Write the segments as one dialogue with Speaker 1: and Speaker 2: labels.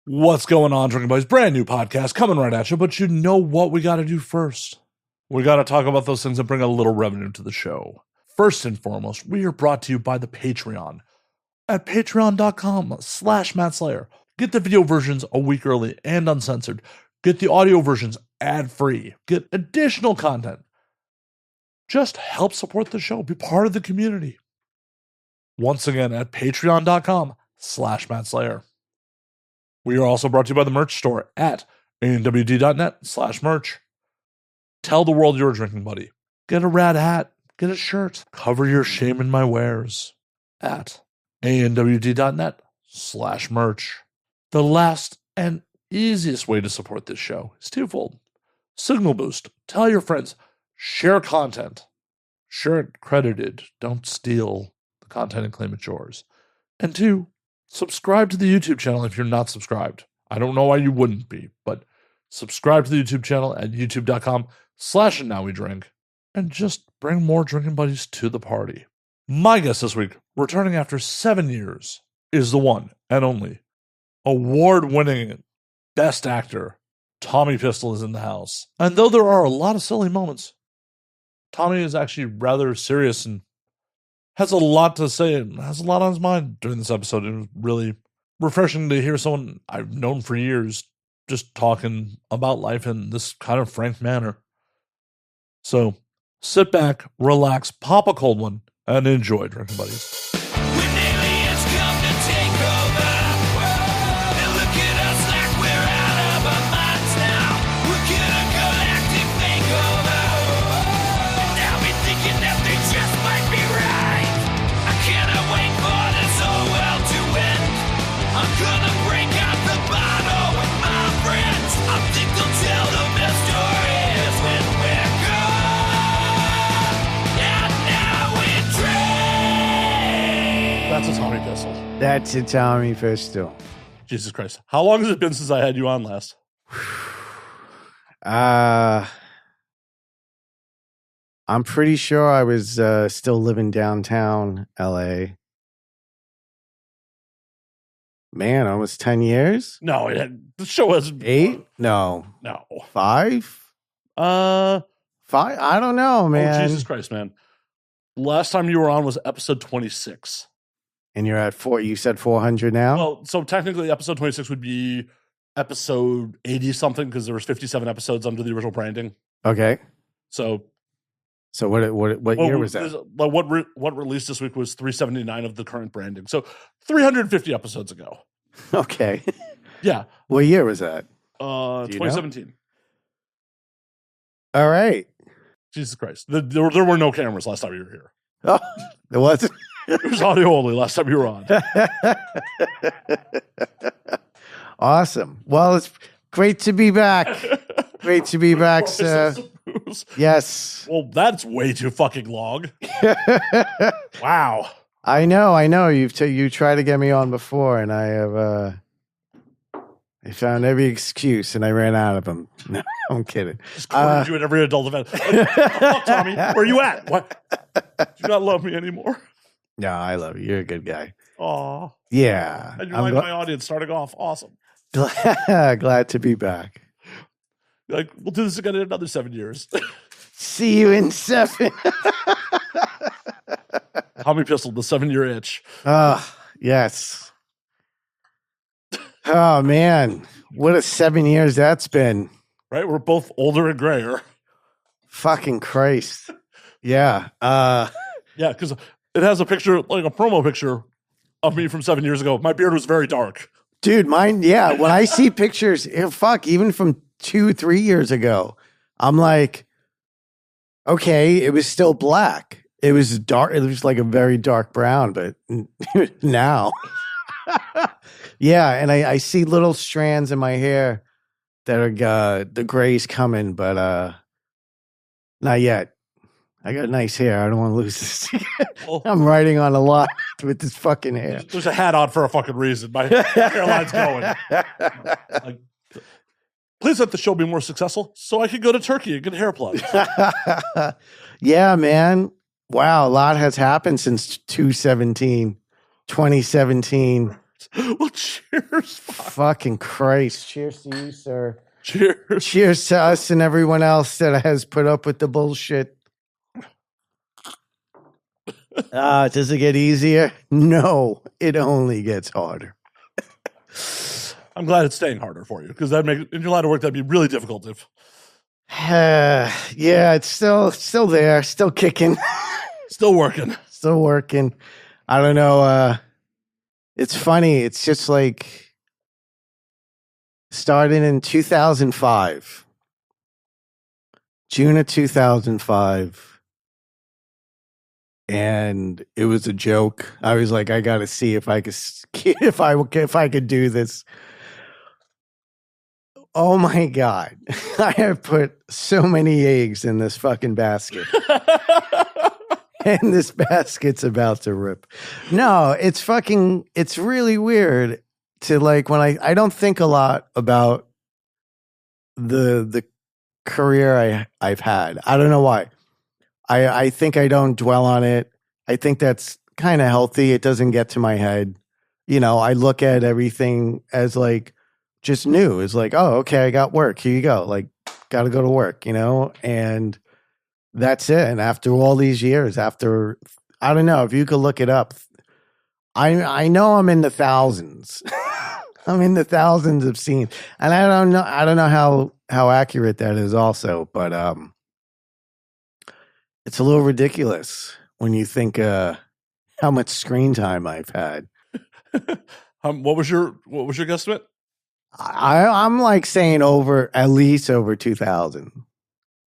Speaker 1: What's going on, Drinking Buddies? Brand new podcast coming right at you, but you know what we got to do first? We got to talk about those things that bring a little revenue to the show. First and foremost, we are brought to you by the Patreon at patreon.com/MattSlayer. Get the video versions a week early and uncensored. Get the audio versions ad-free. Get additional content. Just help support the show. Be part of the community. Once again, at patreon.com/MattSlayer. We are also brought to you by the merch store at anwd.net/merch. Tell the world you're a drinking buddy. Get a rad hat. Get a shirt. Cover your shame in my wares at anwd.net/merch. The last and easiest way to support this show is twofold. Signal boost. Tell your friends. Share content. Share it credited. Don't steal the content and claim it's yours. And two, subscribe to the YouTube channel if you're not subscribed. I don't know why you wouldn't be, but subscribe to the YouTube channel at youtube.com/nowwedrink and just bring more drinking buddies to the party. My guest this week, returning after 7 years, is the one and only award-winning best actor. Tommy Pistol is in the house. And though there are a lot of silly moments, Tommy is actually rather serious and has a lot to say and has a lot on his mind during this episode. It was really refreshing to hear someone I've known for years just talking about life in this kind of frank manner. So sit back, relax, pop a cold one, and enjoy, drinking buddies. That's a Tommy Pistol.
Speaker 2: That's a Tommy Pistol.
Speaker 1: Jesus Christ. How long has it been since I had you on last?
Speaker 2: I'm pretty sure I was still living downtown LA. Man, almost 10 years?
Speaker 1: No, the show has
Speaker 2: 8? No. 5? 5? I don't know, man.
Speaker 1: Oh, Jesus Christ, man. Last time you were on was episode 26.
Speaker 2: And you're at 4, you said 400 now?
Speaker 1: Well, so technically episode 26 would be episode 80 something because there was 57 episodes under the original branding.
Speaker 2: Okay.
Speaker 1: So
Speaker 2: what year was that?
Speaker 1: What released this week was 379 of the current branding. So 350 episodes ago.
Speaker 2: Okay.
Speaker 1: Yeah.
Speaker 2: What year was that?
Speaker 1: 2017.
Speaker 2: All right.
Speaker 1: Jesus Christ. There were no cameras last time you were here.
Speaker 2: Oh, there wasn't?
Speaker 1: It was audio only last time you were on.
Speaker 2: Awesome. Well, it's great to be back. Great to be back, sir. Yes.
Speaker 1: Well, that's way too fucking long. Wow.
Speaker 2: I know. You tried to get me on before, and I have. I found every excuse, and I ran out of them. No, I'm kidding.
Speaker 1: Just cornered you at every adult event. Like, oh, Tommy, where you at? What? Do you not love me anymore?
Speaker 2: No, I love you. You're a good guy.
Speaker 1: Aw.
Speaker 2: Yeah.
Speaker 1: And you're like my audience starting off. Awesome.
Speaker 2: Glad to be back.
Speaker 1: Like, we'll do this again in another 7 years.
Speaker 2: See you in 7.
Speaker 1: Tommy Pistol, the 7-year itch.
Speaker 2: Yes. Oh, man. What a 7 years that's been.
Speaker 1: Right? We're both older and grayer.
Speaker 2: Fucking Christ. Yeah.
Speaker 1: Yeah, because it has a picture, like a promo picture of me from 7 years ago. My beard was very dark.
Speaker 2: Dude, mine, yeah. When I see pictures, even from 2-3 years ago, I'm like, okay, it was still black. It was dark. It was like a very dark brown, but now. Yeah, and I see little strands in my hair that are the gray's coming, but not yet. I got nice hair. I don't want to lose this. Well, I'm riding on a lot with this fucking hair.
Speaker 1: There's a hat on for a fucking reason. My hairline's going. Like, please let the show be more successful so I can go to Turkey and get hair plugs.
Speaker 2: Yeah, man. Wow, a lot has happened since 2017.
Speaker 1: Well, cheers.
Speaker 2: Fucking Christ. Cheers to you, sir.
Speaker 1: Cheers.
Speaker 2: Cheers to us and everyone else that has put up with the bullshit. Does it get easier? No, it only gets harder.
Speaker 1: I'm glad it's staying harder for you because that'd make in your line of work that'd be really difficult if.
Speaker 2: Yeah, it's still there, still kicking,
Speaker 1: Still working.
Speaker 2: still working. I don't know. It's funny. It's just like started in 2005, June of 2005. And it was a joke. I was like, I got to see if I could, if I could do this. Oh my God. I have put so many eggs in this fucking basket. And this basket's about to rip. No, it's really weird to like when I don't think a lot about the career I've had. I don't know why. I think I don't dwell on it. I think that's kind of healthy. It doesn't get to my head. You know, I look at everything as like just new. It's like, oh, okay, I got work. Here you go. Like, got to go to work, you know? And that's it. And after all these years, I don't know if you could look it up. I know I'm in the thousands. I'm in the thousands of scenes. And I don't know how accurate that is also, but it's a little ridiculous when you think how much screen time I've had.
Speaker 1: What was your guesstimate?
Speaker 2: I'm like saying at least over 2,000.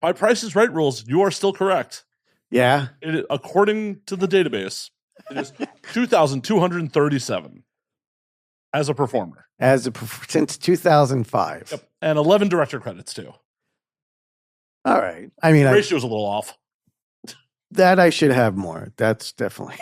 Speaker 1: By Price is Right rules, you are still correct.
Speaker 2: Yeah.
Speaker 1: According to the database, it is 2,237 as a performer.
Speaker 2: Since 2005.
Speaker 1: Yep. And 11 director credits too.
Speaker 2: All right. I mean,
Speaker 1: the ratio's a little off.
Speaker 2: That I should have more. That's definitely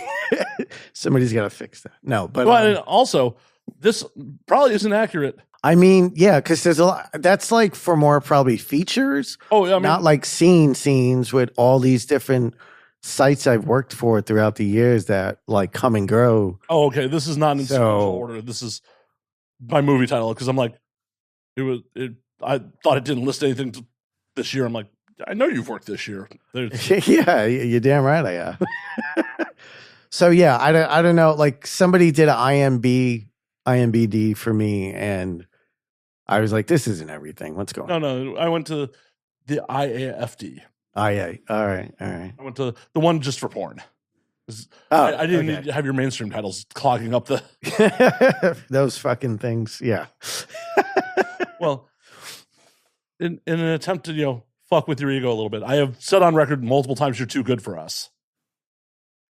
Speaker 2: somebody's got to fix that. No, but
Speaker 1: and also this probably isn't accurate.
Speaker 2: I mean, yeah, because there's a lot. That's like for more probably features.
Speaker 1: Oh, yeah, I mean,
Speaker 2: not like scenes with all these different sites I've worked for throughout the years that like come and grow.
Speaker 1: Oh, okay. This is not in sequential order. This is my movie title because I'm like, I thought it didn't list anything this year. I'm like, I know you've worked this year.
Speaker 2: Yeah, you're damn right I have. So yeah, I don't know. Like somebody did an IMBD for me, and I was like, this isn't everything. What's going on?
Speaker 1: No. I went to the IAFD.
Speaker 2: IA. All right.
Speaker 1: I went to the one just for porn. I didn't need to have your mainstream titles clogging up the
Speaker 2: those fucking things. Yeah.
Speaker 1: Well, in an attempt to fuck with your ego a little bit, I have said on record multiple times you're too good for us.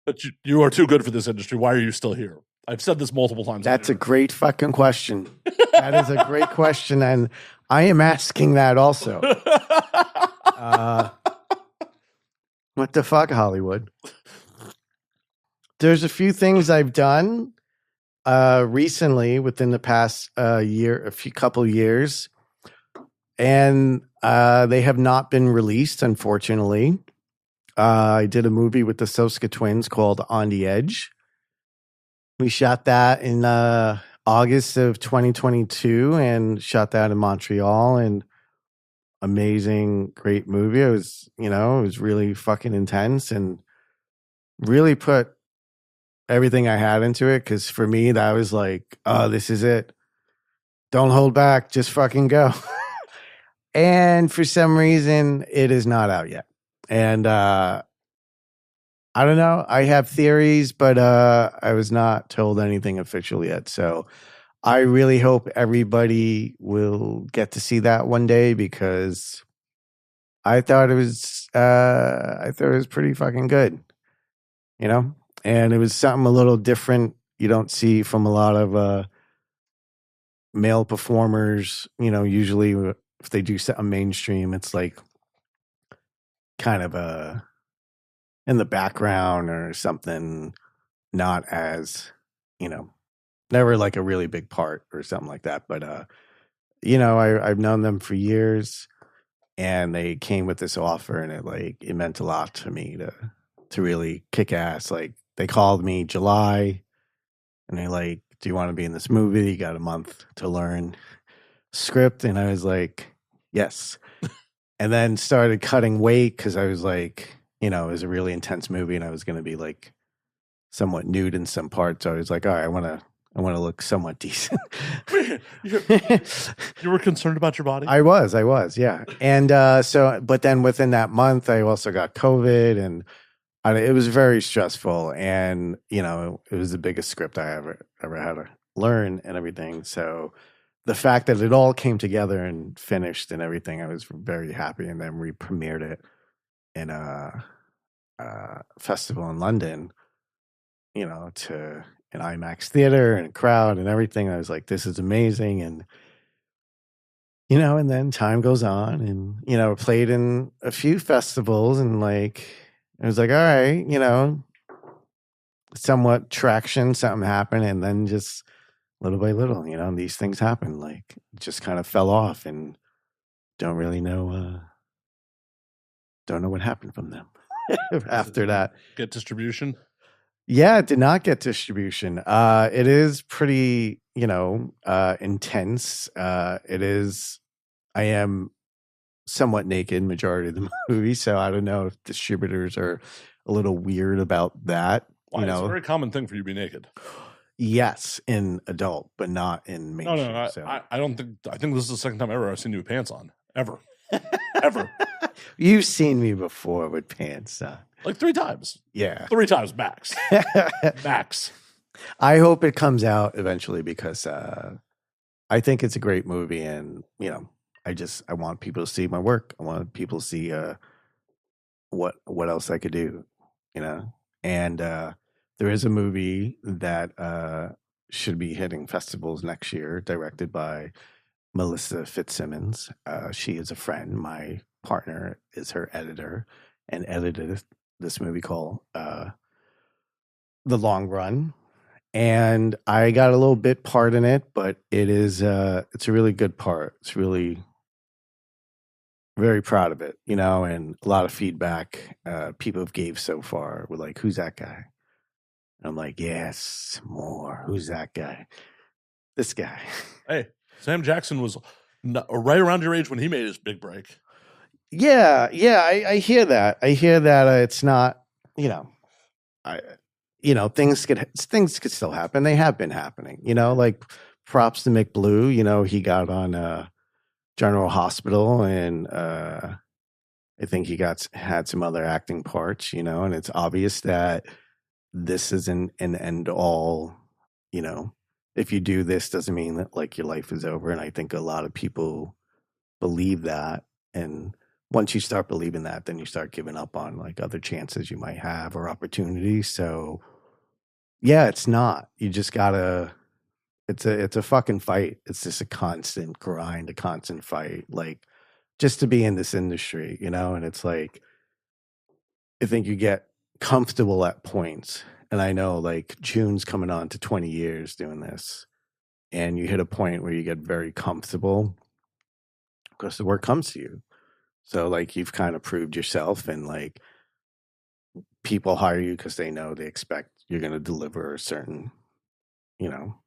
Speaker 1: But you are too good for this industry. Why are you still here? I've said this multiple times.
Speaker 2: That's a great fucking question. That is a great question, and I am asking that also. What the fuck, Hollywood? There's a few things I've done recently within the past couple years, and they have not been released, unfortunately. I did a movie with the Soska Twins called On the Edge. We shot that in August of 2022 and shot that in Montreal, and amazing, great movie. It was, it was really fucking intense and really put everything I had into it. Cause for me, that was like, oh, this is it. Don't hold back. Just fucking go. And for some reason, it is not out yet. And I don't know. I have theories, but I was not told anything official yet. So I really hope everybody will get to see that one day because I thought it was pretty fucking good, and it was something a little different you don't see from a lot of male performers. Usually if they do something mainstream, it's like kind of in the background or something, not as, never like a really big part or something like that. But, I've known them for years and they came with this offer and it meant a lot to me to really kick ass. Like they called me July and they're like, do you want to be in this movie? You got a month to learn script. And I was like, yes. And then started cutting weight because I was like, it was a really intense movie and I was going to be like somewhat nude in some parts. So I was like, all right, I want to look somewhat decent.
Speaker 1: You were concerned about your body?
Speaker 2: I was, yeah. And but then within that month, I also got COVID and it was very stressful. And, it was the biggest script I ever had to learn and everything. So the fact that it all came together and finished and everything, I was very happy. And then we premiered it in a festival in London, to an IMAX theater and a crowd and everything. I was like, this is amazing. And, and then time goes on and, played in a few festivals and like, it was like, all right, somewhat traction, something happened. And then just little by little, these things happen. Like just kind of fell off and don't really know, don't know what happened from them after that.
Speaker 1: Get distribution?
Speaker 2: Yeah, it did not get distribution. It is pretty, intense. I am somewhat naked majority of the movie, so I don't know if distributors are a little weird about that.
Speaker 1: Why? It's a very common thing for you to be naked.
Speaker 2: Yes, in adult, but not in mainstream.
Speaker 1: No. I don't think. I think this is the second time ever I've seen you with pants on. Ever. Ever.
Speaker 2: You've seen me before with pants on.
Speaker 1: Like 3 times.
Speaker 2: Yeah.
Speaker 1: 3 times max. Max.
Speaker 2: I hope it comes out eventually because I think it's a great movie and, I want people to see my work. I want people to see what else I could do, And there is a movie that should be hitting festivals next year, directed by Melissa Fitzsimmons. She is a friend. My partner is her editor and edited this movie called The Long Run. And I got a little bit part in it, but it's a really good part. It's really very proud of it, and a lot of feedback people have gave so far were like, who's that guy? And I'm like, yes, more. Who's that guy? This guy.
Speaker 1: Hey, Sam Jackson was right around your age when he made his big break.
Speaker 2: Yeah, I hear that. I hear that it's not, things could still happen. They have been happening, like props to Mick Blue, he got on General Hospital and I think he had some other acting parts, and it's obvious that this isn't an end all, if you do this doesn't mean that like your life is over. And I think a lot of people believe that. And once you start believing that, then you start giving up on like other chances you might have or opportunities. So yeah, it's not. You just gotta. It's a fucking fight. It's just a constant grind, a constant fight. Like just to be in this industry, And it's like I think you get comfortable at points, and I know like June's coming on to 20 years doing this, and you hit a point where you get very comfortable because the work comes to you. So like you've kind of proved yourself and like people hire you because they know they expect you're going to deliver a certain, you're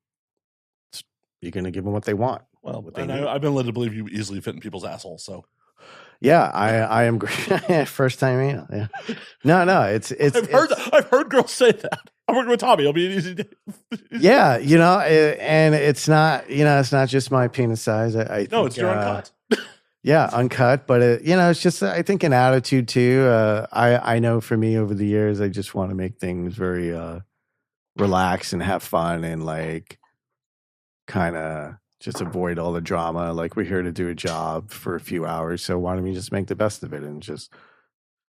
Speaker 2: going to give them what they want.
Speaker 1: Well, I've been led to believe you easily fit in people's assholes. So
Speaker 2: yeah, I am great. First time, yeah. No, it's.
Speaker 1: I've heard girls say that. I'm working with Tommy. It'll be an easy day.
Speaker 2: Yeah, and it's not, it's not just my penis size. I think,
Speaker 1: it's your uncut.
Speaker 2: Yeah, uncut, but it's just I think an attitude too. I know for me over the years, I just want to make things very relax and have fun and like kind of just avoid all the drama. Like we're here to do a job for a few hours, so why don't we just make the best of it and just.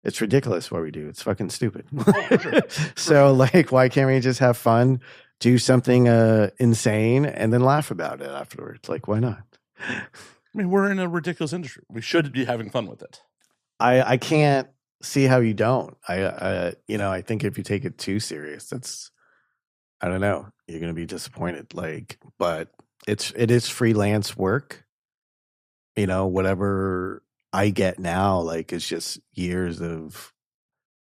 Speaker 2: It's ridiculous what we do. It's fucking stupid. So like, why can't we just have fun, do something insane, and then laugh about it afterwards? Like, why not?
Speaker 1: I mean, we're in a ridiculous industry. We should be having fun with it.
Speaker 2: I can't see how you don't. I think if you take it too serious, I don't know. You're going to be disappointed. Like, but it is freelance work. Whatever I get now, like, it's just years of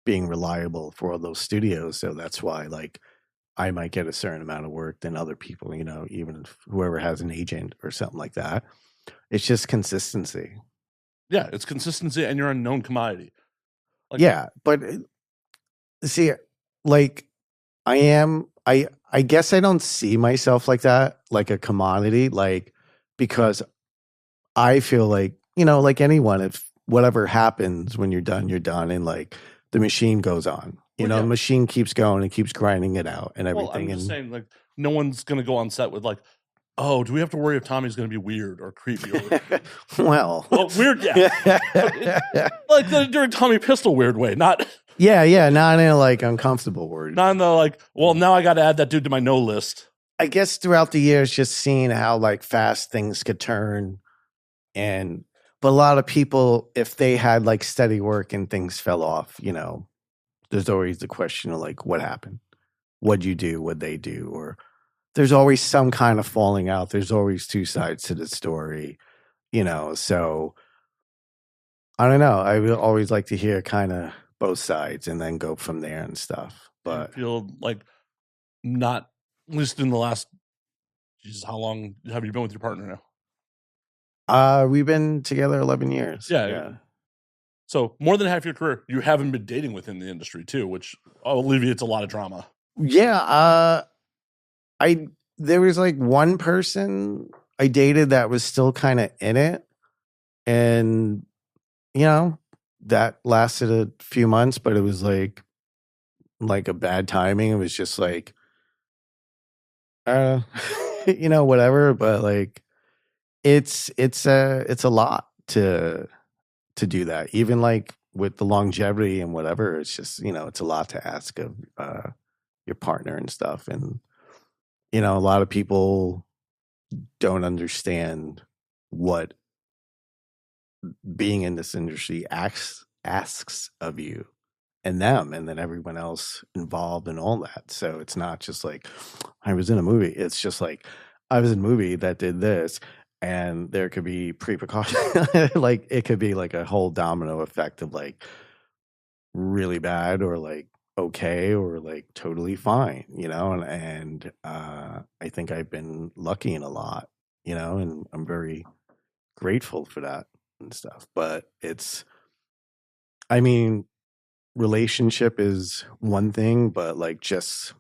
Speaker 2: being reliable for all those studios. So that's why, like, I might get a certain amount of work than other people, you know, even if whoever has an agent or something like that. It's just consistency.
Speaker 1: Yeah, it's consistency, and you're a known commodity. Like,
Speaker 2: yeah, but see, like I guess I don't see myself like that, like a commodity, like, because I feel like, you know, like anyone, if whatever happens when you're done, and like the machine goes on. You know, the machine keeps going and keeps grinding it out and everything.
Speaker 1: Well, I'm just saying, like, no one's gonna go on set with like, oh, do we have to worry if Tommy's gonna be weird or creepy? Or
Speaker 2: well,
Speaker 1: weird, yeah. Like during Tommy Pistol weird way, not
Speaker 2: yeah, not in a like uncomfortable word.
Speaker 1: not in the like, well, now I got to add that dude to my no list.
Speaker 2: I guess throughout the years, just seeing how like fast things could turn, but a lot of people, if they had like steady work and things fell off, you know, there's always the question of like, what happened? What'd you do? What'd they do? Or there's always some kind of falling out. There's always two sides to the story, you know. So I don't know. I would always like to hear kind of both sides and then go from there and stuff. But
Speaker 1: I feel like not, at least in the last, Jesus, how long have you been with your partner now?
Speaker 2: we've been together 11 years.
Speaker 1: Yeah. So more than half your career, you haven't been dating within the industry too, which alleviates a lot of drama.
Speaker 2: Yeah. There was like one person I dated that was still kind of in it. And, you know, that lasted a few months, but it was like a bad timing. It was just like, you know, whatever. But like, it's a lot to do that. Even like with the longevity and whatever, it's just, you know, it's a lot to ask of your partner and stuff. And, you know, a lot of people don't understand what being in this industry asks of you and them, and then everyone else involved and all that. So it's not just like I was in a movie. It's just like I was in a movie that did this, and there could be precaution. Like it could be like a whole domino effect of like really bad or like okay or like totally fine, you know. And I think I've been lucky in a lot, you know, and I'm very grateful for that and stuff. But it's, I mean, relationship is one thing, but like just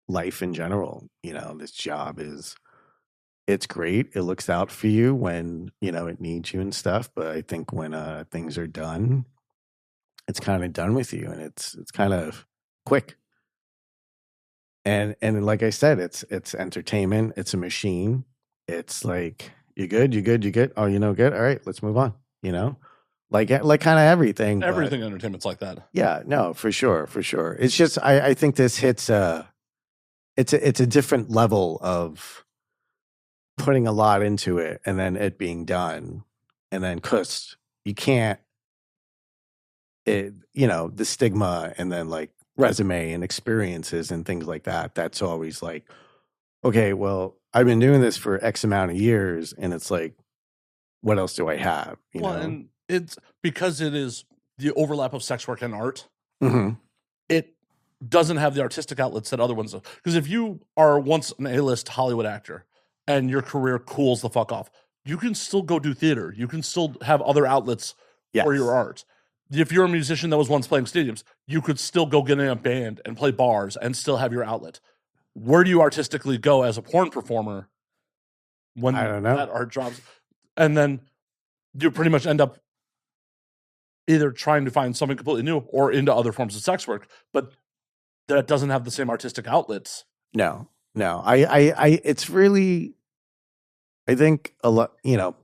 Speaker 2: life in general, you know, this job is, it's great. It looks out for you when, you know, it needs you and stuff. But I think when things are done, it's kind of done with you, and it's kind of quick. And like I said, it's entertainment. It's a machine. It's like, you good. Oh, you know, good. All right, let's move on. You know, like kind of everything.
Speaker 1: Everything entertainment's like that.
Speaker 2: Yeah, no, for sure. It's just I think this hits it's a different level of putting a lot into it and then it being done, and then because you can't, you know, the stigma and then like resume and experiences and things like that. That's always like, okay, well, I've been doing this for X amount of years, and it's like, what else do I have? You know?
Speaker 1: And it's because it is the overlap of sex work and art.
Speaker 2: Mm-hmm.
Speaker 1: It doesn't have the artistic outlets that other ones do. Because if you are once an A-list Hollywood actor and your career cools the fuck off, you can still go do theater. You can still have other outlets for your art. If you're a musician that was once playing stadiums, you could still go get in a band and play bars and still have your outlet. Where do you artistically go as a porn performer when
Speaker 2: I don't know.
Speaker 1: that art drops? And then you pretty much end up either trying to find something completely new or into other forms of sex work, but that doesn't have the same artistic outlets.
Speaker 2: No. It's really, I think a lot, you know,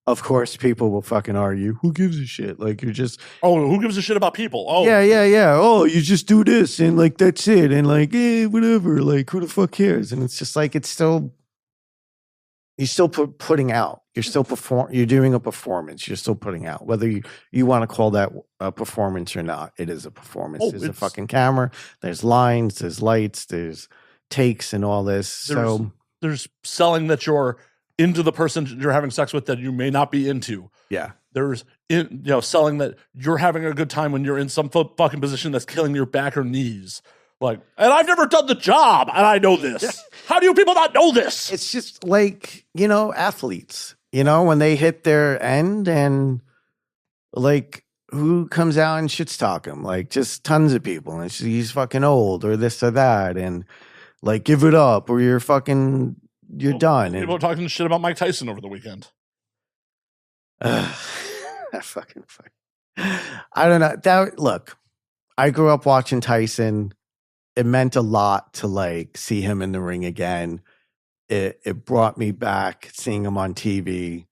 Speaker 2: of course people will fucking argue, who gives a shit? Like you're just,
Speaker 1: oh, who gives a shit about people? Oh,
Speaker 2: yeah. Oh, you just do this and like, that's it. And like, whatever, like who the fuck cares? And it's just like, it's still, you're still putting out, you're still you're doing a performance, you're still putting out, whether you want to call that a performance or not. It is a performance. There's a fucking camera, there's lines, there's lights, there's takes and all this.
Speaker 1: There's selling that you're into the person you're having sex with that you may not be into.
Speaker 2: Yeah.
Speaker 1: There's selling that you're having a good time when you're in some fucking position that's killing your back or knees. Like, and I've never done the job, and I know this. How do you people not know this?
Speaker 2: It's just like, athletes, when they hit their end and like who comes out and shits talk him? Like just tons of people. And he's fucking old or this or that. And like, give it up or you're done.
Speaker 1: People are talking shit about Mike Tyson over the weekend.
Speaker 2: I don't know. Look, I grew up watching Tyson. It meant a lot to like see him in the ring again. It brought me back seeing him on TV,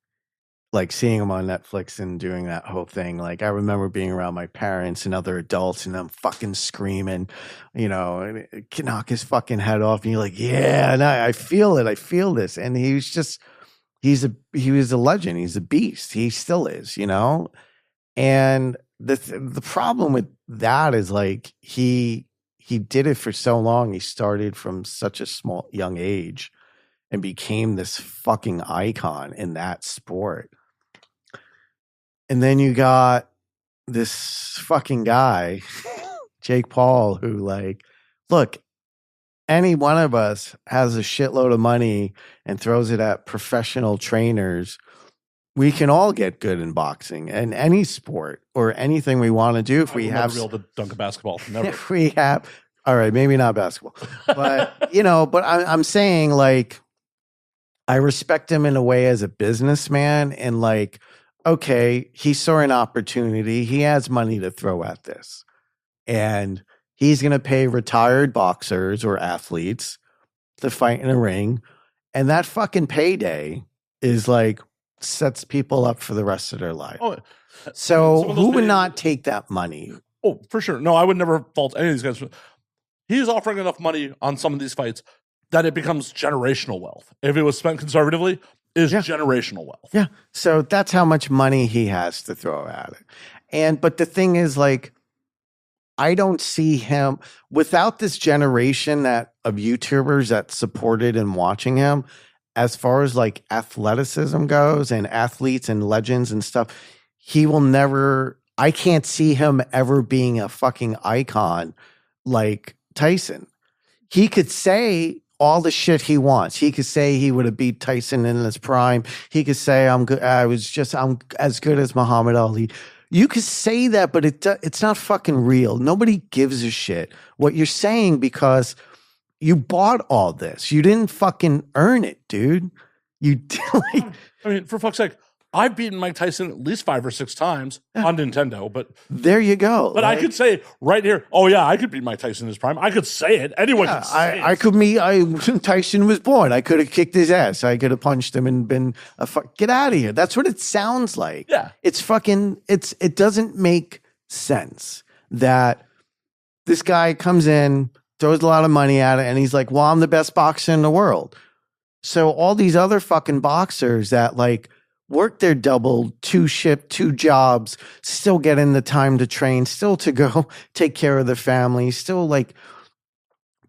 Speaker 2: like seeing him on Netflix and doing that whole thing. Like I remember being around my parents and other adults and them fucking screaming, and it can knock his fucking head off. And you're like, yeah, and I feel it. I feel this. And he was a legend. He's a beast. He still is, And the problem with that is like he did it for so long. He started from such a young age and became this fucking icon in that sport. And then you got this fucking guy, Jake Paul, who like, look, any one of us has a shitload of money and throws it at professional trainers. We can all get good in boxing and any sport or anything we want to do. If we have
Speaker 1: never be able to dunk a basketball, never.
Speaker 2: If we have, all right, maybe not basketball, but but I'm saying like, I respect him in a way as a businessman and like, okay, he saw an opportunity. He has money to throw at this and he's going to pay retired boxers or athletes to fight in a ring. And that fucking payday is like, sets people up for the rest of their life.
Speaker 1: Oh,
Speaker 2: so who would not take that money?
Speaker 1: Oh, for sure. No, I would never fault any of these guys. He's offering enough money on some of these fights that it becomes generational wealth. If it was spent conservatively, is generational wealth.
Speaker 2: Yeah. So that's how much money he has to throw at it. But the thing is like, I don't see him without this generation of YouTubers that supported and watching him. As far as like athleticism goes and athletes and legends and stuff, I can't see him ever being a fucking icon like Tyson. He could say all the shit he wants. He could say he would have beat Tyson in his prime. He could say, I'm good. I'm as good as Muhammad Ali. You could say that, but it's not fucking real. Nobody gives a shit what you're saying because you bought all this. You didn't fucking earn it, dude. You like,
Speaker 1: I mean, for fuck's sake, I've beaten Mike Tyson at least 5 or 6 times on Nintendo, but
Speaker 2: there you go.
Speaker 1: But I could say right here, oh yeah, I could beat Mike Tyson in his prime. I could say it. Anyone can say it.
Speaker 2: Tyson was born. I could have kicked his ass. I could have punched him and been get out of here. That's what it sounds like.
Speaker 1: Yeah.
Speaker 2: It's fucking, it doesn't make sense that this guy comes in, throws a lot of money at it, and he's like, well, I'm the best boxer in the world. So all these other fucking boxers that like work their double, 2 jobs, still get in the time to train, still to go take care of their family, still like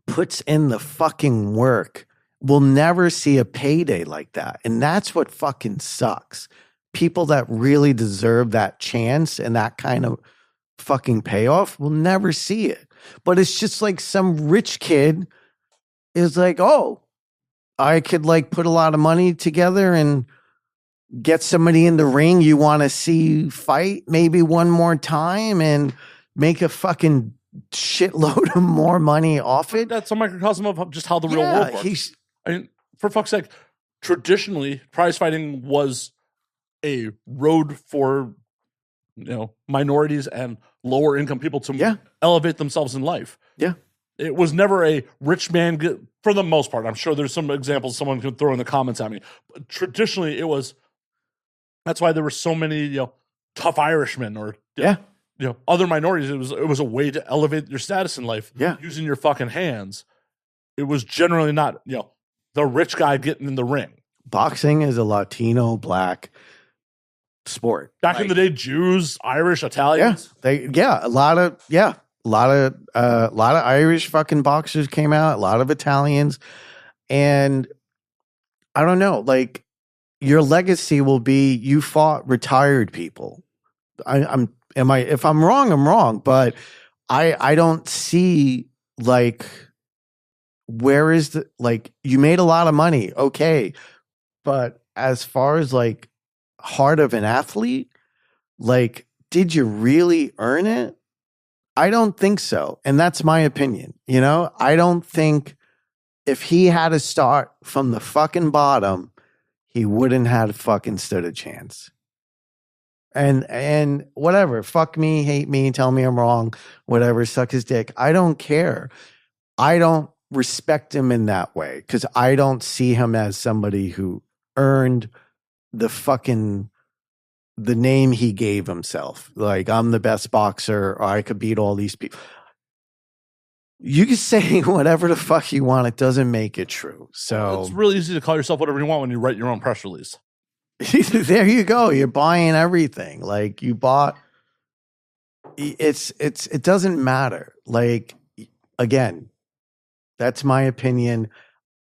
Speaker 2: puts in the fucking work, will never see a payday like that. And that's what fucking sucks. People that really deserve that chance and that kind of fucking payoff will never see it. But it's just like some rich kid is like, oh, I could like put a lot of money together and get somebody in the ring you want to see fight maybe one more time and make a fucking shitload of more money off it.
Speaker 1: That's a microcosm of just how the real world works. I mean, for fuck's sake, traditionally, prize fighting was a road for minorities and lower income people to elevate themselves in life.
Speaker 2: Yeah.
Speaker 1: It was never a rich man, for the most part. I'm sure there's some examples someone could throw in the comments at me. But traditionally, it was, that's why there were so many, tough Irishmen or other minorities. It was a way to elevate your status in life using your fucking hands. It was generally not, the rich guy getting in the ring.
Speaker 2: Boxing is a Latino, Black sport.
Speaker 1: Back in the day, Jews, Irish, Italians.
Speaker 2: A lot of Irish fucking boxers came out, a lot of Italians. And I don't know, like your legacy will be you fought retired people. If I'm wrong, I'm wrong, but I don't see like, where is the, like, you made a lot of money. Okay. But as far as like heart of an athlete, like, did you really earn it? I don't think so. And that's my opinion. You know, I don't think if he had to start from the fucking bottom, he wouldn't have fucking stood a chance. And whatever, fuck me, hate me, tell me I'm wrong, whatever, suck his dick. I don't care. I don't respect him in that way because I don't see him as somebody who earned the fucking the name he gave himself. Like, I'm the best boxer, or I could beat all these people. You can say whatever the fuck you want. It doesn't make it true. So
Speaker 1: it's really easy to call yourself whatever you want when you write your own press release.
Speaker 2: there you go. You're buying everything. Like, you bought. It doesn't matter. Like, again, that's my opinion.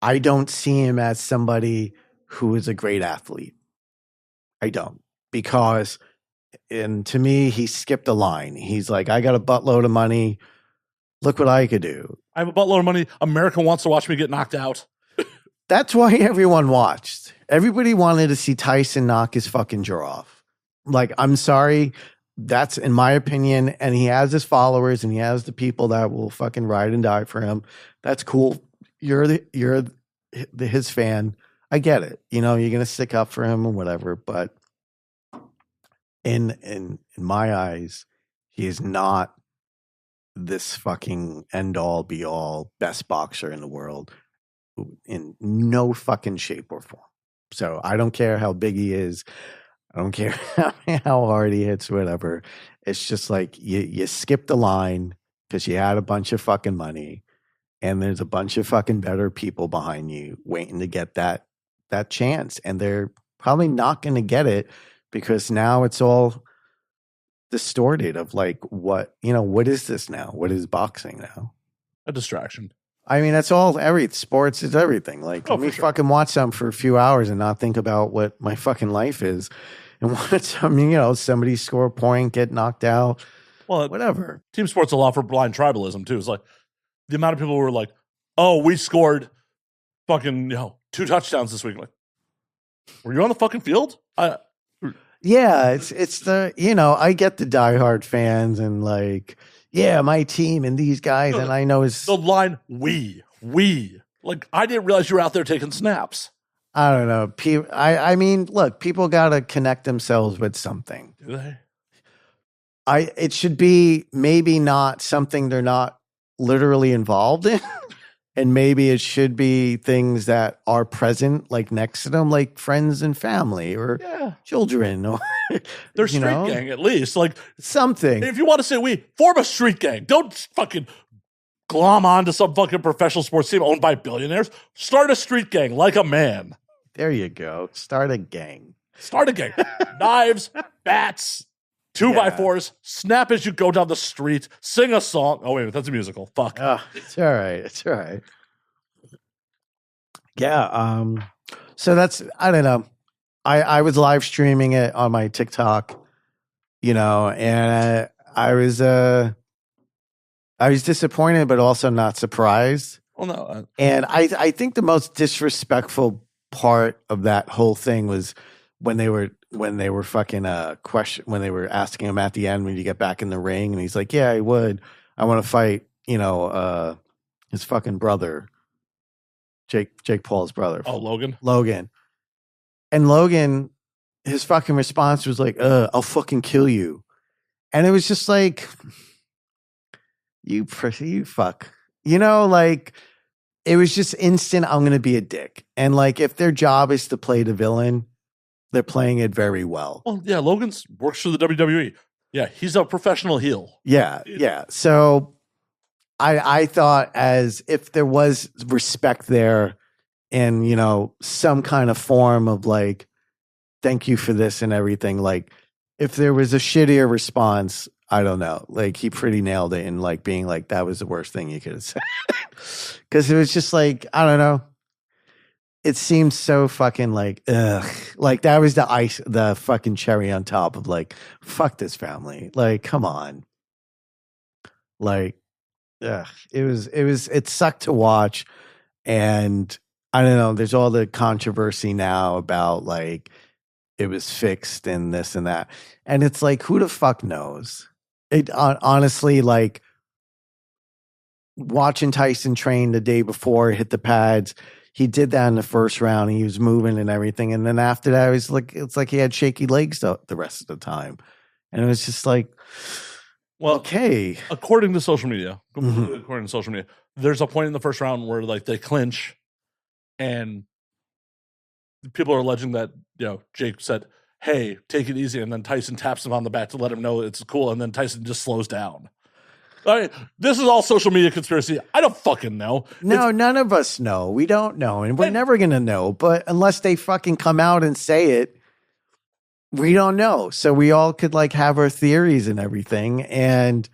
Speaker 2: I don't see him as somebody who is a great athlete. I don't, because, and to me, he skipped a line. He's like, I got a buttload of money. Look what I could do.
Speaker 1: I have a buttload of money. America wants to watch me get knocked out.
Speaker 2: That's why everyone watched. Everybody wanted to see Tyson knock his fucking jaw off. Like, I'm sorry. That's in my opinion. And he has his followers and he has the people that will fucking ride and die for him. That's cool. You're his fan. I get it. You know, you're going to stick up for him or whatever. But in my eyes, he is not this fucking end all be all best boxer in the world in no fucking shape or form. So I don't care how big he is. I don't care how hard he hits, whatever. It's just like you skipped the line because you had a bunch of fucking money and there's a bunch of fucking better people behind you waiting to get that chance. And they're probably not going to get it because now it's all distorted of like, what is this now? What is boxing now?
Speaker 1: A distraction.
Speaker 2: I mean, that's all, sports is everything. Like, let me fucking watch something for a few hours and not think about what my fucking life is and watch somebody score a point, get knocked out. Well, whatever.
Speaker 1: Team sports allow for blind tribalism too. It's like the amount of people who were like, oh, we scored fucking, 2 touchdowns this week. Like, were you on the fucking field?
Speaker 2: Yeah, it's the, I get the diehard fans and like, yeah, my team and these guys, and I know is
Speaker 1: the line we. Like, I didn't realize you were out there taking snaps.
Speaker 2: I don't know. I mean, look, people got to connect themselves with something.
Speaker 1: Do they?
Speaker 2: It should be maybe not something they're not literally involved in. And maybe it should be things that are present, like next to them, like friends and family or children. Or
Speaker 1: their street gang, at least. Like
Speaker 2: something.
Speaker 1: If you want to say we, form a street gang. Don't fucking glom onto some fucking professional sports team owned by billionaires. Start a street gang like a man.
Speaker 2: There you go. Start a gang.
Speaker 1: Knives, bats, 2x4s, snap as you go down the street, sing a song. Oh, wait, that's a musical. Fuck.
Speaker 2: It's all right. Yeah. So that's, I don't know. I was live streaming it on my TikTok, and I was disappointed, but also not surprised.
Speaker 1: Well, no.
Speaker 2: And I think the most disrespectful part of that whole thing was when they were fucking when they were asking him at the end, when you get back in the ring, and he's like, yeah, I would. I want to fight, his fucking brother, Jake Paul's brother.
Speaker 1: Oh, Logan.
Speaker 2: And Logan, his fucking response was like, I'll fucking kill you. And it was just like, you fuck. Like, it was just instant, I'm going to be a dick. And like, if their job is to play the villain, they're playing it very well.
Speaker 1: Well, yeah, Logan works for the WWE. Yeah, he's a professional heel.
Speaker 2: Yeah. So I thought, as if there was respect there and, some kind of form of like, thank you for this and everything. Like, if there was a shittier response, I don't know. Like, he pretty nailed it in like being like, that was the worst thing you could have said. Because it was just like, I don't know. It seemed so fucking like, ugh. Like, that was the fucking cherry on top of like, fuck this family. Like, come on. Like, ugh, it sucked to watch. And I don't know, there's all the controversy now about like it was fixed and this and that. And it's like, who the fuck knows? It honestly, like watching Tyson train the day before, hit the pads. He did that in the first round. He was moving and everything. And then after that, it's like he had shaky legs the rest of the time. And it was just like,
Speaker 1: well,
Speaker 2: okay.
Speaker 1: According to social media, there's a point in the first round where like they clinch, and people are alleging that Jake said, "Hey, take it easy," and then Tyson taps him on the back to let him know it's cool, and then Tyson just slows down. This is all social media conspiracy. I don't fucking know.
Speaker 2: No, none of us know. We don't know, and we're never gonna know. But unless they fucking come out and say it, we don't know. So we all could like have our theories and everything. And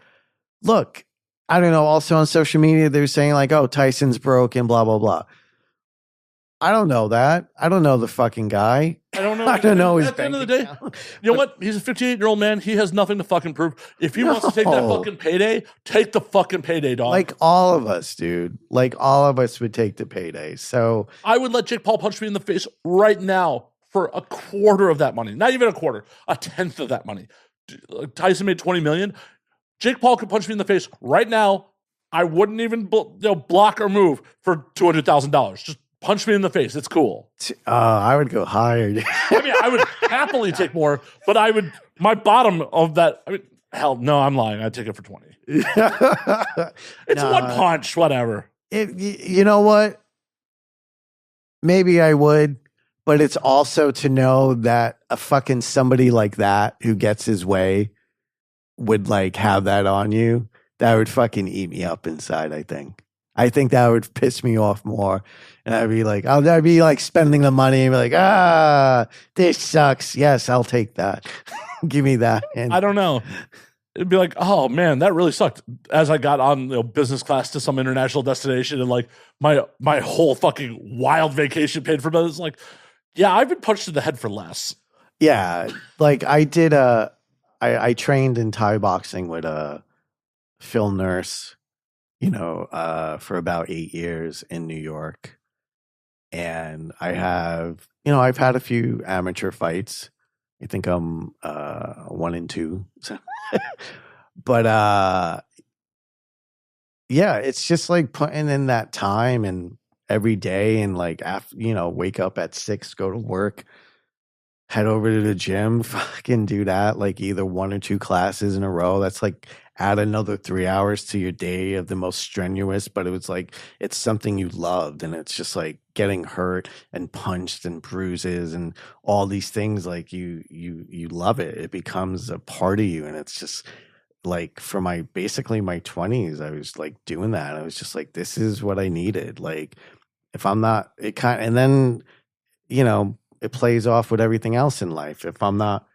Speaker 2: look, I don't know. Also on social media, they're saying like, "Oh, Tyson's broken," blah blah blah. I don't know that. I don't know the fucking guy.
Speaker 1: I don't know.
Speaker 2: I don't know his
Speaker 1: At the end of the
Speaker 2: bank
Speaker 1: day,
Speaker 2: account.
Speaker 1: you know what? He's a 58-year-old man. He has nothing to fucking prove. If he wants to take that fucking payday, take the fucking payday, dog.
Speaker 2: Like all of us, dude. Like all of us would take the payday. So
Speaker 1: I would let Jake Paul punch me in the face right now for a quarter of that money. Not even a quarter, a tenth of that money. Tyson made $20 million. Jake Paul could punch me in the face right now. I wouldn't even block or move for $200,000. Just punch me in the face. It's cool.
Speaker 2: I would go higher.
Speaker 1: I mean, I would happily take more, but my bottom of that, hell, no, I'm lying. I'd take it for 20. It's one punch, whatever.
Speaker 2: You know what? Maybe I would, but it's also to know that a fucking somebody like that who gets his way would like have that on you. That would fucking eat me up inside, I think. I think that would piss me off more. And I'd be like spending the money and be like, this sucks. Yes, I'll take that. Give me that. And
Speaker 1: I don't know. It'd be like, oh man, that really sucked. As I got on business class to some international destination and like my whole fucking wild vacation paid for, but it's like, yeah, I've been punched in the head for less.
Speaker 2: Yeah. Like I did I trained in Thai boxing with a Phil Nurse, for about 8 years in New York. And I've had a few amateur fights. I think I'm 1-2. But yeah, it's just like putting in that time and every day and like after, wake up at 6, go to work, head over to the gym, fucking do that, like either 1 or 2 classes in a row. That's like add another 3 hours to your day of the most strenuous, but it was like, it's something you loved. And it's just like getting hurt and punched and bruises and all these things. Like you love it. It becomes a part of you. And it's just like for basically my 20s, I was like doing that. I was just like, this is what I needed. Like if I'm not, and then, it plays off with everything else in life. If I'm not,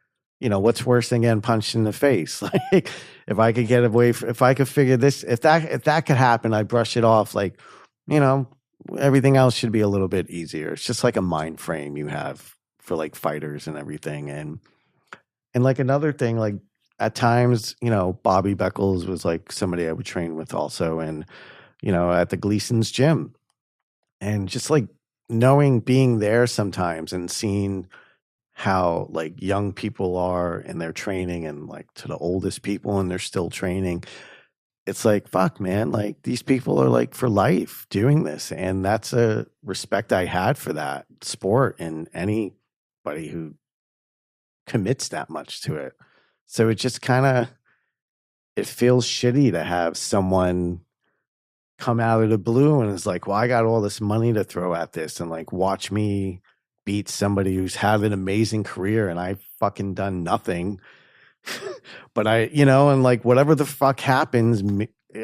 Speaker 2: what's worse than getting punched in the face? Like if I could get away, if I could figure this, if that could happen, I brush it off. Like, everything else should be a little bit easier. It's just like a mind frame you have for like fighters and everything. And like another thing, like at times, Bobby Beckles was like somebody I would train with also. And, at the Gleason's gym and just like being there sometimes and seeing how like young people are in their training and like to the oldest people and they're still training. It's like, fuck, man, like these people are like for life doing this. And that's a respect I had for that sport and anybody who commits that much to it. So it just it feels shitty to have someone come out of the blue and is like, well, I got all this money to throw at this and like watch me beat somebody who's had an amazing career and I've fucking done nothing. But and like whatever the fuck happens,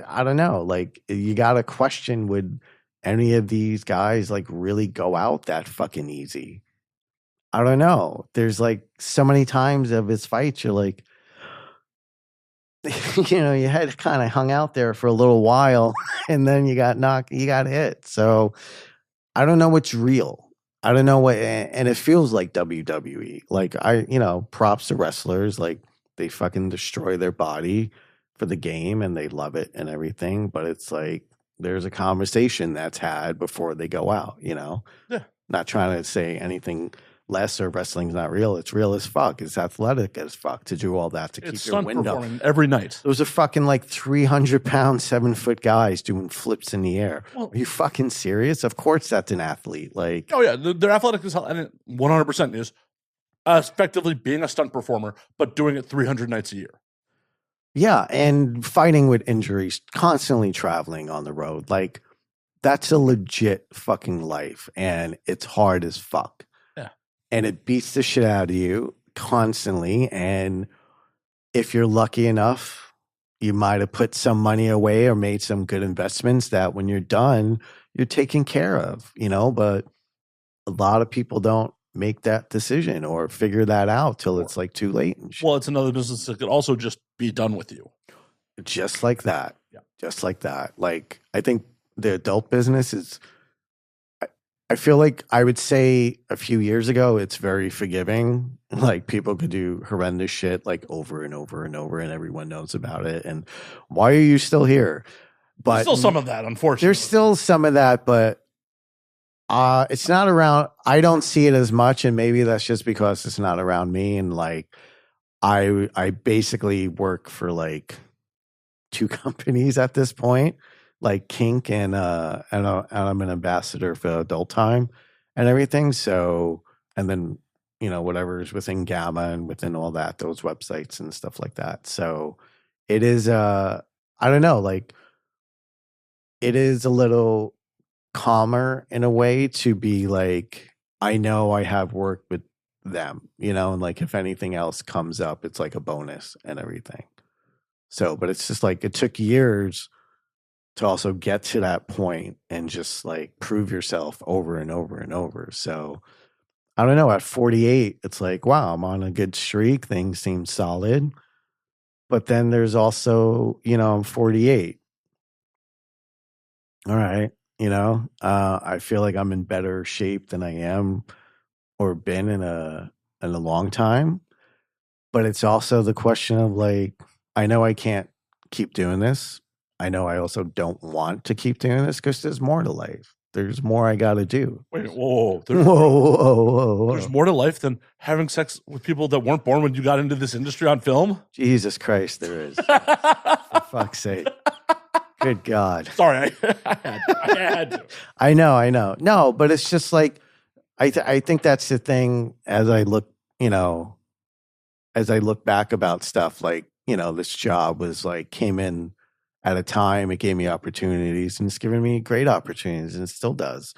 Speaker 2: I don't know. Like you got to question, would any of these guys like really go out that fucking easy? I don't know. There's like so many times of his fights, you're like, you had kind of hung out there for a little while and then you got hit. So I don't know what's real. I don't know and it feels like WWE. Like props to wrestlers. Like they fucking destroy their body for the game and they love it and everything, but it's like there's a conversation that's had before they go out, you know?
Speaker 1: Yeah.
Speaker 2: Not trying to say anything less or wrestling's not real. It's real as fuck. It's athletic as fuck to do all that to
Speaker 1: It's
Speaker 2: keep your
Speaker 1: stunt
Speaker 2: wind up.
Speaker 1: performing every night.
Speaker 2: Those are fucking like 300-pound, 7-foot guys doing flips in the air.
Speaker 1: Well,
Speaker 2: are you fucking serious? Of course that's an athlete. Like,
Speaker 1: oh yeah, they're athletic as hell, and it 100% is effectively being a stunt performer, but doing it 300 nights a year.
Speaker 2: yeah, and fighting with injuries, constantly traveling on the road. Like, that's a legit fucking life, and it's hard as fuck.
Speaker 1: Yeah.
Speaker 2: And it beats the shit out of you constantly, and if you're lucky enough, you might have put some money away or made some good investments that when you're done, you're taken care of, you know, but a lot of people don't make that decision or figure that out till it's like too late. And shit.
Speaker 1: Well, it's another business that could also just be done with you.
Speaker 2: Just like that.
Speaker 1: Yeah.
Speaker 2: Just like that. Like, I think the adult business is, I feel like I would say a few years ago, it's very forgiving. Like, people could do horrendous shit like over and over and over, and everyone knows about it. And why are you still here? But
Speaker 1: There's still some of that, unfortunately.
Speaker 2: there's still some of that, but it's not around. I don't see it as much, and maybe that's just because it's not around me. And like, I basically work for like 2 companies at this point, like Kink and I'm an ambassador for Adult Time and everything. So, and then, you know, whatever is within Gamma and within all that, those websites and stuff like that. So it is, I don't know, like, it is a little calmer in a way to be like, I know I have work with them, you know, and like if anything else comes up, it's like a bonus and everything. So, but it's just like it took years to also get to that point and just like prove yourself over and over and over. So I don't know, at 48, it's like, wow, I'm on a good streak. Things seem solid. But then there's also, you know, I'm 48. All right. You know, I feel like I'm in better shape than I am or been in a long time. But it's also the question of like, I know I can't keep doing this. I know I also don't want to keep doing this because there's more to life. There's more I got to do.
Speaker 1: Wait, whoa.
Speaker 2: Whoa.
Speaker 1: There's more to life than having sex with people that weren't born when you got into this industry on film?
Speaker 2: Jesus Christ, there is. For fuck's sake. Good God.
Speaker 1: Sorry, I had to.
Speaker 2: I know. No, but it's just like, I think that's the thing as I look, you know, as I look back about stuff like, you know, this job was like, came in at a time, it gave me opportunities and it's given me great opportunities and it still does.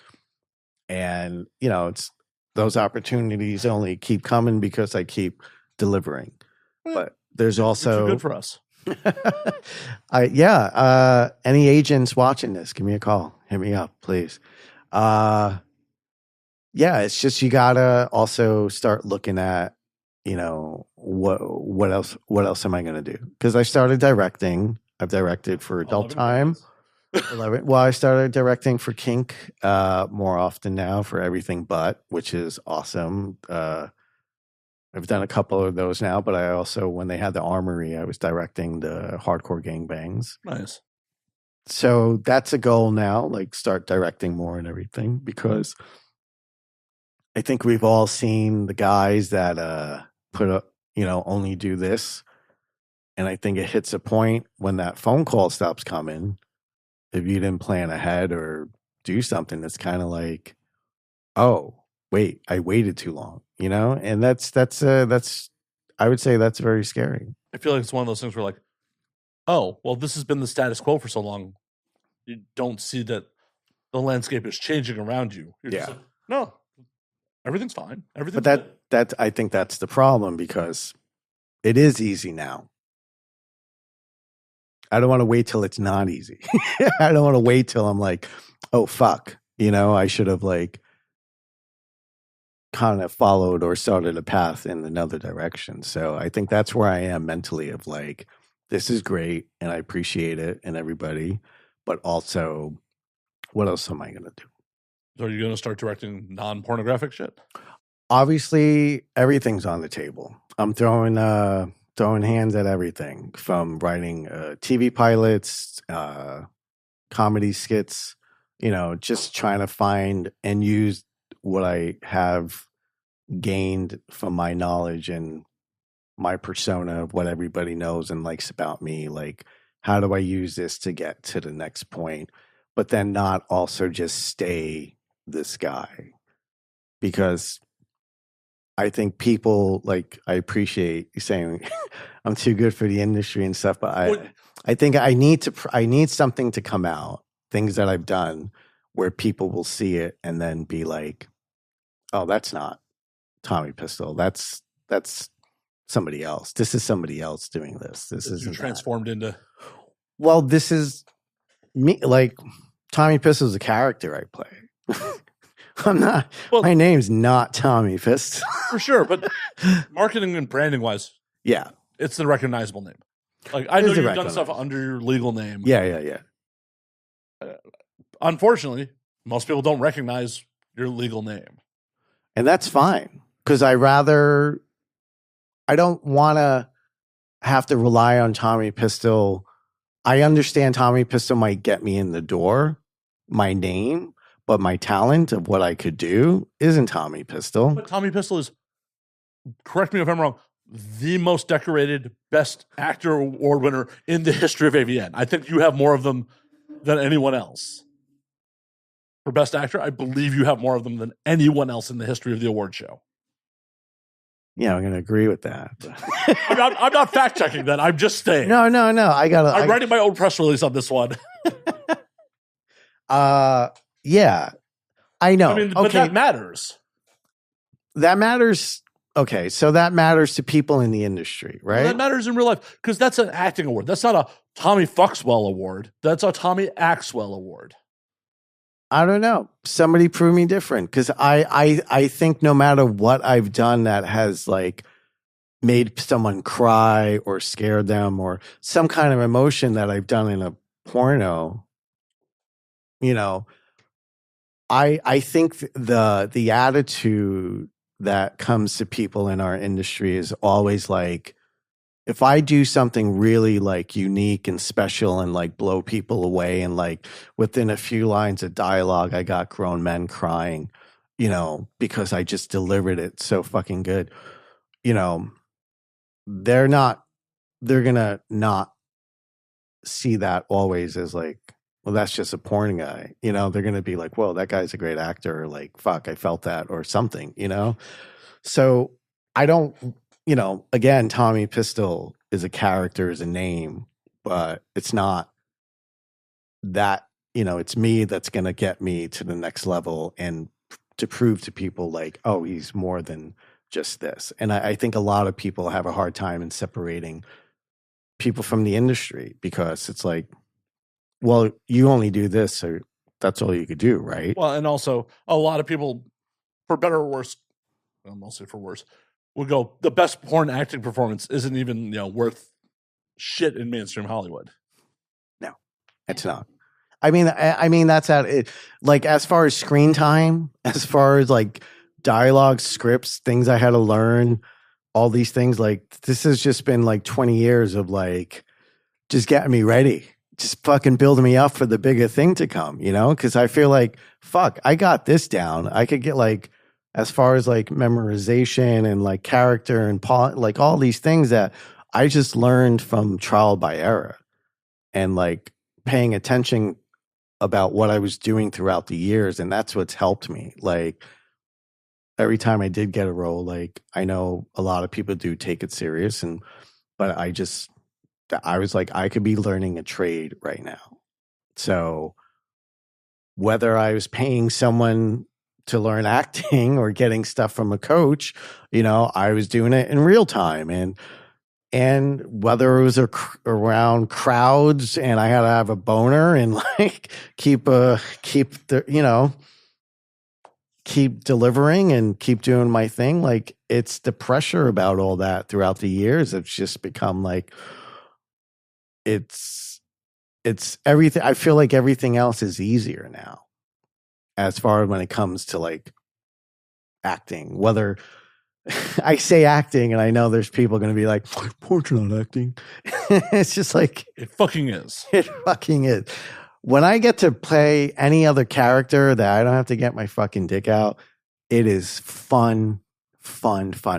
Speaker 2: And, you know, it's those opportunities only keep coming because I keep delivering. But there's also
Speaker 1: good for us.
Speaker 2: any agents watching this, give me a call. Hit me up, please. It's just you gotta also start looking at, you know, what else am I gonna do? Because I started directing. I've directed for Adult Time. 11. Well, I started directing for Kink more often now for Everything But, which is awesome. I've done a couple of those now, but I also, when they had the Armory, I was directing the Hardcore Gangbangs.
Speaker 1: Nice.
Speaker 2: So that's a goal now, like start directing more and everything, because I think we've all seen the guys that put up, you know, only do this. And I think it hits a point when that phone call stops coming. If you didn't plan ahead or do something, that's kind of like, oh, wait, I waited too long, you know? And that's I would say that's very scary.
Speaker 1: I feel like it's one of those things where like, oh, well, this has been the status quo for so long. You don't see that the landscape is changing around you. You're just like, no, everything's fine. Everything's
Speaker 2: But that I think that's the problem, because it is easy now. I don't want to wait till it's not easy. I don't want to wait till I'm like, oh, fuck. You know, I should have like kind of followed or started a path in another direction. So I think that's where I am mentally, of like, this is great and I appreciate it and everybody, but also what else am I going to do?
Speaker 1: So are you going to start directing non-pornographic shit?
Speaker 2: Obviously, everything's on the table. I'm throwing throwing hands at everything from writing TV pilots, comedy skits, just trying to find and use what I have gained from my knowledge and my persona of what everybody knows and likes about me. Like, how do I use this to get to the next point, but then not also just stay this guy? Because I think people, like, I appreciate you saying I'm too good for the industry and stuff, but I think I need something to come out, things that I've done where people will see it and then be like, oh, that's not Tommy Pistol. That's somebody else. This is somebody else doing this. This isn't
Speaker 1: transformed into.
Speaker 2: Well, this is me. Like, Tommy Pistol is a character I play. I'm not. Well, my name's not Tommy Pistol
Speaker 1: for sure, but marketing and branding wise,
Speaker 2: yeah,
Speaker 1: it's the recognizable name. Like, I know you've done stuff under your legal name.
Speaker 2: Yeah.
Speaker 1: Unfortunately, most people don't recognize your legal name,
Speaker 2: and that's fine because I don't want to have to rely on Tommy Pistol. I understand Tommy Pistol might get me in the door, my name. But my talent of what I could do isn't Tommy Pistol.
Speaker 1: But Tommy Pistol is, correct me if I'm wrong, the most decorated Best Actor award winner in the history of AVN. I think you have more of them than anyone else. For Best Actor, I believe you have more of them than anyone else in the history of the award show.
Speaker 2: Yeah, I'm going to agree with that.
Speaker 1: I'm not fact checking that. I'm just saying.
Speaker 2: No. I'm
Speaker 1: writing my own press release on this one.
Speaker 2: Yeah, I know.
Speaker 1: I mean, but that matters.
Speaker 2: That matters. Okay, so that matters to people in the industry, right?
Speaker 1: Well, that matters in real life because that's an acting award. That's not a Tommy Fuckswell award. That's a Tommy Axwell award.
Speaker 2: I don't know. Somebody prove me different because I think no matter what I've done that has like made someone cry or scared them or some kind of emotion that I've done in a porno, I think the attitude that comes to people in our industry is always like, if I do something really like unique and special and like blow people away and like within a few lines of dialogue, I got grown men crying, because I just delivered it so fucking good, they're gonna not see that always as like, well, that's just a porn guy. They're going to be like, whoa, that guy's a great actor. Or like, fuck, I felt that or something, So I don't, again, Tommy Pistol is a character, is a name, but it's not that, it's me that's going to get me to the next level and to prove to people like, oh, he's more than just this. And I think a lot of people have a hard time in separating people from the industry because it's like, well, you only do this, so that's all you could do, right?
Speaker 1: Well, and also a lot of people, for better or worse, mostly for worse, would go, the best porn acting performance isn't even worth shit in mainstream Hollywood.
Speaker 2: No, it's not. I mean that's at it. Like as far as screen time, as far as like dialogue, scripts, things I had to learn, all these things. Like this has just been like 20 years of like just getting me ready. Just fucking building me up for the bigger thing to come, because I feel like, fuck, I got this down. I could get like, as far as like memorization and like character and like all these things that I just learned from trial by error and like paying attention about what I was doing throughout the years. And that's what's helped me. Like every time I did get a role, like I know a lot of people do take it serious but I was like, I could be learning a trade right now. So whether I was paying someone to learn acting or getting stuff from a coach, I was doing it in real time. And whether it was around crowds and I had to have a boner and like keep delivering and keep doing my thing. Like it's the pressure about all that throughout the years. It's just become like, it's everything. I feel like everything else is easier now as far as when it comes to like acting, whether I say acting, and I know there's people going to be like, "Port's not acting." It's just like
Speaker 1: It fucking is.
Speaker 2: it fucking is. When I get to play any other character that I don't have to get my fucking dick out, it is fun.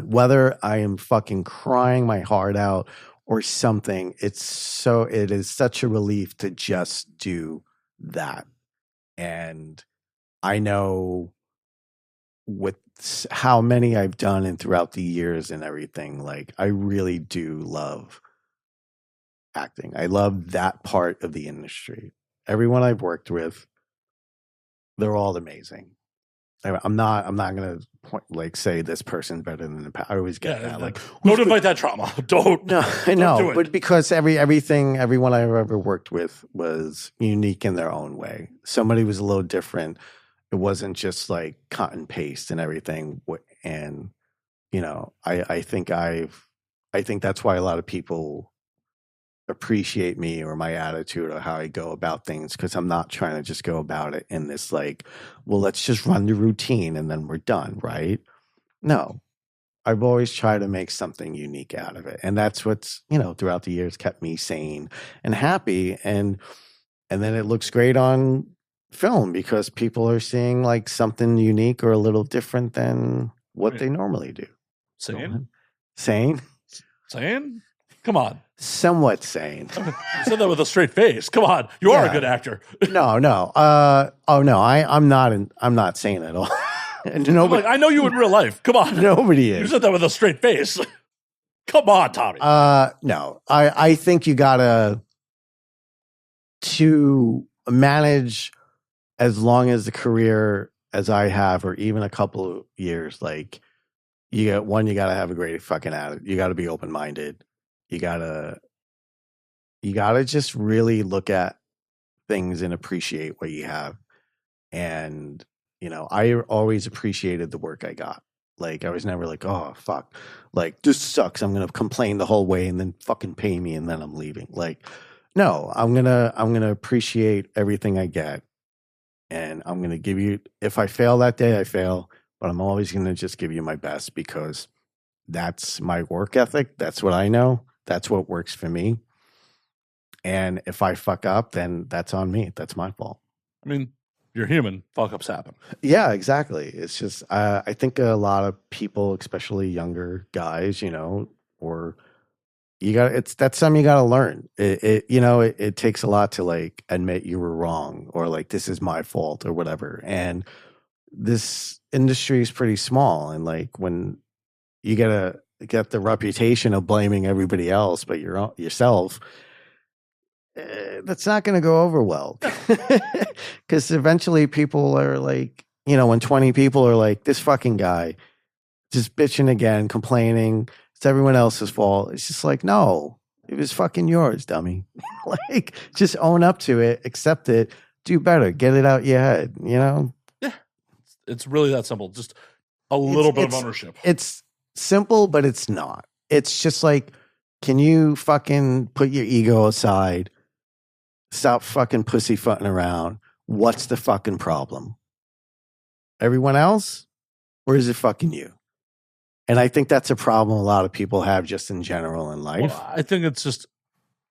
Speaker 2: Whether I am fucking crying my heart out or something, it is such a relief to just do that. And I know with how many I've done and throughout the years and everything, like I really do love acting. I love that part of the industry. Everyone I've worked with, they're all amazing. I'm not gonna say this person's better than the past. I always get that. Like,
Speaker 1: don't invite that trauma. Don't.
Speaker 2: No, I know, but because everyone I've ever worked with was unique in their own way. Somebody was a little different. It wasn't just like cut and paste and everything. And I think that's why a lot of people appreciate me or my attitude or how I go about things, because I'm not trying to just go about it in this like, well, let's just run the routine and then we're done, right? No, I've always tried to make something unique out of it, and that's what's throughout the years kept me sane and happy, and then it looks great on film because people are seeing like something unique or a little different than what they normally do. Sane? Come on. Somewhat sane.
Speaker 1: You said that with a straight face. Come on, you are a good actor.
Speaker 2: No. I'm not sane at all. Nobody.
Speaker 1: I know you in real life. Come on.
Speaker 2: Nobody is.
Speaker 1: You said that with a straight face. Come on, Tommy.
Speaker 2: No. I think you gotta to manage as long as the career as I have, or even a couple of years. Like you gotta have a great fucking attitude. You gotta be open minded. You gotta just really look at things and appreciate what you have. And, I always appreciated the work I got. Like, I was never like, oh, fuck. Like, this sucks. I'm going to complain the whole way and then fucking pay me and then I'm leaving. Like, no, I'm going to appreciate everything I get. And I'm going to give you, if I fail that day, I fail. But I'm always going to just give you my best because that's my work ethic. That's what I know. That's what works for me. And if I fuck up, then that's on me. That's my fault.
Speaker 1: I mean, you're human. Fuck ups happen.
Speaker 2: Yeah, exactly. It's just, I think a lot of people, especially younger guys, or that's something you got to learn. It takes a lot to like admit you were wrong or like, this is my fault or whatever. And this industry is pretty small. And like when you get the reputation of blaming everybody else, but yourself, that's not going to go over well because eventually people are like, when 20 people are like, this fucking guy just bitching again, complaining, it's everyone else's fault. It's just like, no, it was fucking yours, dummy. Like, just own up to it, accept it, do better, get it out your head, Yeah.
Speaker 1: It's really that simple. Just a little bit of ownership.
Speaker 2: It's simple, but it's not. It's just like, can you fucking put your ego aside? Stop fucking pussyfooting around. What's the fucking problem? Everyone else? Or is it fucking you? And I think that's a problem a lot of people have just in general in life.
Speaker 1: Well, I think it's just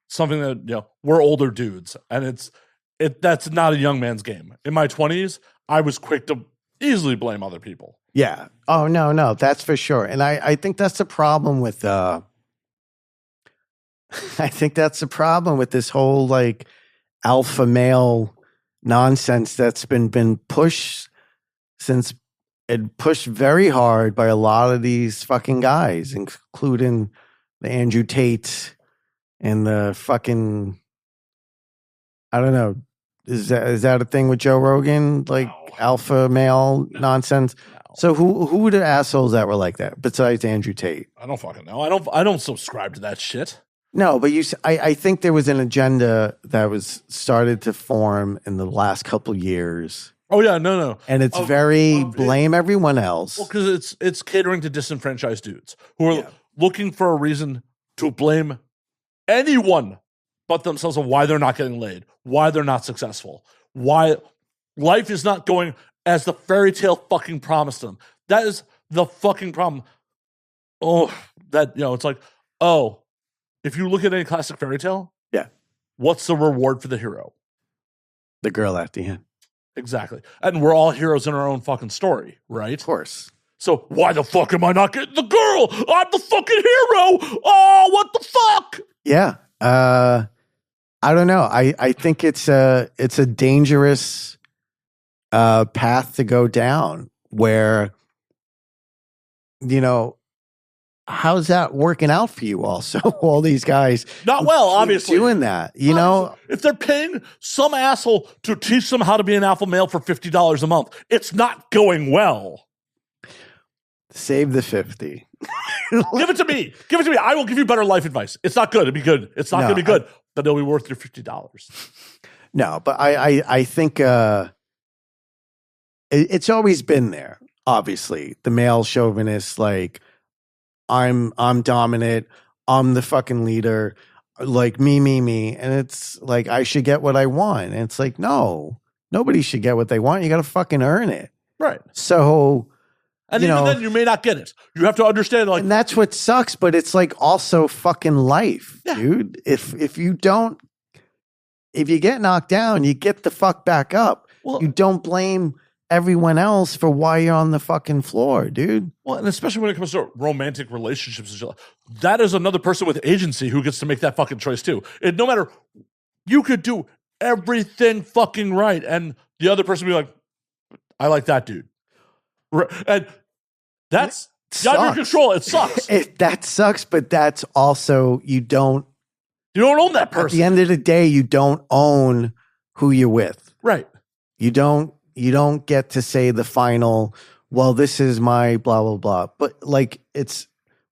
Speaker 1: something that, we're older dudes. And that's not a young man's game. In my 20s, I was quick to easily blame other people.
Speaker 2: Yeah. Oh, no, that's for sure. And I think that's the problem with I think that's the problem with this whole like alpha male nonsense that's been pushed since it pushed very hard by a lot of these fucking guys, including the Andrew Tate and the fucking, I don't know. Is that a thing with Joe Rogan? Like alpha male nonsense? No. So who were the assholes that were like that besides Andrew Tate?
Speaker 1: I don't fucking know. I don't subscribe to that shit.
Speaker 2: No, but I think there was an agenda that was started to form in the last couple years.
Speaker 1: Oh yeah, no,
Speaker 2: and it's blame everyone else.
Speaker 1: Well, because it's catering to disenfranchised dudes who are looking for a reason to blame anyone but themselves on why they're not getting laid, why they're not successful, why life is not going as the fairy tale fucking promised them. That is the fucking problem. oh, that, it's like, oh, if you look at any classic fairy tale,
Speaker 2: Yeah.
Speaker 1: what's the reward for the hero?
Speaker 2: The girl at the end.
Speaker 1: Exactly. And we're all heroes in our own fucking story, right?
Speaker 2: Of course.
Speaker 1: So why the fuck am I not getting the girl? I'm the fucking hero. Oh, what the fuck?
Speaker 2: Yeah. I don't know. I think it's a dangerous path to go down where, how's that working out for you also? All these guys
Speaker 1: not well, obviously
Speaker 2: doing that,
Speaker 1: if they're paying some asshole to teach them how to be an alpha male for $50 a month, it's not going well.
Speaker 2: Save the 50.
Speaker 1: Give it to me. I will give you better life advice. It's not good. It'll be good. It's not going to be good, but it'll be worth your $50.
Speaker 2: No, but I think it's always been there. Obviously, the male chauvinist, like I'm dominant. I'm the fucking leader. Like me, and it's like I should get what I want. And it's like no, nobody should get what they want. You got to fucking earn it,
Speaker 1: right?
Speaker 2: So.
Speaker 1: And even then, you may not get it. You have to understand, like,
Speaker 2: and that's what sucks. But it's like also fucking life, dude. If you get knocked down, you get the fuck back up. Well, you don't blame everyone else for why you're on the fucking floor, dude.
Speaker 1: Well, and especially when it comes to romantic relationships, that is another person with agency who gets to make that fucking choice too. And no matter, you could do everything fucking right, and the other person be like, "I like that dude." And that's out of your control. It sucks.
Speaker 2: That sucks, but that's also you don't
Speaker 1: own that person.
Speaker 2: At the end of the day, you don't own who you're with.
Speaker 1: Right.
Speaker 2: You don't get to say the final, well, this is my blah blah blah. But like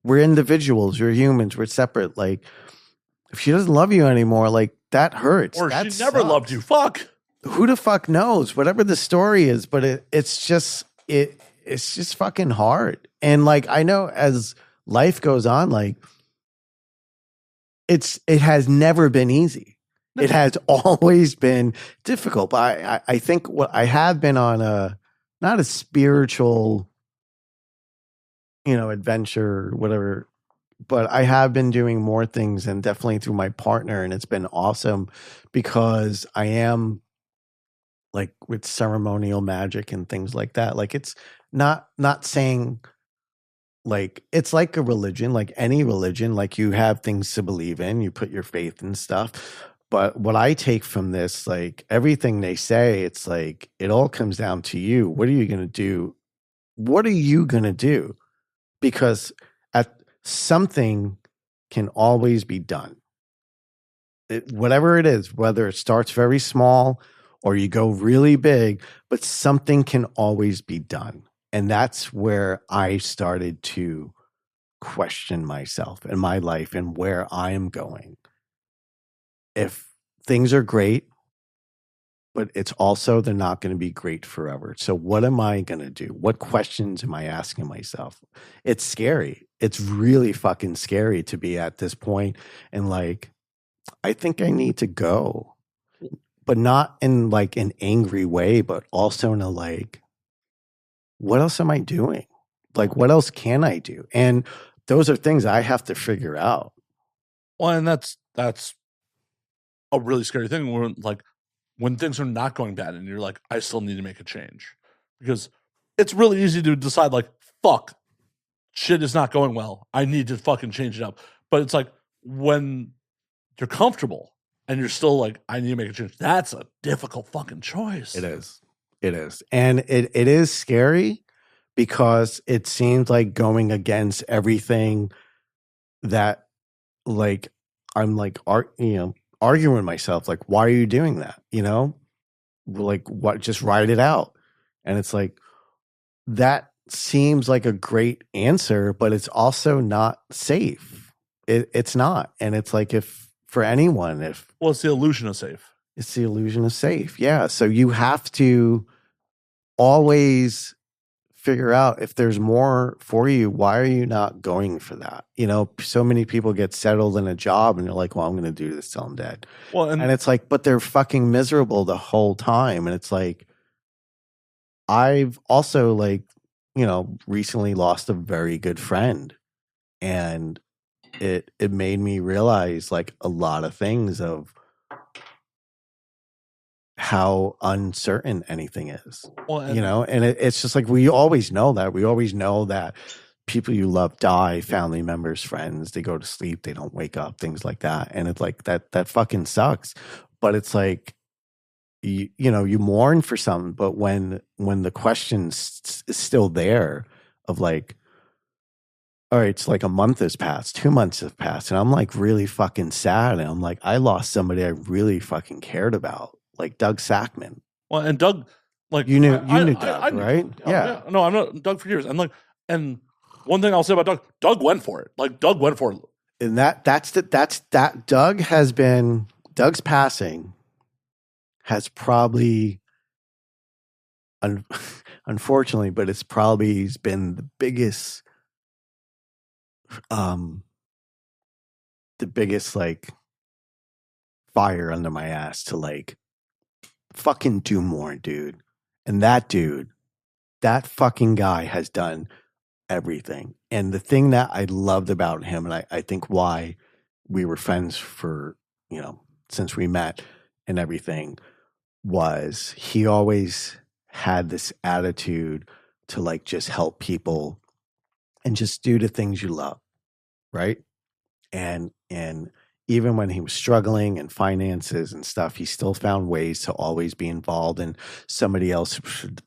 Speaker 2: we're individuals, we're humans, we're separate. Like if she doesn't love you anymore, like that hurts.
Speaker 1: Or
Speaker 2: that
Speaker 1: she never loved you. Fuck.
Speaker 2: Who the fuck knows? Whatever the story is, but it's just fucking hard. And like, I know as life goes on, like it has never been easy. It has always been difficult. But I think what I have been on not a spiritual, adventure, whatever, but I have been doing more things and definitely through my partner. And it's been awesome because I am like with ceremonial magic and things like that. Like it's not saying like, it's like a religion, like any religion, like you have things to believe in, you put your faith in stuff. But what I take from this, like everything they say, it's like, it all comes down to you. What are you going to do? What are you going to do? Because something can always be done. Whatever it is, whether it starts very small or you go really big, but something can always be done. And that's where I started to question myself and my life and where I am going. If things are great, but it's also, they're not going to be great forever. So what am I going to do? What questions am I asking myself? It's scary. It's really fucking scary to be at this point. And like, I think I need to go, but not in like an angry way, but also in a like, what else am I doing? Like, what else can I do? And those are things I have to figure out.
Speaker 1: Well, and that's a really scary thing when things are not going bad and you're like, I still need to make a change, because it's really easy to decide like, fuck, shit is not going well, I need to fucking change it up. But it's like when you're comfortable and you're still like, I need to make a change, that's a difficult fucking choice.
Speaker 2: It is. And it is scary because it seems like going against everything that like I'm like arguing with myself, like, why are you doing that? Like, what, just write it out. And it's like, that seems like a great answer, but it's also not safe. It's not. And it's like, if for anyone,
Speaker 1: it's the illusion of safe.
Speaker 2: It's the illusion of safe. Yeah. So you have to always figure out if there's more for you. Why are you not going for that? So many people get settled in a job and they're like, well, I'm going to do this till I'm dead. Well, and it's like, but they're fucking miserable the whole time. And it's like, I've also like, recently lost a very good friend And it made me realize like a lot of things of how uncertain anything is.
Speaker 1: Well, and,
Speaker 2: You know, and it's just like we always know that. We always know that people you love die, family members, friends, they go to sleep, they don't wake up, things like that. And it's like that fucking sucks. But it's like you know, you mourn for something, but when the question is still there of like, all right, it's like a month has passed, 2 months have passed, and I'm like really fucking sad. And I'm like, I lost somebody I really fucking cared about, like Doug SackMan.
Speaker 1: well, and Doug, like
Speaker 2: You knew Doug,
Speaker 1: I knew
Speaker 2: right?
Speaker 1: Doug. Yeah. No, I'm not Doug for years. And one thing I'll say about Doug went for it. Like Doug went for it.
Speaker 2: And that's Doug's passing has probably, unfortunately, but it's probably he's been the biggest like fire under my ass to like fucking do more, dude. And that fucking guy has done everything. And the thing that I loved about him, and I think why we were friends for, you know, since we met and everything, was he always had this attitude to like just help people and just do the things you love, right? And even when he was struggling in finances and stuff, he still found ways to always be involved in somebody else's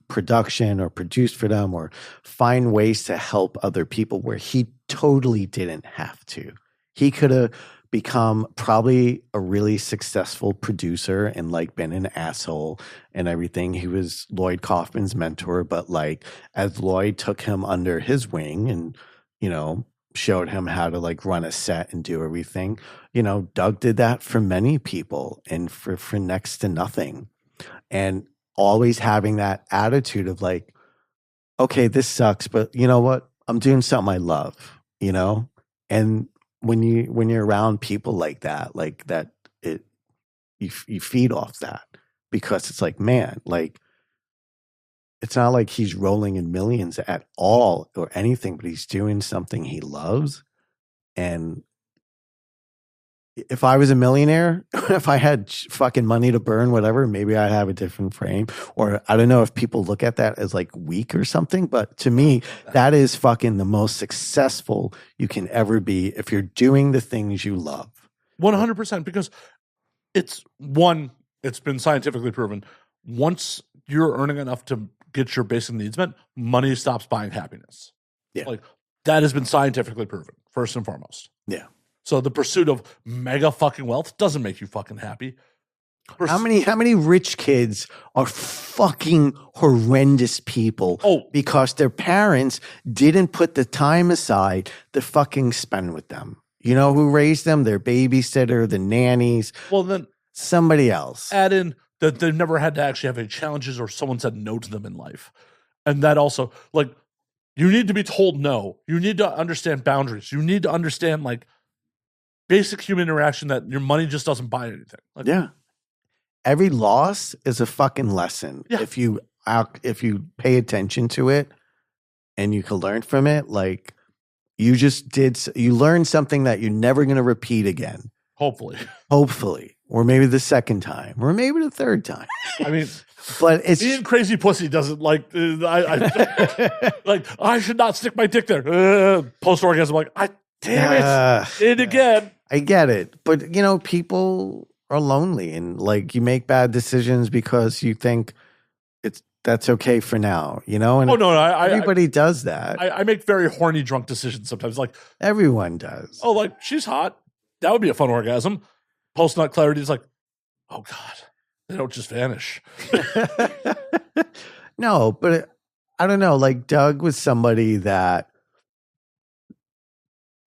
Speaker 2: production or produce for them or find ways to help other people where he totally didn't have to. He could have become probably a really successful producer and like been an asshole and everything. He was Lloyd Kaufman's mentor, but like as Lloyd took him under his wing and, you know, showed him how to like run a set and do everything, you know, Doug did that for many people and for next to nothing. And always having that attitude of like, okay, this sucks, but you know what? I'm doing something I love, you know? And when you're around people like that, you feed off that because it's like, man, like it's not like he's rolling in millions at all or anything, but he's doing something he loves. And if I was a millionaire, if I had fucking money to burn, whatever, maybe I'd have a different frame. Or I don't know if people look at that as like weak or something, but to me, that is fucking the most successful you can ever be if you're doing the things you love.
Speaker 1: 100%, because it's been scientifically proven. Once you're earning enough to get your basic needs met, money stops buying happiness.
Speaker 2: Yeah.
Speaker 1: Like that has been scientifically proven, first and foremost.
Speaker 2: Yeah.
Speaker 1: So the pursuit of mega fucking wealth doesn't make you fucking happy.
Speaker 2: How many rich kids are fucking horrendous people because their parents didn't put the time aside to fucking spend with them? You know who raised them? Their babysitter, the nannies.
Speaker 1: Well, then
Speaker 2: somebody else.
Speaker 1: Add in that they've never had to actually have any challenges or someone said no to them in life. And that also, like, you need to be told no. You need to understand boundaries. You need to understand, like, basic human interaction that your money just doesn't buy anything. Like,
Speaker 2: yeah. Every loss is a fucking lesson. Yeah. If you pay attention to it and you can learn from it, like you learned something that you're never going to repeat again.
Speaker 1: Hopefully.
Speaker 2: Or maybe the second time, or maybe the third time.
Speaker 1: I mean,
Speaker 2: but it's
Speaker 1: being crazy pussy doesn't like, I should not stick my dick there. Post orgasm, like, damn it, did it again.
Speaker 2: I get it. But, you know, people are lonely and like you make bad decisions because you think that's okay for now, you know? And everybody does that.
Speaker 1: I make very horny drunk decisions sometimes. Like
Speaker 2: everyone does.
Speaker 1: Oh, like she's hot. That would be a fun orgasm. Post nut clarity is like, oh God, they don't just vanish.
Speaker 2: No, but I don't know. Like Doug was somebody that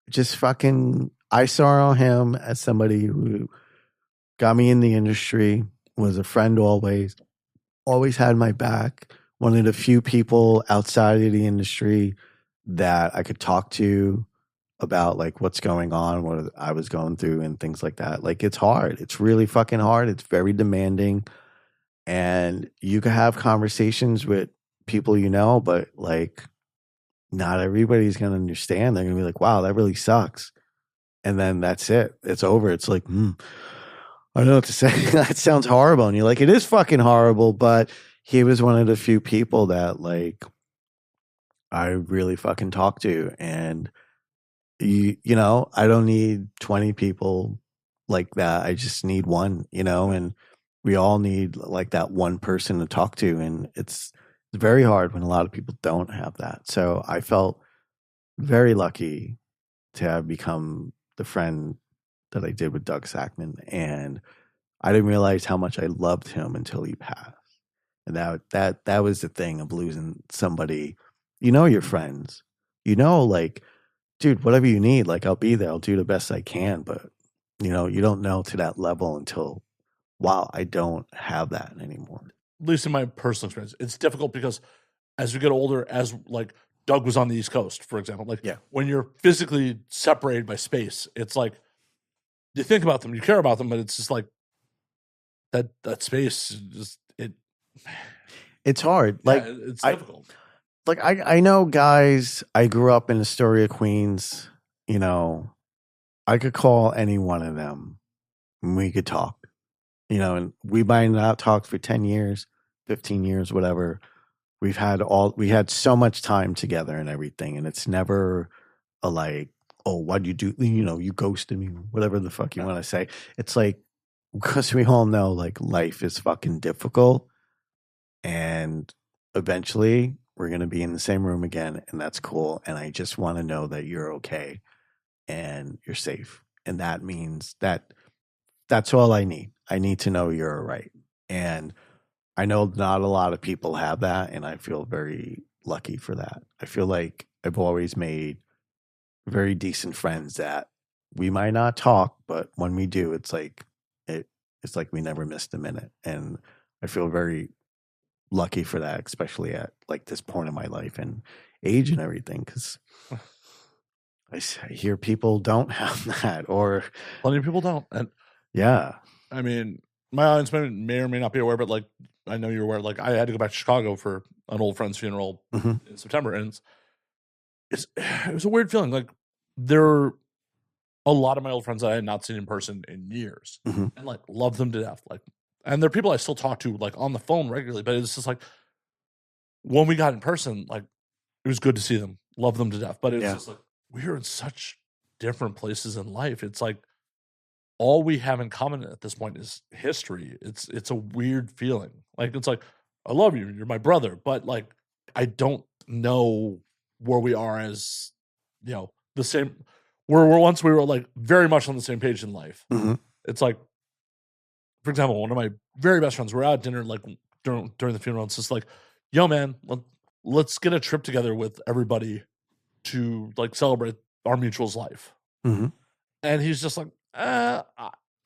Speaker 2: just fucking, I saw him as somebody who got me in the industry, was a friend always had my back. One of the few people outside of the industry that I could talk to about like what's going on, what I was going through and things like that. Like it's hard. It's really fucking hard. It's very demanding. And you can have conversations with people you know, but like not everybody's going to understand. They're going to be like, wow, that really sucks. And then that's it. It's over. It's like, I don't know what to say. That sounds horrible. And you're like, it is fucking horrible. But he was one of the few people that like I really fucking talk to. And you know, I don't need 20 people like that. I just need one, you know, and we all need like that one person to talk to. And it's very hard when a lot of people don't have that. So I felt very lucky to have become the friend that I did with Doug SackMan. And I didn't realize how much I loved him until he passed. And that was the thing of losing somebody. You know your friends. You know, like, dude, whatever you need, like I'll be there. I'll do the best I can. But you know, you don't know to that level until wow, I don't have that anymore.
Speaker 1: At least in my personal experience, it's difficult because as we get older, as like Doug was on the East Coast, for example, like when you're physically separated by space, it's like you think about them, you care about them, but it's just like that space just
Speaker 2: it's hard. Like
Speaker 1: it's difficult.
Speaker 2: Like I know guys, I grew up in Astoria, Queens, you know, I could call any one of them and we could talk. You know, and we might not talk for 10 years, 15 years, whatever. We had so much time together and everything. And it's never a like, oh, what'd you do? You know, you ghosted me, whatever the fuck you want to say. It's like, because we all know like life is fucking difficult. And eventually we're going to be in the same room again. And that's cool. And I just want to know that you're okay and you're safe. And that means that's all I need. I need to know you're all right. And I know not a lot of people have that. And I feel very lucky for that. I feel like I've always made very decent friends that we might not talk, but when we do, it's like we never missed a minute. And I feel very lucky for that, especially at like this point in my life and age and everything. Cause I hear people don't have that, or
Speaker 1: plenty of people don't. And
Speaker 2: yeah,
Speaker 1: I mean, my audience may or may not be aware, but like I know you're aware. Like I had to go back to Chicago for an old friend's funeral in September, and it was a weird feeling. Like there are a lot of my old friends that I had not seen in person in years, and like love them to death. Like, and they're people I still talk to like on the phone regularly. But it's just like when we got in person, like it was good to see them, love them to death. But it's just like we're in such different places in life. It's like all we have in common at this point is history. It's a weird feeling. Like it's like I love you, you're my brother, but like I don't know where we are as you know the same. Where once we were like very much on the same page in life. It's like, for example, one of my very best friends. We're out at dinner like during the funeral. It's just like, yo, man, let's get a trip together with everybody to like celebrate our mutual's life. And he's just like, you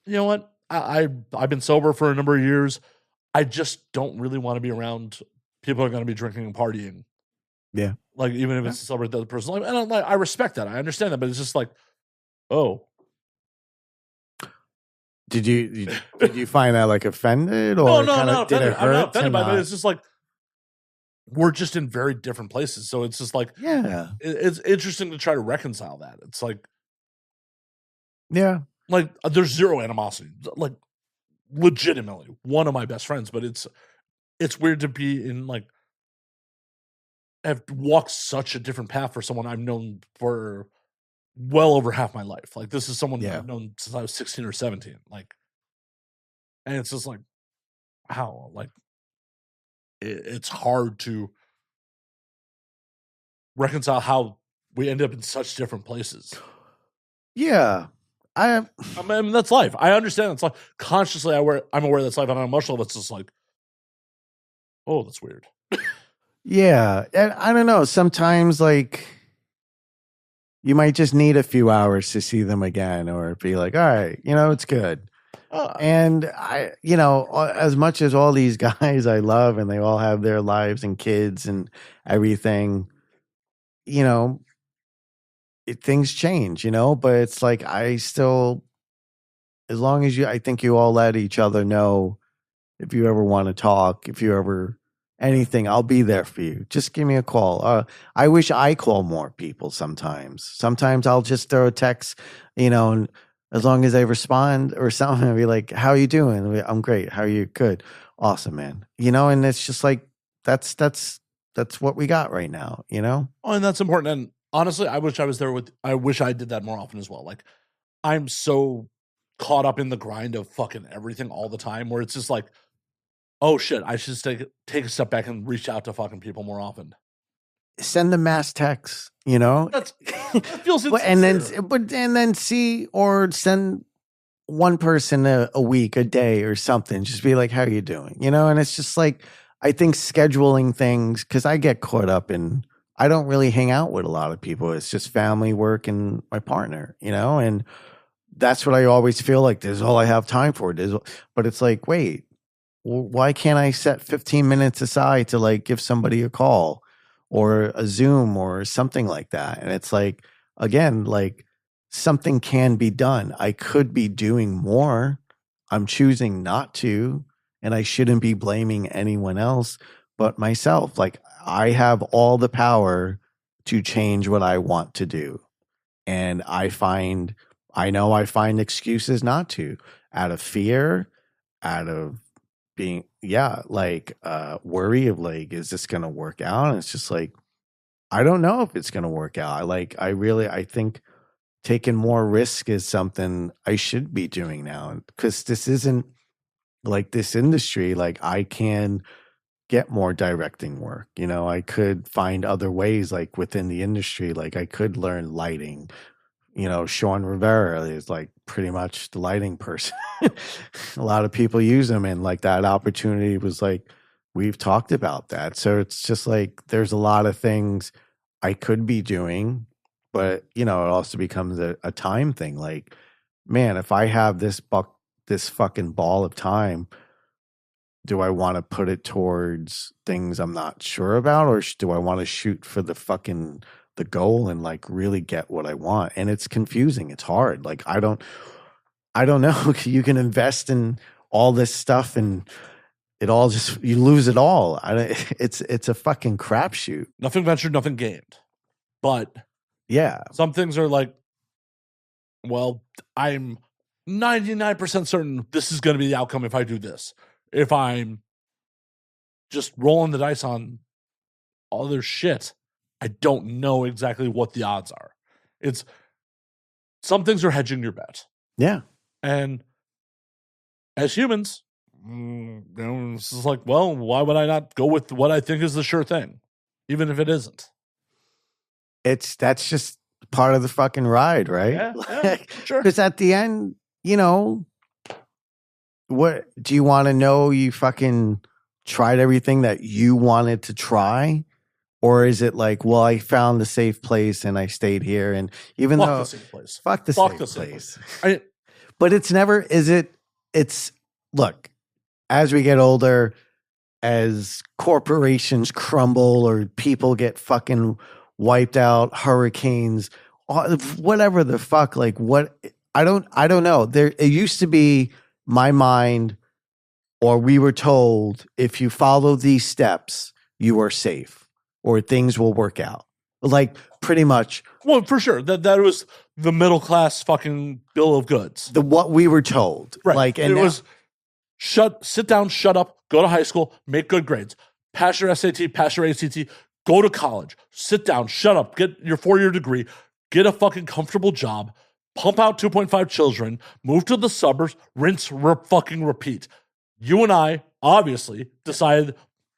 Speaker 1: know what? I've been sober for a number of years. I just don't really want to be around people who are going to be drinking and partying.
Speaker 2: Yeah.
Speaker 1: Like, even if it's to celebrate the other person's life. And I respect that. I understand that. But it's just like, oh.
Speaker 2: Did you find that like offended? Or
Speaker 1: no,
Speaker 2: kinda,
Speaker 1: not
Speaker 2: did
Speaker 1: offended.
Speaker 2: it hurt?
Speaker 1: I'm not offended by it. It's just like, we're just in very different places. So it's just like,
Speaker 2: yeah.
Speaker 1: It's interesting to try to reconcile that. It's like,
Speaker 2: yeah.
Speaker 1: Like, there's zero animosity. Like, legitimately, one of my best friends. But it's weird to be in, like, have walked such a different path for someone I've known for well over half my life. Like, this is someone I've known since I was 16 or 17. Like, and it's just like, wow. Like, it's hard to reconcile how we end up in such different places.
Speaker 2: Yeah.
Speaker 1: I mean, that's life. I understand that's life. Consciously, I'm aware that's life. On an emotional, that's just like, oh, that's weird.
Speaker 2: Yeah. And I don't know. Sometimes, like, you might just need a few hours to see them again or be like, all right, you know, it's good. And you know, as much as all these guys I love and they all have their lives and kids and everything, you know, things change, you know, but it's like, I still, as long as I think you all let each other know if you ever want to talk, if you ever anything, I'll be there for you. Just give me a call. I wish I call more people sometimes. Sometimes I'll just throw a text, and as long as they respond or something, I'll be like, how are you doing? I'm great. How are you? Good. Awesome, man. And it's just like, that's what we got right now,
Speaker 1: Oh, and that's important. And honestly, I wish I did that more often as well. Like, I'm so caught up in the grind of fucking everything all the time where it's just like, oh shit, I should take a step back and reach out to fucking people more often.
Speaker 2: Send the mass texts,
Speaker 1: that feels insincere.
Speaker 2: and then see, or send one person a week, a day or something. Just be like, how are you doing? And it's just like, I think scheduling things, because I get caught up in, I don't really hang out with a lot of people. It's just family, work, and my partner, and that's what I always feel like. This is all I have time for. But it's like, wait, why can't I set 15 minutes aside to like give somebody a call or a Zoom or something like that? And it's like, again, like something can be done. I could be doing more. I'm choosing not to, and I shouldn't be blaming anyone else but myself. Like, I have all the power to change what I want to do. And I find excuses not to, out of fear, out of being, worry of like, is this going to work out? And it's just like, I don't know if it's going to work out. I think taking more risk is something I should be doing now, because this isn't like this industry. Like, I can get more directing work. I could find other ways, like within the industry, like I could learn lighting. Sean Rivera is like pretty much the lighting person. A lot of people use him, and like that opportunity was like, we've talked about that. So it's just like, there's a lot of things I could be doing, but it also becomes a time thing. Like, man, if I have this fucking ball of time, do I want to put it towards things I'm not sure about, or do I want to shoot for the goal and like really get what I want? And it's confusing. It's hard. Like, I don't know. You can invest in all this stuff and it all just, you lose it all. It's a fucking crapshoot.
Speaker 1: Nothing ventured, nothing gained. But
Speaker 2: yeah,
Speaker 1: some things are like, well, I'm 99% certain this is going to be the outcome if I do this. If I'm just rolling the dice on other shit, I don't know exactly what the odds are. Some things are hedging your bet.
Speaker 2: Yeah.
Speaker 1: And as humans, it's just like, well, why would I not go with what I think is the sure thing, even if it isn't?
Speaker 2: That's just part of the fucking ride, right?
Speaker 1: Yeah, sure.
Speaker 2: Because at the end, what do you want to know? You fucking tried everything that you wanted to try? Or is it like, well, I found the safe place and I stayed here, and even
Speaker 1: fuck
Speaker 2: though
Speaker 1: the safe place,
Speaker 2: fuck the
Speaker 1: fuck
Speaker 2: safe
Speaker 1: the
Speaker 2: place.
Speaker 1: But
Speaker 2: it's never. It's look, as we get older, as corporations crumble or people get fucking wiped out, hurricanes, whatever the fuck. Like, what? I don't know. It used to be my mind, or we were told, if you follow these steps, you are safe, or things will work out. Like, pretty much.
Speaker 1: Well, for sure. That was the middle class fucking bill of goods.
Speaker 2: What we were told.
Speaker 1: Right.
Speaker 2: Like, and
Speaker 1: it was sit down, shut up, go to high school, make good grades, pass your SAT, pass your ACT, go to college, sit down, shut up, get your 4-year degree, get a fucking comfortable job, pump out 2.5 children, move to the suburbs, rinse, fucking repeat. You and I obviously decided,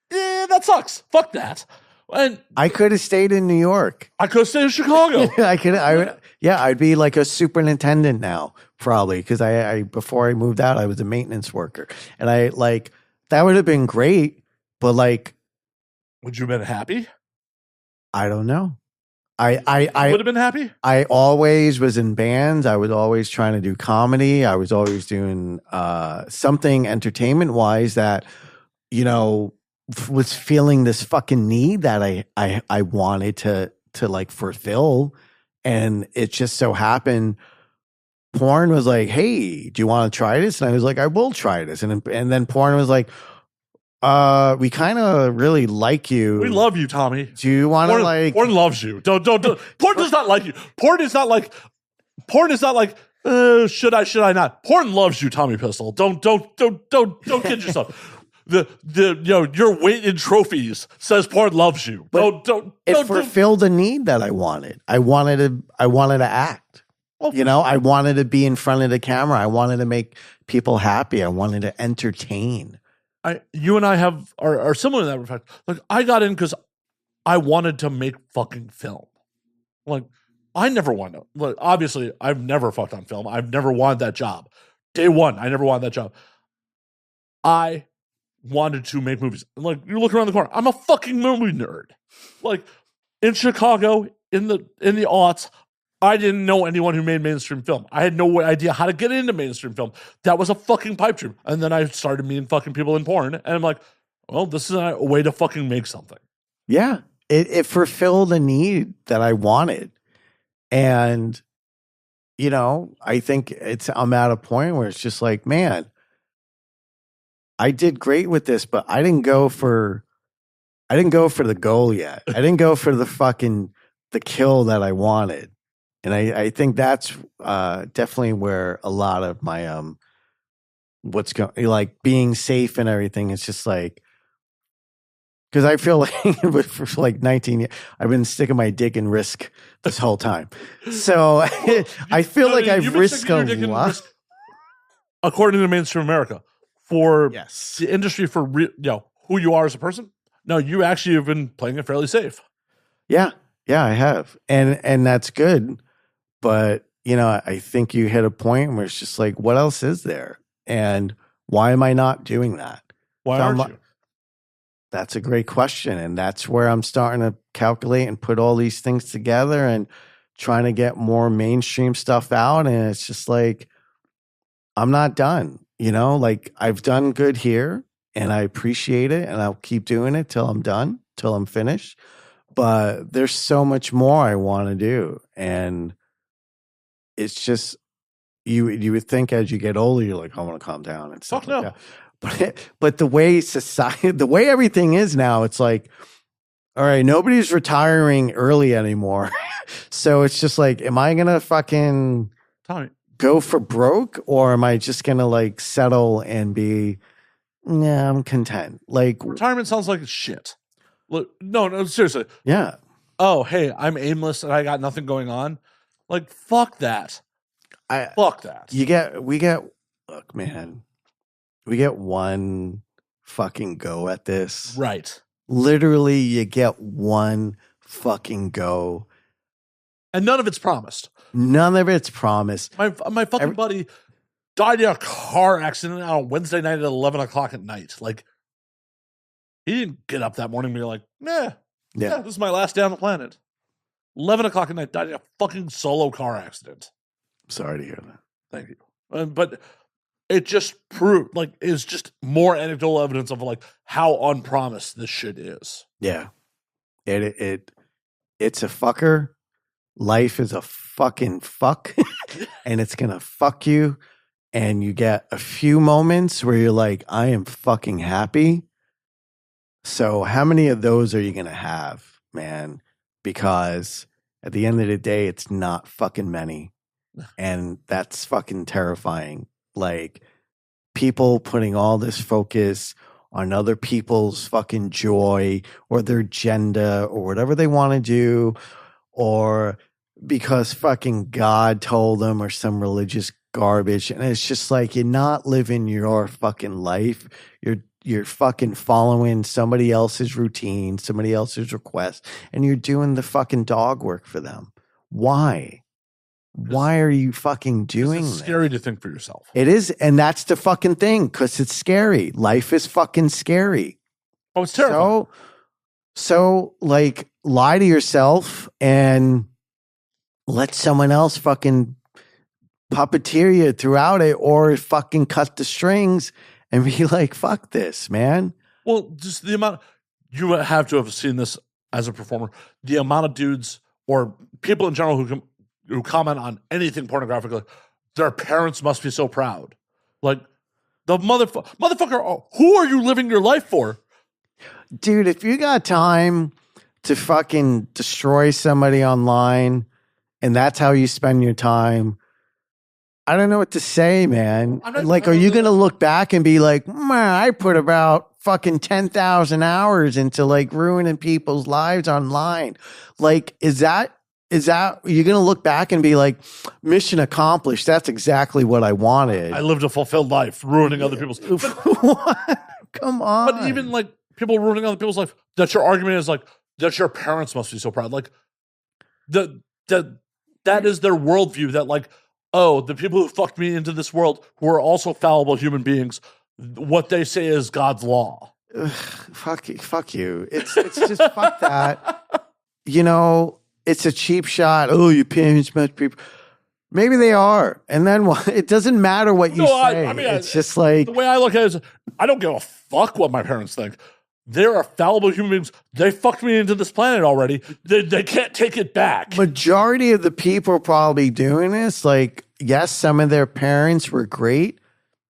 Speaker 1: that sucks. Fuck that. And
Speaker 2: I could have stayed in New York.
Speaker 1: I could have stayed in Chicago.
Speaker 2: I'd be like a superintendent now, probably, because I before I moved out, I was a maintenance worker, and that would have been great. But like,
Speaker 1: would you have been happy?
Speaker 2: I don't know.
Speaker 1: I would have been happy.
Speaker 2: I always was in bands. I was always trying to do comedy. I was always doing something entertainment wise that, was feeling this fucking need that I wanted to like fulfill. And it just so happened porn was like, hey, do you want to try this? And I was like, I will try this. And then porn was like, We kind of really like you.
Speaker 1: We love you, Tommy.
Speaker 2: Do you want to like?
Speaker 1: Porn loves you. Don't. Porn does not like you. Porn is not like. Should I not? Porn loves you, Tommy Pistol. Don't kid yourself. Your weight in trophies says porn loves you.
Speaker 2: It fulfilled a need that I wanted. I wanted to act. Well, I wanted to be in front of the camera. I wanted to make people happy. I wanted to entertain.
Speaker 1: You and I are similar in that respect. Like, I got in because I wanted to make fucking film. Like, I never wanted to. Like, obviously, I've never fucked on film. I've never wanted that job. Day one, I never wanted that job. I wanted to make movies. Like, you look around the corner, I'm a fucking movie nerd. Like, in Chicago, in the aughts, I didn't know anyone who made mainstream film. I had no idea how to get into mainstream film. That was a fucking pipe dream. And then I started meeting fucking people in porn. And I'm like, well, this is a way to fucking make something.
Speaker 2: Yeah. It fulfilled a need that I wanted. And, I think I'm at a point where it's just like, man, I did great with this, but I didn't go for the goal yet. I didn't go for the kill that I wanted. And I think that's definitely where a lot of my what's going, like, being safe and everything. It's just like, because I feel like for like 19 years, I've been sticking my dick in risk this whole time. So I feel like I've risked a lot.
Speaker 1: According to mainstream America, for the industry, for who you are as a person. No, you actually have been playing it fairly safe.
Speaker 2: Yeah, I have, and that's good. But, I think you hit a point where it's just like, what else is there? And why am I not doing that?
Speaker 1: Why aren't you?
Speaker 2: That's a great question. And that's where I'm starting to calculate and put all these things together and trying to get more mainstream stuff out. And it's just like, I'm not done. Like, I've done good here and I appreciate it. And I'll keep doing it till I'm done, till I'm finished. But there's so much more I want to do. And it's just, you would think as you get older, you're like, I want to calm down and stuff like that. But the way society, the way everything is now, it's like, all right, nobody's retiring early anymore. So it's just like, am I going to fucking go for broke, or am I just going to like settle and be, nah, I'm content. Like,
Speaker 1: retirement sounds like shit. Look, no, seriously.
Speaker 2: Yeah.
Speaker 1: Oh, hey, I'm aimless and I got nothing going on. Like, fuck that. Fuck that.
Speaker 2: Look, man, we get one fucking go at this.
Speaker 1: Right.
Speaker 2: Literally, you get one fucking go.
Speaker 1: And none of it's promised.
Speaker 2: None of it's promised.
Speaker 1: My fucking buddy died in a car accident on a Wednesday night at 11 o'clock at night. Like, he didn't get up that morning and be like, yeah, this is my last day on the planet. 11 o'clock at night, died in a fucking solo car accident.
Speaker 2: Sorry to hear that.
Speaker 1: Thank you. But it just proved, like, it's just more anecdotal evidence of like how unpromised this shit is.
Speaker 2: Yeah. It's a fucker. Life is a fucking fuck. And it's going to fuck you. And you get a few moments where you're like, I am fucking happy. So how many of those are you going to have, man? Because at the end of the day, it's not fucking many. And that's fucking terrifying. Like, people putting all this focus on other people's fucking joy or their agenda or whatever they want to do, or because fucking God told them, or some religious garbage. And it's just like, you're not living your fucking life. You're fucking following somebody else's routine, somebody else's request, and you're doing the fucking dog work for them. Why? Why are you fucking doing this?
Speaker 1: It's scary to think for yourself.
Speaker 2: It is, and that's the fucking thing, because it's scary. Life is fucking scary.
Speaker 1: Oh, it's terrible.
Speaker 2: So like, lie to yourself and let someone else fucking puppeteer you throughout it, or fucking cut the strings and be like, fuck this, man.
Speaker 1: Well, just the amount, you have to have seen this as a performer, the amount of dudes or people in general who comment on anything pornographic, like, their parents must be so proud. Like, The motherfucker, who are you living your life for?
Speaker 2: Dude, if you got time to fucking destroy somebody online and that's how you spend your time, I don't know what to say, man. Like, are you going to look back and be like, man, I put about fucking 10,000 hours into like ruining people's lives online? Like, is that, you're going to look back and be like, mission accomplished. That's exactly what I wanted.
Speaker 1: I lived a fulfilled life, ruining other people's.
Speaker 2: What? Come on.
Speaker 1: But even like people ruining other people's life, that your argument is like, that your parents must be so proud. Like, that is their worldview, that like, oh, the people who fucked me into this world, who are also fallible human beings, what they say is God's law.
Speaker 2: Ugh, fuck you. It's just fuck that. You know, it's a cheap shot. Oh, your parents must be. Maybe they are. And then what? It doesn't matter what you say. I mean, it's just like.
Speaker 1: The way I look at it is, I don't give a fuck what my parents think. They're fallible human beings. They fucked me into this planet already. They can't take it back.
Speaker 2: Majority of the people probably doing this, like, yes, some of their parents were great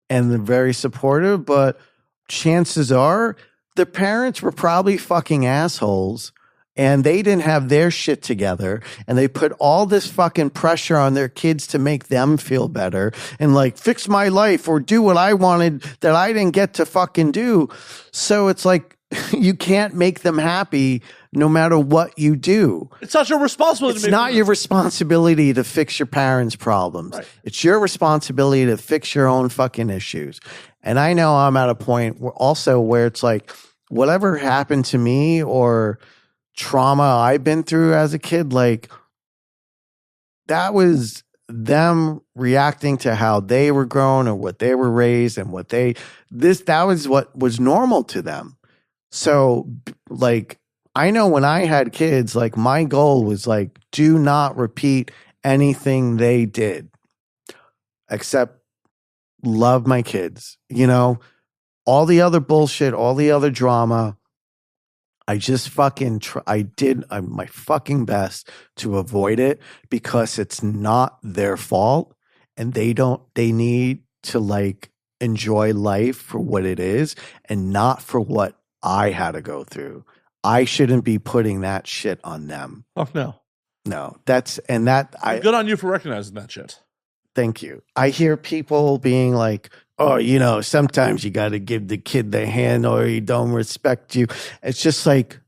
Speaker 2: and they're very supportive, but chances are the parents were probably fucking assholes and they didn't have their shit together and they put all this fucking pressure on their kids to make them feel better and like fix my life or do what I wanted that I didn't get to fucking do. So it's like, you can't make them happy no matter what you do.
Speaker 1: It's not your responsibility.
Speaker 2: It's not your responsibility to fix your parents' problems. Right. It's your responsibility to fix your own fucking issues. And I know I'm at a point where it's like, whatever happened to me or trauma I've been through as a kid, like, that was them reacting to how they were grown or what they were raised and that was what was normal to them. So, like, I know when I had kids, like, my goal was, like, do not repeat anything they did except love my kids. You know, all the other bullshit, all the other drama, I just fucking I did my fucking best to avoid it because it's not their fault and they need to, like, enjoy life for what it is and not for what I had to go through. I shouldn't be putting that shit on them.
Speaker 1: Oh, no.
Speaker 2: No,
Speaker 1: good on you for recognizing that shit.
Speaker 2: Thank you. I hear people being like, oh, you know, sometimes you got to give the kid the hand or he don't respect you. It's just like,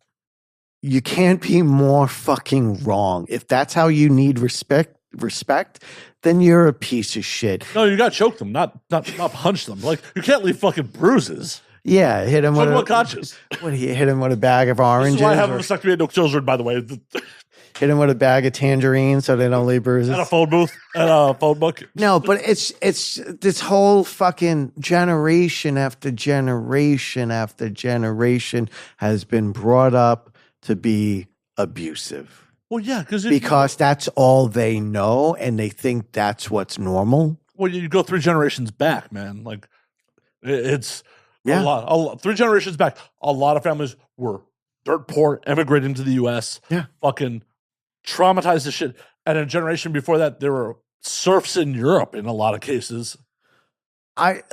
Speaker 2: you can't be more fucking wrong. If that's how you need respect, then you're a piece of shit.
Speaker 1: No, you got to choke them, not punch them. Like, you can't leave fucking bruises.
Speaker 2: Yeah, hit him with What do you hit him with a bag of oranges?
Speaker 1: This is why I have a vasectomy and no children, by the way.
Speaker 2: Hit him with a bag of tangerines so they don't leave bruises.
Speaker 1: And a phone booth and a phone book.
Speaker 2: No, but it's this whole fucking generation after generation after generation has been brought up to be abusive.
Speaker 1: Well, yeah,
Speaker 2: because that's all they know and they think that's what's normal.
Speaker 1: Well, you go 3 generations back, man. like it's. Yeah. A lot. 3 generations back, a lot of families were dirt poor, immigrating to the U.S., fucking traumatized as shit. And a generation before that, there were serfs in Europe in a lot of cases.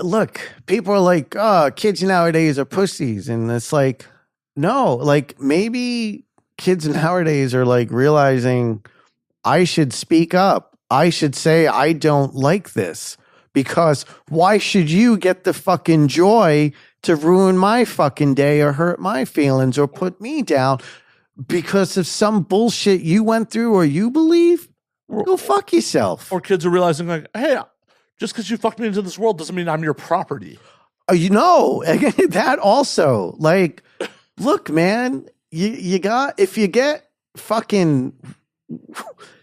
Speaker 2: Look, people are like, oh, kids nowadays are pussies. And it's like, no, like, maybe kids nowadays are like realizing I should speak up. I should say, I don't like this. Because why should you get the fucking joy to ruin my fucking day or hurt my feelings or put me down because of some bullshit you went through or you believe? Go fuck yourself.
Speaker 1: Or kids are realizing, like, hey, just because you fucked me into this world doesn't mean I'm your property.
Speaker 2: You know, that also. Like, look, man, if you get fucking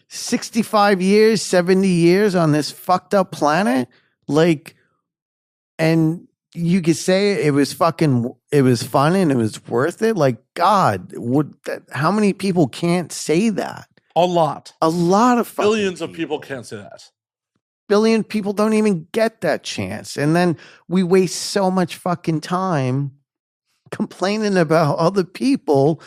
Speaker 2: 65 years, 70 years on this fucked up planet, like, and you could say it was fun and it was worth it. Like, God, how many people can't say that?
Speaker 1: A lot
Speaker 2: of
Speaker 1: billions of people can't say that.
Speaker 2: Billion people don't even get that chance. And then we waste so much fucking time complaining about other people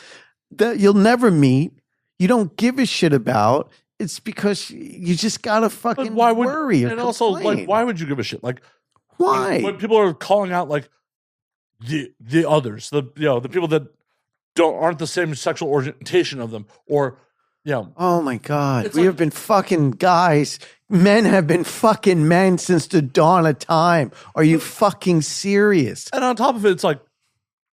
Speaker 2: that you'll never meet. You don't give a shit about. It's because you just gotta fucking worry.
Speaker 1: And also, like, why would you give a shit? Like,
Speaker 2: Why?
Speaker 1: When people are calling out like the others, the people that aren't the same sexual orientation of them, or
Speaker 2: Oh my God.
Speaker 1: It's
Speaker 2: We have been fucking guys. Men have been fucking men since the dawn of time. Are you fucking serious?
Speaker 1: and on top of it, it's like,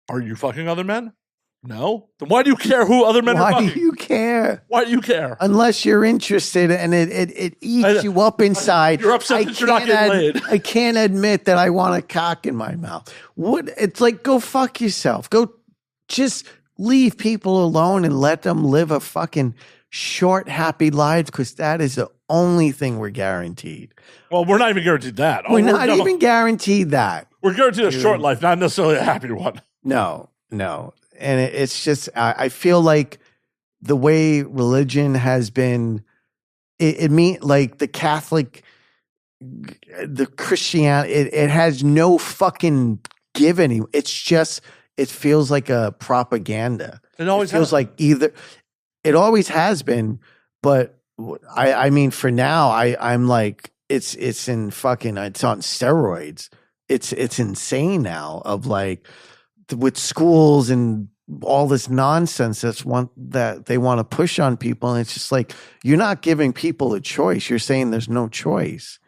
Speaker 1: are you fucking other men? No. Then why do you care who other men are
Speaker 2: Why
Speaker 1: fucking?
Speaker 2: do you care?
Speaker 1: Why do you care?
Speaker 2: Unless you're interested and it eats you up inside.
Speaker 1: You're upset that you're not getting laid.
Speaker 2: I can't admit that I want a cock in my mouth. It's like, go fuck yourself. Go just leave people alone and let them live a fucking short, happy life, because that is the only thing we're guaranteed.
Speaker 1: Well, we're not even guaranteed that.
Speaker 2: We're not even guaranteed that.
Speaker 1: We're guaranteed a short life, not necessarily a happy one.
Speaker 2: No. And it's just, I feel like the way religion has been, it mean like the Catholic, the Christianity, it has no fucking give any. It's just, it feels like a propaganda.
Speaker 1: It always
Speaker 2: feels like either, it always has been, but I mean, for now, I'm like, it's on steroids. It's insane now of like, with schools and all this nonsense that they want to push on people. And it's just like, you're not giving people a choice. You're saying there's no choice.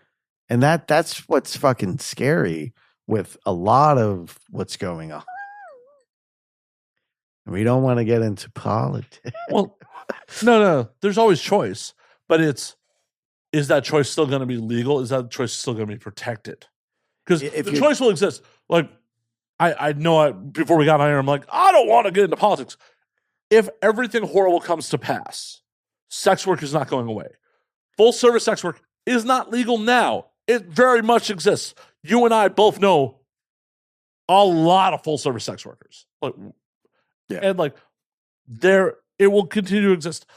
Speaker 2: And that's what's fucking scary with a lot of what's going on. We don't want to get into politics.
Speaker 1: Well, no. There's always choice, but is that choice still going to be legal? Is that choice still going to be protected? Because the choice will exist. Like, I know before we got on here, I'm like, I don't want to get into politics. If everything horrible comes to pass, sex work is not going away. Full service sex work is not legal now. It very much exists. You and I both know a lot of full service sex workers. And it will continue to exist.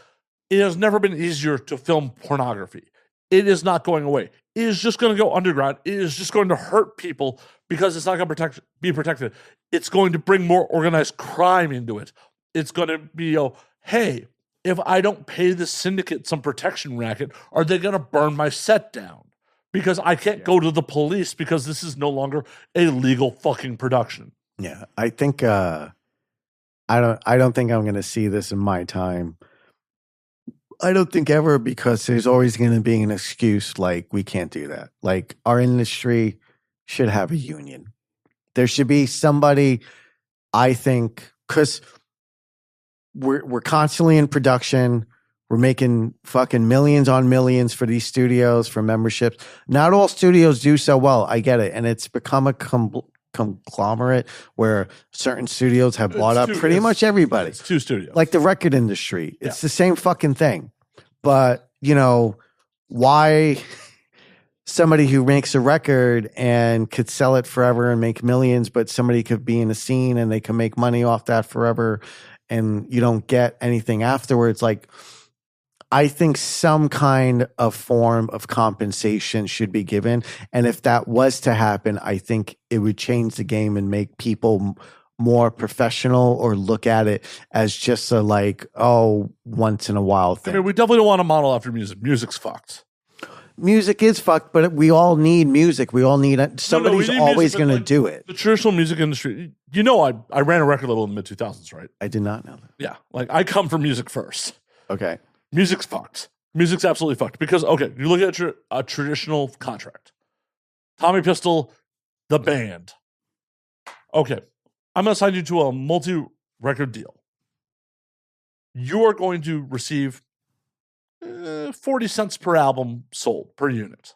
Speaker 1: It has never been easier to film pornography. It is not going away. It is just going to go underground. It is just going to hurt people because it's not going to be protected. It's going to bring more organized crime into it. It's going to be, hey, if I don't pay the syndicate some protection racket, are they going to burn my set down? Because I can't go to the police because this is no longer a legal fucking production.
Speaker 2: Yeah, I think I don't think I'm going to see this in my time. I don't think ever, because there's always going to be an excuse like we can't do that. Like, our industry should have a union. There should be somebody, I think, because we're constantly in production. We're making fucking millions on millions for these studios, for memberships. Not all studios do so well. I get it. And it's become a conglomerate where certain studios have bought up pretty much everybody.
Speaker 1: It's two studios.
Speaker 2: Like the record industry. It's the same fucking thing. But, why somebody who makes a record and could sell it forever and make millions, but somebody could be in a scene and they can make money off that forever and you don't get anything afterwards? Like, I think some kind of form of compensation should be given. And if that was to happen, I think it would change the game and make people more professional, or look at it as just a once in a while thing.
Speaker 1: I mean, we definitely don't want to model after music. Music's fucked.
Speaker 2: Music is fucked, but we all need music. We all need somebody's always going to do it.
Speaker 1: The traditional music industry, I ran a record label in the mid-2000s, right?
Speaker 2: I did not know that.
Speaker 1: Yeah. I come from music first.
Speaker 2: Okay.
Speaker 1: Music's fucked. Music's absolutely fucked. Because, you look at a traditional contract. Tommy Pistol, the band. Okay. I'm going to sign you to a multi-record deal. You are going to receive 40 cents per album sold, per unit.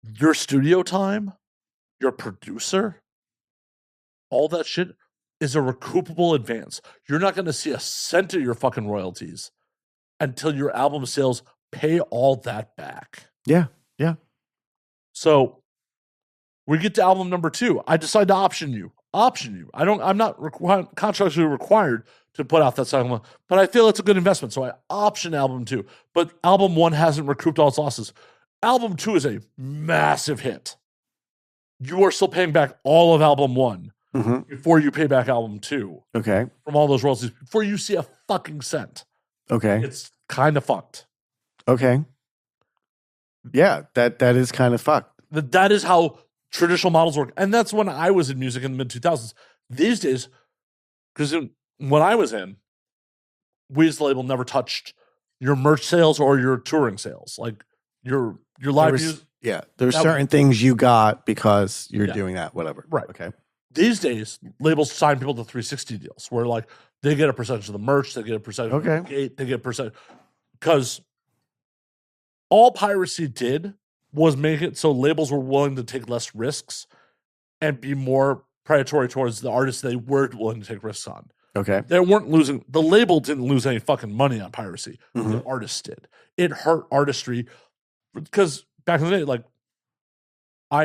Speaker 1: Your studio time, your producer, all that shit is a recoupable advance. You're not going to see a cent of your fucking royalties until your album sales pay all that back.
Speaker 2: Yeah.
Speaker 1: So we get to album number 2. I decide to option you. I'm not contractually required to put out that second one, but I feel it's a good investment. So I option album 2, but album 1 hasn't recouped all its losses. Album 2 is a massive hit. You are still paying back all of album 1 before you pay back album 2.
Speaker 2: Okay.
Speaker 1: From all those royalties, before you see a fucking cent.
Speaker 2: Okay.
Speaker 1: It's kind of fucked.
Speaker 2: Okay. Yeah, that is kind of fucked.
Speaker 1: That is how traditional models work. And that's when I was in music in the mid-2000s. These days, because when I was in, we as the label never touched your merch sales or your touring sales. Like your live music.
Speaker 2: Yeah, there's certain things you got because you're doing that, whatever.
Speaker 1: Right.
Speaker 2: Okay.
Speaker 1: These days, labels sign people to 360 deals where like they get a percentage of the merch, they get a percentage of the gate, they get a percentage. Because all piracy did was make it so labels were willing to take less risks and be more predatory towards the artists they were willing to take risks on.
Speaker 2: Okay.
Speaker 1: They weren't losing, the label didn't lose any fucking money on piracy. The artists did. It hurt artistry because back in the day, like I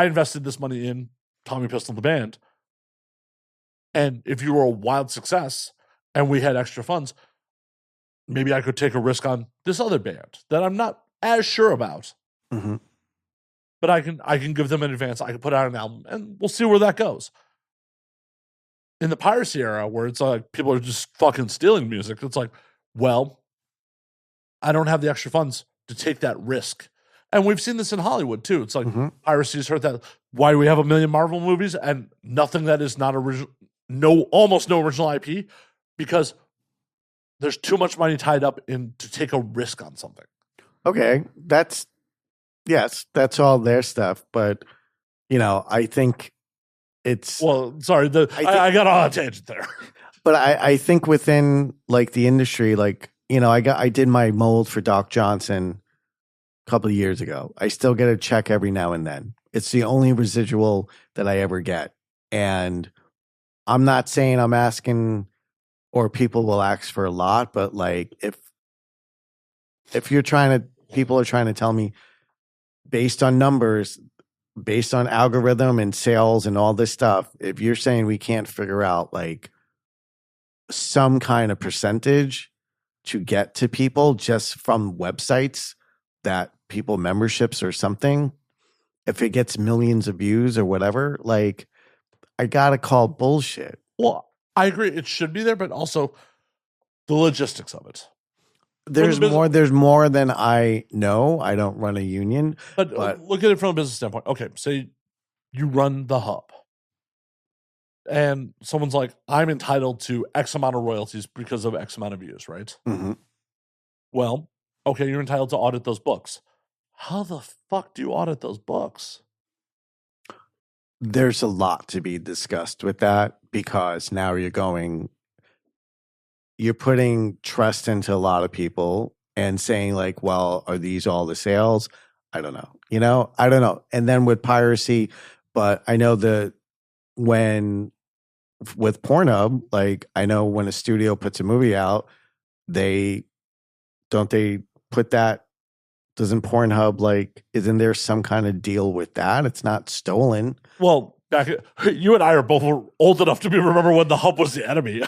Speaker 1: invested this money in Tommy Pistol, the band. And if you were a wild success and we had extra funds, maybe I could take a risk on this other band that I'm not as sure about. But I can give them an advance. I can put out an album and we'll see where that goes. In the piracy era where it's like people are just fucking stealing music, it's like, well, I don't have the extra funds to take that risk. And we've seen this in Hollywood too. It's like piracy has hurt that. Why do we have a million Marvel movies and nothing that is not original? Almost no original IP, because there's too much money tied up in to take a risk on something.
Speaker 2: Okay, that's all their stuff, but I think it's
Speaker 1: sorry, I got on a tangent there.
Speaker 2: But I think within like the industry, like I did my mold for Doc Johnson a couple of years ago. I still get a check every now and then. It's the only residual that I ever get, and I'm not saying I'm asking or people will ask for a lot, but like if people are trying to tell me based on numbers, based on algorithm and sales and all this stuff, if you're saying we can't figure out like some kind of percentage to get to people just from websites that people memberships or something, if it gets millions of views or whatever, like I gotta call bullshit.
Speaker 1: Well, I agree it should be there, but also the logistics of it.
Speaker 2: There's more than I know. I don't run a union.
Speaker 1: But look at it from a business standpoint. Okay, say you run the hub. And someone's like, I'm entitled to X amount of royalties because of X amount of views, right? Well, okay, you're entitled to audit those books. How the fuck do you audit those books?
Speaker 2: There's a lot to be discussed with that, because now you're putting trust into a lot of people and saying like, well, are these all the sales? I don't know. I don't know. And then with piracy, but I know with Pornhub, like I know when a studio puts a movie out, they put that, doesn't Pornhub like, isn't there some kind of deal with that? It's not stolen.
Speaker 1: Well, you and I are both old enough to remember when the hub was the enemy.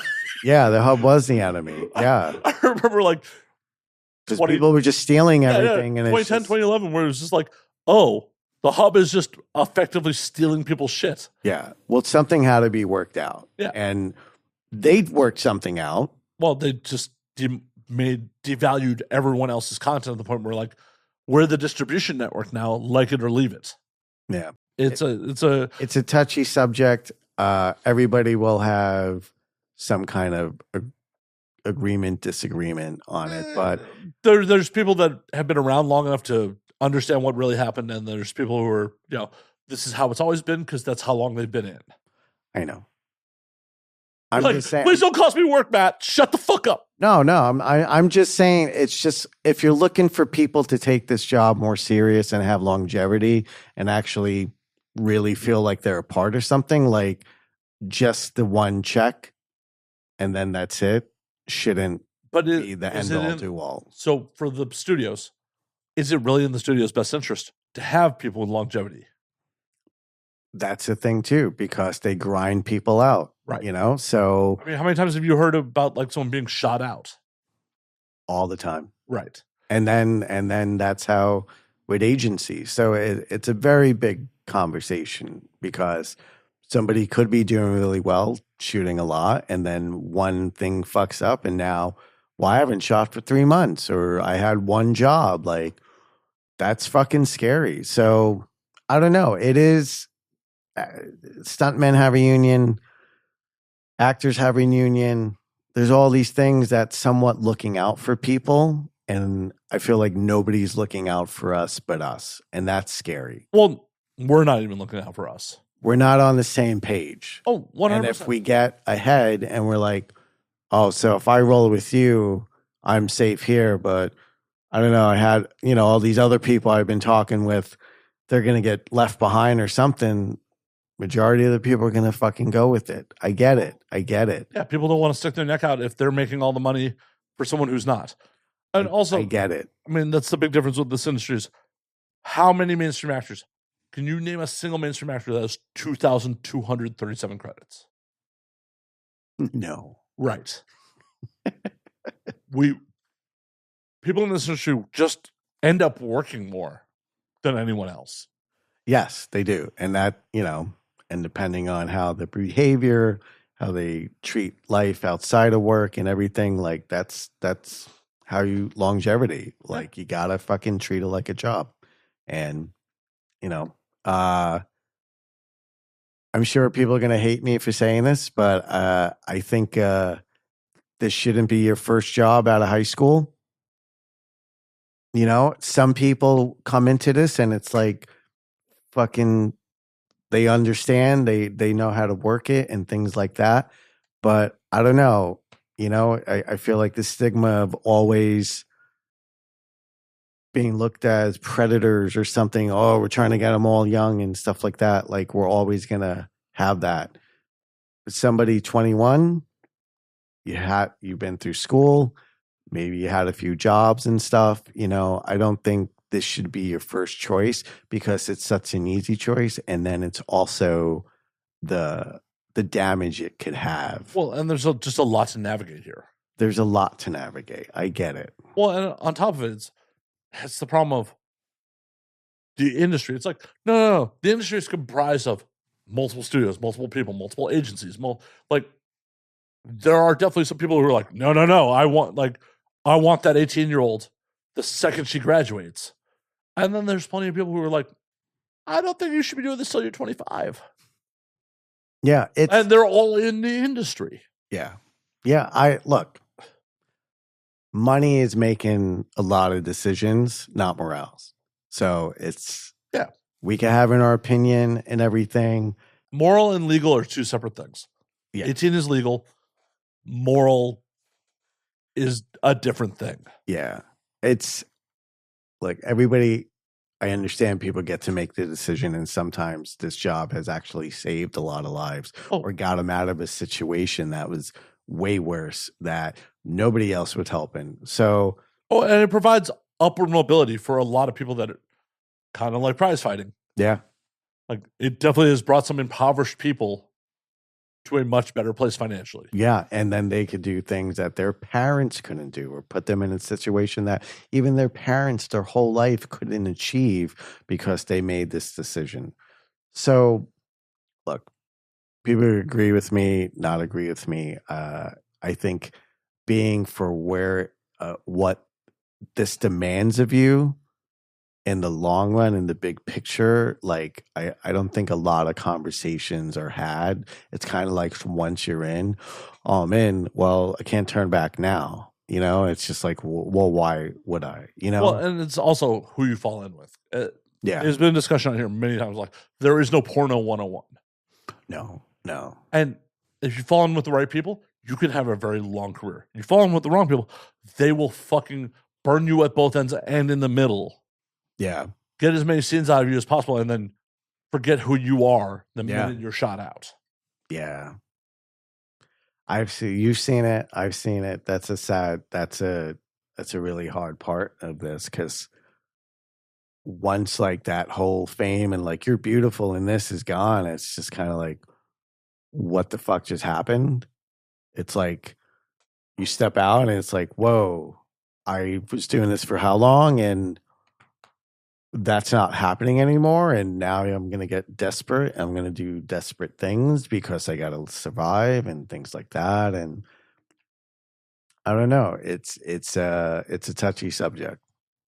Speaker 2: Yeah, the hub was the enemy. Yeah.
Speaker 1: I remember like
Speaker 2: because people were just stealing everything. And
Speaker 1: 2010, 2011, where it was just like, oh, the hub is just effectively stealing people's shit.
Speaker 2: Yeah. Well, something had to be worked out.
Speaker 1: Yeah.
Speaker 2: And they'd worked something out.
Speaker 1: Well, they just devalued everyone else's content to the point where like, we're the distribution network now, like it or leave it.
Speaker 2: Yeah.
Speaker 1: It's a
Speaker 2: touchy subject. Everybody will have some kind of disagreement on it, but
Speaker 1: there's people that have been around long enough to understand what really happened, and there's people who are, this is how it's always been because that's how long they've been in.
Speaker 2: I know. I'm
Speaker 1: like,
Speaker 2: just saying.
Speaker 1: Please don't cost me work, Matt. Shut the fuck up.
Speaker 2: No. I'm just saying. It's just if you're looking for people to take this job more serious and have longevity and actually really feel like they're a part of something, like just the one check and then that's it shouldn't be the end all do all.
Speaker 1: So for the studios, is it really in the studio's best interest to have people with longevity?
Speaker 2: That's the thing too, because they grind people out,
Speaker 1: right?
Speaker 2: So
Speaker 1: I mean, how many times have you heard about like someone being shot out?
Speaker 2: All the time,
Speaker 1: right?
Speaker 2: And then that's how with agencies. So it's a very big conversation because somebody could be doing really well, shooting a lot, and then one thing fucks up, and now, well, I haven't shot for 3 months, or I had one job. Like, that's fucking scary. So I don't know. It is stuntmen have a union, actors have a union. There's all these things that's somewhat looking out for people. And I feel like nobody's looking out for us but us. And that's scary.
Speaker 1: Well, we're not even looking out for us.
Speaker 2: We're not on the same page.
Speaker 1: Oh, 100%.
Speaker 2: And if we get ahead and we're like, oh, so if I roll with you, I'm safe here. But I don't know. I had, all these other people I've been talking with, they're going to get left behind or something. Majority of the people are going to fucking go with it. I get it.
Speaker 1: Yeah, people don't want to stick their neck out if they're making all the money for someone who's not. And also,
Speaker 2: I get it.
Speaker 1: I mean, that's the big difference with this industry is how many mainstream actors? Can you name a single mainstream actor that has 2,237 credits?
Speaker 2: No.
Speaker 1: Right. People in this industry just end up working more than anyone else.
Speaker 2: Yes, they do. And that, and depending on how the behavior, how they treat life outside of work and everything, like that's how you longevity. Like you gotta fucking treat it like a job. And, I'm sure people are gonna hate me for saying this, but I think this shouldn't be your first job out of high school. Some people come into this and it's like fucking they understand, they know how to work it and things like that. But I don't know, I feel like the stigma of always being looked at as predators or something. Oh, we're trying to get them all young and stuff like that. Like we're always going to have that. But somebody 21, you've been through school, maybe you had a few jobs and stuff. I don't think this should be your first choice because it's such an easy choice. And then it's also the damage it could have.
Speaker 1: Well, and there's just a lot to navigate here.
Speaker 2: There's a lot to navigate. I get it.
Speaker 1: Well, and on top of it, it's the problem of the industry. It's like, no. The industry is comprised of multiple studios, multiple people, multiple agencies. There are definitely some people who are like, no. I want that 18-year-old the second she graduates. And then there's plenty of people who are like, I don't think you should be doing this till you're 25.
Speaker 2: Yeah.
Speaker 1: And they're all in the industry.
Speaker 2: Yeah. Yeah. Look, money is making a lot of decisions, not morals. So we can have our opinion and everything.
Speaker 1: Moral and legal are two separate things.
Speaker 2: Yeah.
Speaker 1: 18 is legal. Moral is a different thing.
Speaker 2: Yeah. It's like everybody, I understand people get to make the decision, and sometimes this job has actually saved a lot of lives or got them out of a situation that was way worse that nobody else was helping. So,
Speaker 1: and it provides upward mobility for a lot of people that are kind of like prize fighting.
Speaker 2: Yeah.
Speaker 1: Like it definitely has brought some impoverished people to a much better place financially.
Speaker 2: Yeah. And then they could do things that their parents couldn't do or put them in a situation that even their parents their whole life couldn't achieve because they made this decision. So look, people agree with me, not agree with me. I think being for where, what this demands of you in the long run, in the big picture, like I don't think a lot of conversations are had. It's kind of like once you're in, oh, I'm in. Well, I can't turn back now. It's just like, well, why would I?
Speaker 1: Well, and it's also who you fall in with.
Speaker 2: Yeah,
Speaker 1: there's been a discussion on here many times. Like there is no porno 101.
Speaker 2: No.
Speaker 1: And if you fall in with the right people, you can have a very long career. You fall in with the wrong people, they will fucking burn you at both ends and in the middle.
Speaker 2: Yeah.
Speaker 1: Get as many scenes out of you as possible and then forget who you are the minute you're shot out.
Speaker 2: Yeah. You've seen it. I've seen it. That's a really hard part of this because once like that whole fame and like you're beautiful and this is gone, it's just kind of like, what the fuck just happened? It's like you step out and it's like, whoa, I was doing this for how long? And that's not happening anymore. And now I'm going to get desperate. I'm going to do desperate things because I got to survive and things like that. And I don't know. It's a touchy subject,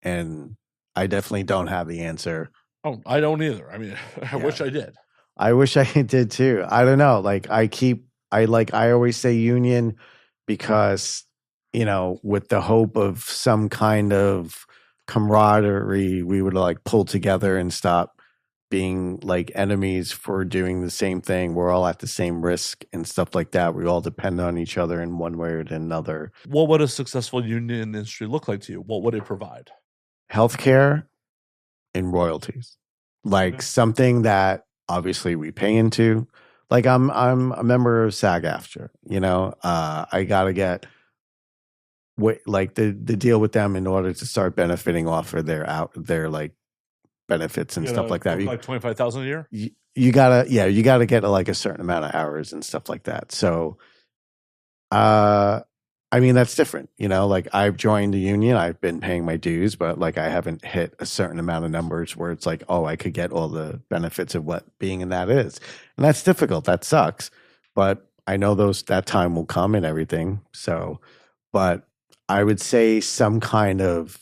Speaker 2: and I definitely don't have the answer
Speaker 1: Oh, I don't either. I mean, I
Speaker 2: Yeah.
Speaker 1: wish I did.
Speaker 2: I wish I did too. I don't know. Like I always say union because, with the hope of some kind of camaraderie, we would like pull together and stop being like enemies for doing the same thing. We're all at the same risk and stuff like that. We all depend on each other in one way or another.
Speaker 1: What would a successful union industry look like to you? What would it provide?
Speaker 2: Healthcare and royalties. Like something that obviously we pay into. Like I'm a member of SAG-AFTRA, I gotta get like the deal with them in order to start benefiting off of their like benefits and stuff like that.
Speaker 1: Like 25,000 a year.
Speaker 2: You gotta get like a certain amount of hours and stuff like that. So, I mean, that's different, like I've joined the union, I've been paying my dues, but like I haven't hit a certain amount of numbers where it's like, oh, I could get all the benefits of what being in that is. And that's difficult. That sucks. But I know that time will come and everything. So, but I would say some kind of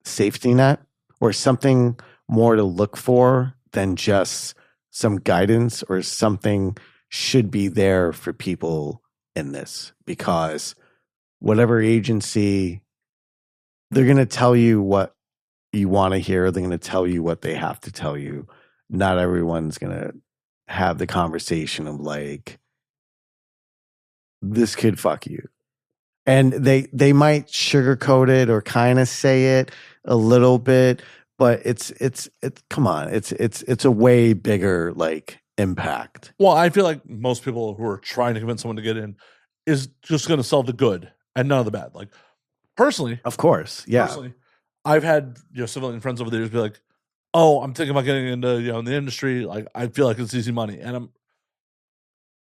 Speaker 2: safety net or something more to look for than just some guidance, or something should be there for people in this, because whatever agency, they're going to tell you what you want to hear. They're going to tell you what they have to tell you. Not everyone's going to have the conversation of like, this could fuck you. And they might sugarcoat it or kind of say it a little bit, but it's come on, it's a way bigger like impact.
Speaker 1: Well, I feel like most people who are trying to convince someone to get in is just going to sell the good and none of the bad. Like personally,
Speaker 2: Of course, yeah.
Speaker 1: personally, I've had civilian friends over the years be like, "Oh, I'm thinking about getting into in the industry. Like, I feel like it's easy money." And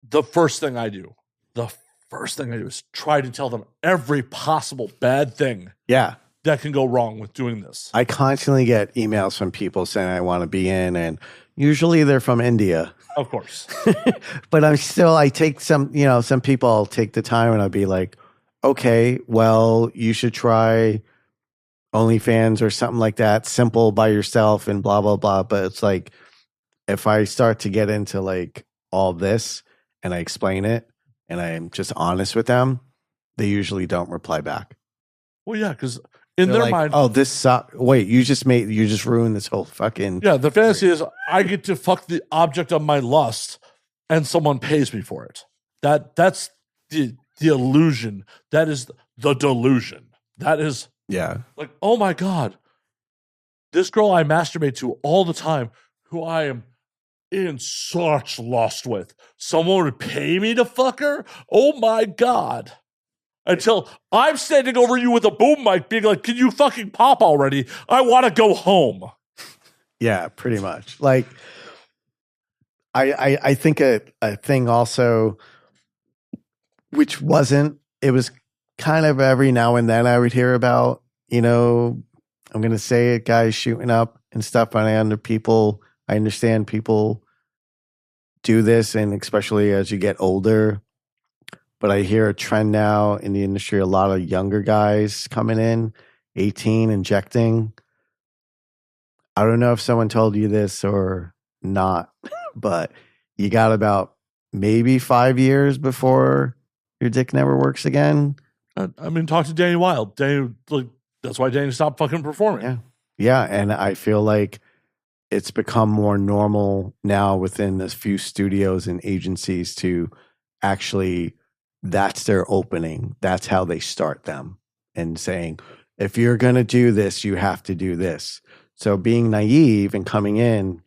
Speaker 1: the first thing I do is try to tell them every possible bad thing
Speaker 2: Yeah.
Speaker 1: that can go wrong with doing this.
Speaker 2: I constantly get emails from people saying I want to be in, and usually they're from India.
Speaker 1: Of course.
Speaker 2: But I take some people, I'll take the time and I'll be like, okay, well, you should try OnlyFans or something like that, simple by yourself and blah, blah, blah. But it's like, if I start to get into like all this and I explain it and I'm just honest with them, they usually don't reply back.
Speaker 1: Well, yeah, because in
Speaker 2: They're
Speaker 1: their
Speaker 2: like,
Speaker 1: mind,
Speaker 2: oh, this sucks. Wait, you just ruined this whole fucking.
Speaker 1: yeah, the fantasy is I get to fuck the object of my lust and someone pays me for it. That's the illusion. That is the delusion. That is
Speaker 2: Yeah.
Speaker 1: like, oh my God, this girl I masturbate to all the time, who I am in such lust with, someone would pay me to fuck her? Oh my God. Until I'm standing over you with a boom mic being like, can you fucking pop already? I want to go home.
Speaker 2: Yeah, pretty much. Like, I think a thing also, which it was kind of every now and then I would hear about, I'm going to say it, guys shooting up and stuff. And I understand people do this, and especially as you get older. But I hear a trend now in the industry, a lot of younger guys coming in, 18, injecting. I don't know if someone told you this or not, but you got about maybe 5 years before your dick never works again.
Speaker 1: I mean, talk to Danny Wilde. That's why Danny stopped fucking performing.
Speaker 2: Yeah. Yeah. And I feel like it's become more normal now within a few studios and agencies to actually, that's their opening. That's how they start them, and saying, if you're going to do this, you have to do this. So being naive and coming in,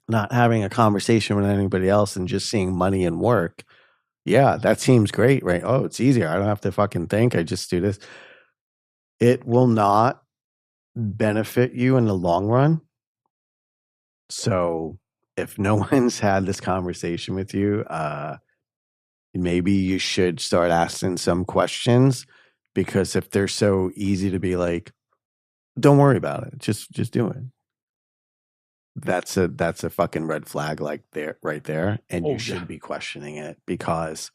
Speaker 2: not having a conversation with anybody else and just seeing money and work. Yeah, that seems great, right? Oh, it's easier. I don't have to fucking think. I just do this. It will not benefit you in the long run. So if no one's had this conversation with you, maybe you should start asking some questions, because if they're so easy to be like, don't worry about it, just do it. That's a fucking red flag, like right there, and you should be questioning it, because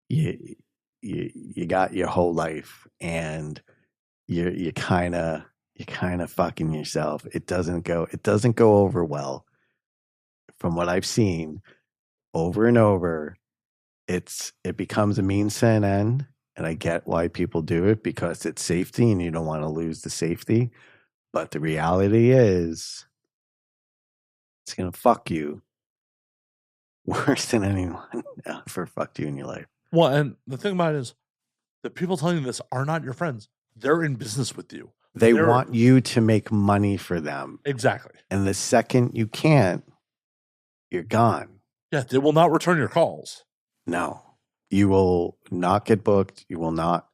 Speaker 2: you got your whole life, and you kind of you're kind of fucking yourself. It doesn't go over well. From what I've seen over and over, it becomes a means to an end. And I get why people do it, because it's safety and you don't want to lose the safety. But the reality is, it's going to fuck you worse than anyone ever fucked you in your life.
Speaker 1: Well, and the thing about it is, the people telling you this are not your friends. They're in business with you.
Speaker 2: They're want you to make money for them.
Speaker 1: Exactly.
Speaker 2: And the second you can't, you're gone.
Speaker 1: Yeah, they will not return your calls.
Speaker 2: No. You will not get booked. You will not,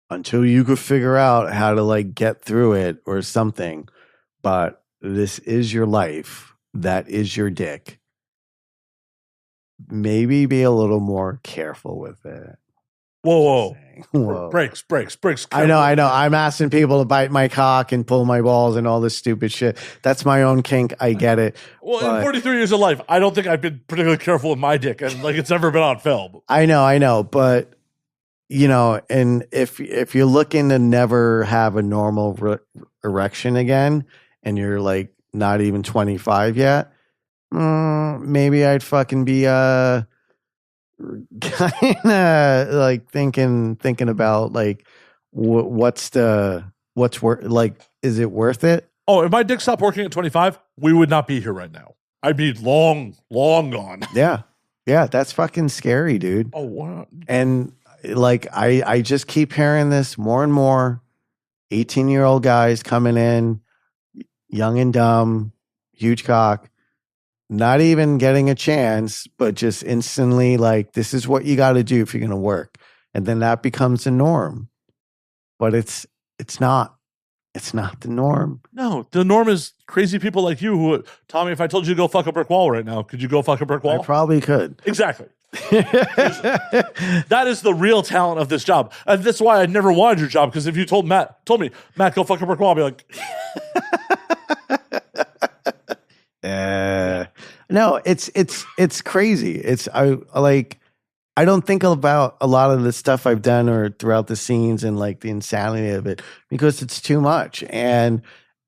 Speaker 2: until you could figure out how to like get through it or something. But this is your life. That is your dick. Maybe be a little more careful with it.
Speaker 1: Whoa.
Speaker 2: Whoa.
Speaker 1: Breaks.
Speaker 2: I know. I'm asking people to bite my cock and pull my balls and all this stupid shit. That's my own kink. I get it.
Speaker 1: Well, in 43 years of life, I don't think I've been particularly careful with my dick, and like it's never been on film.
Speaker 2: I know. But, you know, and if you're looking to never have a normal erection again, and you're like not even 25 yet, maybe I'd fucking be kind of like thinking about like what's worth, like, is it worth it?
Speaker 1: Oh, if my dick stopped working at 25, we would not be here right now. I'd be long gone.
Speaker 2: Yeah, that's fucking scary, dude.
Speaker 1: Oh, wow.
Speaker 2: And like I just keep hearing this more and more. 18-year-old guys coming in, young and dumb, huge cock, not even getting a chance, but just instantly like, this is what you got to do if you're going to work. And then that becomes the norm. But it's not the norm.
Speaker 1: No, the norm is crazy people like you who, Tommy, if I told you to go fuck a brick wall right now, could you go fuck a brick wall?
Speaker 2: I probably could.
Speaker 1: Exactly. That is the real talent of this job. And that's why I never wanted your job, because if you told me, Matt, go fuck a brick wall, I'd be like,
Speaker 2: no, it's crazy. I don't think about a lot of the stuff I've done or throughout the scenes and like the insanity of it, because it's too much. And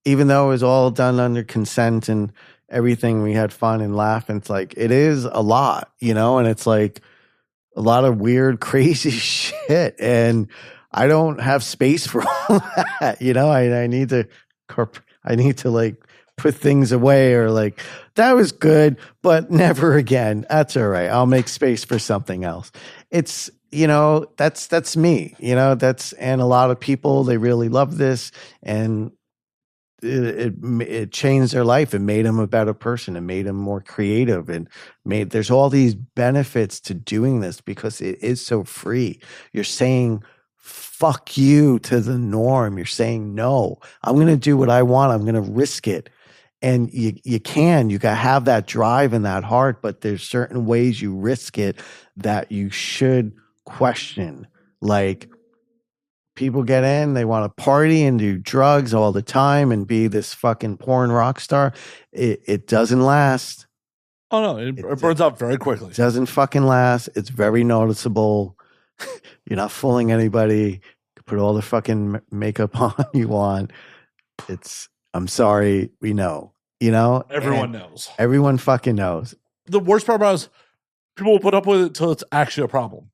Speaker 2: even though it was all done under consent and everything, we had fun and laugh. And it's like, it is a lot, you know, and it's like a lot of weird, crazy shit. And I don't have space for all that, you know. I need to like put things away, or like, that was good, but never again. That's all right. I'll make space for something else. It's, you know, that's me, you know, and a lot of people, they really love this, and it changed their life. It made them a better person. It made them more creative, and there's all these benefits to doing this because it is so free. You're saying fuck you to the norm. You're saying, no, I'm going to do what I want. I'm going to risk it. And you got to have that drive and that heart, but there's certain ways you risk it that you should question. Like, people get in, they want to party and do drugs all the time and be this fucking porn rock star. It doesn't last.
Speaker 1: oh no, it burns out very quickly.
Speaker 2: It doesn't fucking last. It's very noticeable. You're not fooling anybody. You put all the fucking makeup on you want. I'm sorry, we know. You know?
Speaker 1: Everyone knows.
Speaker 2: Everyone fucking knows.
Speaker 1: The worst part about it is people will put up with it until it's actually a problem.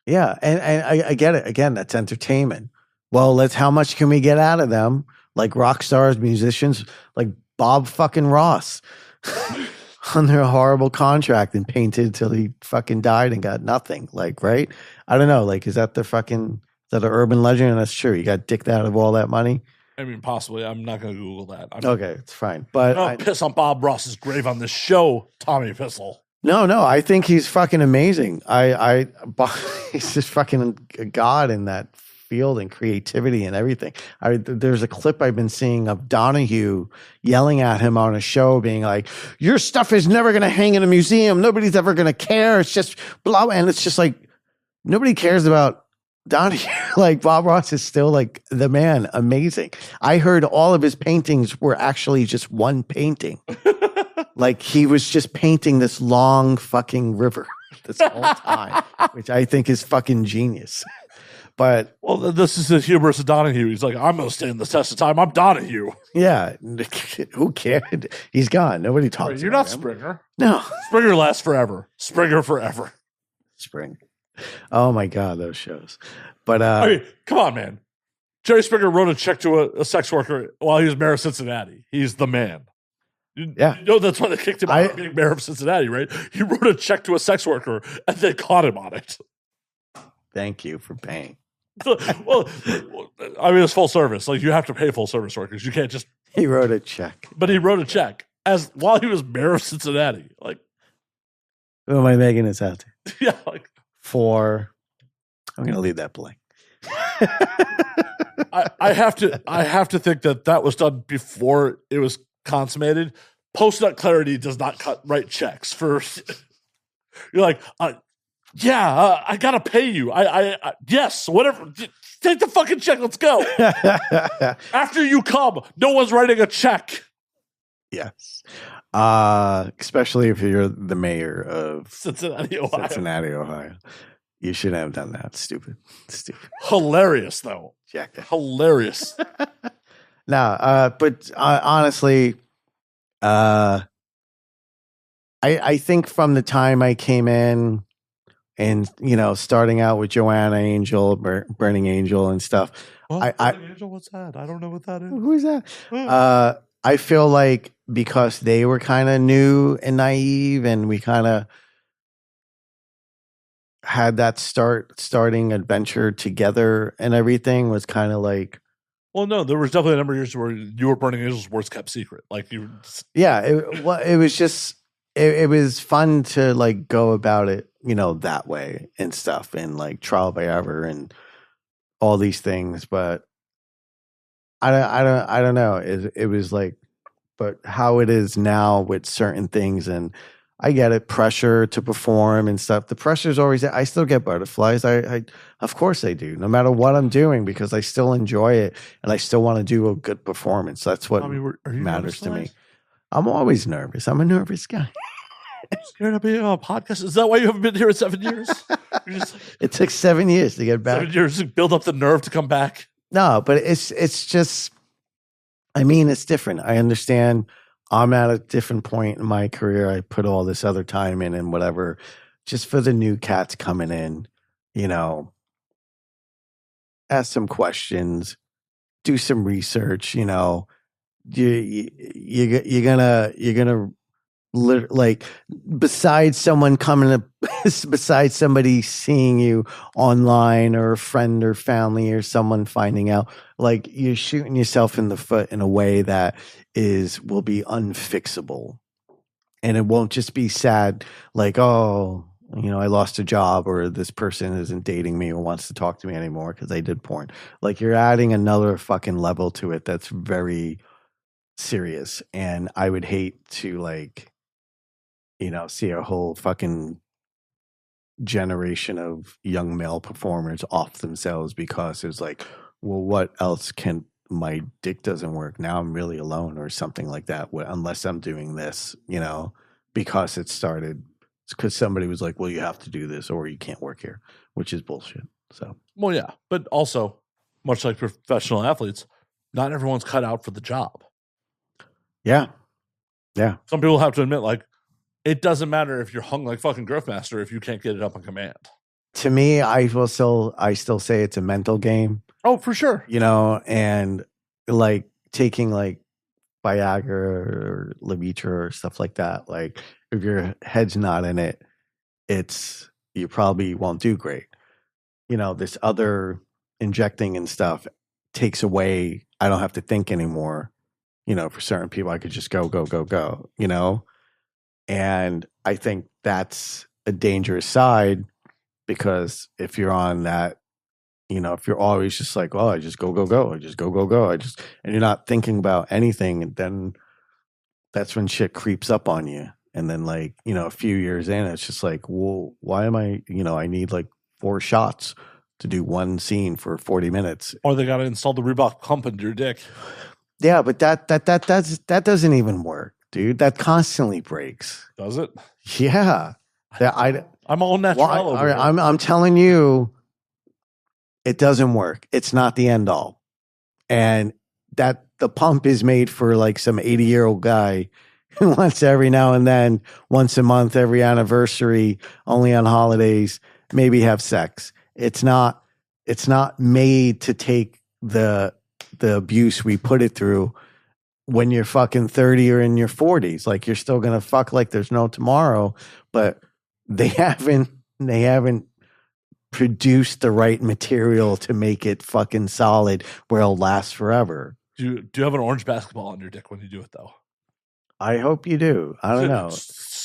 Speaker 2: Yeah, and I get it. Again, that's entertainment. Well, how much can we get out of them? Like rock stars, musicians, like Bob fucking Ross under a horrible contract and painted till he fucking died and got nothing. Like, right? I don't know. Like, is that an urban legend? And that's true. You got dicked out of all that money?
Speaker 1: I mean, possibly. I'm not going to Google that.
Speaker 2: Okay, it's fine. But
Speaker 1: I don't piss on Bob Ross's grave on this show, Tommy Pistol.
Speaker 2: No, I think he's fucking amazing. He's just fucking a god in that field and creativity and everything. There's a clip I've been seeing of Donahue yelling at him on a show, being like, "Your stuff is never going to hang in a museum. Nobody's ever going to care. It's just blah." And it's just like, nobody cares about Donahue. Like, Bob Ross is still like the man. Amazing. I heard all of his paintings were actually just one painting. Like, he was just painting this long fucking river this whole time, which I think is fucking genius. But
Speaker 1: well, this is the hubris of Donahue. He's like, I'm going to stand the test of time. I'm Donahue.
Speaker 2: yeah, who cared? He's gone. Nobody talks
Speaker 1: Right, you're
Speaker 2: about
Speaker 1: not
Speaker 2: him.
Speaker 1: Springer.
Speaker 2: No.
Speaker 1: Springer lasts forever. Springer forever.
Speaker 2: Spring. Oh my God, those shows. But
Speaker 1: I mean, come on, man. Jerry Springer wrote a check to a sex worker while he was mayor of Cincinnati. He's the man.
Speaker 2: Yeah.
Speaker 1: You know that's why they kicked him out of being mayor of Cincinnati, right? He wrote a check to a sex worker and they caught him on it.
Speaker 2: Thank you for paying.
Speaker 1: Well, I mean, it's full service. Like, you have to pay full service workers. You can't just.
Speaker 2: He wrote a check.
Speaker 1: But he wrote a check while he was mayor of Cincinnati. Like,
Speaker 2: who am I making this out to?
Speaker 1: Yeah. Like,
Speaker 2: I'm going to leave that blank.
Speaker 1: I have to think that was done before it was consummated. Post-nut clarity does not write checks for. You're like, I gotta pay you. Yes, whatever. Take the fucking check. Let's go. After you come, no one's writing a check.
Speaker 2: Yes, especially if you're the mayor of
Speaker 1: Cincinnati, Ohio.
Speaker 2: You shouldn't have done that. Stupid.
Speaker 1: Hilarious, though.
Speaker 2: Jack.
Speaker 1: Hilarious.
Speaker 2: No, but honestly, I think from the time I came in and, starting out with Joanna Angel, Burning Angel and stuff.
Speaker 1: Burning Angel, what's that? I don't know what that is.
Speaker 2: Who is that? I feel like because they were kind of new and naive and we kind of had that starting adventure together and everything was kind of like.
Speaker 1: Well, no, there was definitely a number of years where you were Burning Angel's worst kept secret. Like you.
Speaker 2: Yeah, it was just it was fun to like go about it, that way and stuff, and like trial by error and all these things. But I don't know. It was like, but how it is now with certain things, and I get it, pressure to perform and stuff. The pressure's always there. I still get butterflies. I of course I do, no matter what I'm doing, because I still enjoy it and I still want to do a good performance. That's what matters to me. I'm always nervous. I'm a nervous guy.
Speaker 1: Scared to be on a podcast? Is that why you haven't been here in 7 years?
Speaker 2: It took 7 years to get back.
Speaker 1: 7 years to build up the nerve to come back.
Speaker 2: No, but it's just, I mean, it's different. I understand. I'm at a different point in my career. I put all this other time in and whatever, just for the new cats coming in, ask some questions, do some research, you're gonna like, besides someone besides somebody seeing you online or a friend or family or someone finding out, like, you're shooting yourself in the foot in a way that will be unfixable. And it won't just be sad, like, oh, I lost a job or this person isn't dating me or wants to talk to me anymore because I did porn. Like, you're adding another fucking level to it that's very serious. And I would hate to, like, see a whole fucking generation of young male performers off themselves because it's like, well, what else my dick doesn't work. Now I'm really alone or something like that. Unless I'm doing this, because it started. It's because somebody was like, well, you have to do this or you can't work here, which is bullshit. So,
Speaker 1: well, yeah, but also, much like professional athletes, not everyone's cut out for the job.
Speaker 2: Yeah. Yeah.
Speaker 1: Some people have to admit, like, it doesn't matter if you're hung like fucking Growthmaster if you can't get it up on command. To
Speaker 2: me, I still say it's a mental game.
Speaker 1: Oh, for sure.
Speaker 2: And like taking like Viagra or Levitra or stuff like that. Like, if your head's not in it, you probably won't do great. This other injecting and stuff takes away. I don't have to think anymore. For certain people, I could just go, And I think that's a dangerous side, because if you're on that, if you're always just like, oh, I just go, I just go, and you're not thinking about anything, and then that's when shit creeps up on you. And then, like, a few years in, it's just like, well, why am I, I need like 4 shots to do one scene for 40 minutes.
Speaker 1: Or they got to install the Reebok pump into your dick.
Speaker 2: Yeah, but that doesn't even work, dude. That constantly breaks.
Speaker 1: Does it?
Speaker 2: Yeah.
Speaker 1: I'm all natural.
Speaker 2: I'm telling you, it doesn't work. It's not the end all. And that the pump is made for like some 80-year-old guy who wants every now and then, once a month, every anniversary, only on holidays, maybe have sex. It's not made to take the abuse we put it through when you're fucking 30 or in your 40s. Like, you're still gonna fuck like there's no tomorrow, but they haven't produced the right material to make it fucking solid where it'll last forever.
Speaker 1: Do you have an orange basketball on your dick when you do it though?
Speaker 2: I hope you do. I don't know.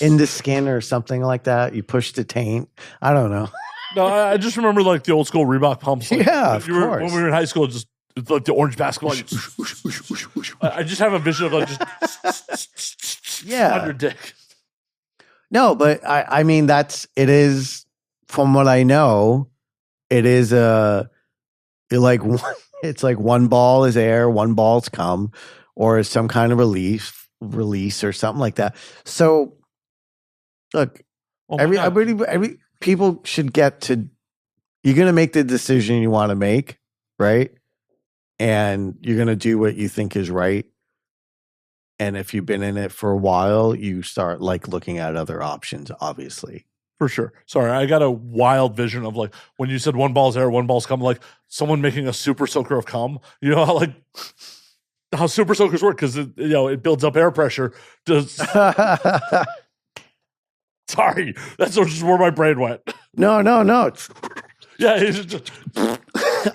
Speaker 2: In the skin or something like that. You push the taint. I don't know.
Speaker 1: No, I just remember like the old school Reebok pumps. Like,
Speaker 2: yeah, of course.
Speaker 1: When we were in high school, just it's like the orange basketball. I just have a vision of like just on your dick.
Speaker 2: No, but I mean it is, from what I know, it is it's like one ball is air, one ball's cum, or is some kind of release or something like that. So look, every people should get to, you're going to make the decision you want to make, right? And you're going to do what you think is right. And if you've been in it for a while, you start like looking at other options, obviously.
Speaker 1: For sure. Sorry, I got a wild vision of like when you said one ball's air, one ball's cum, like someone making a super soaker of cum. You know how super soakers work, because it builds up air pressure. Sorry, that's just where my brain went.
Speaker 2: No.
Speaker 1: Yeah, it's just,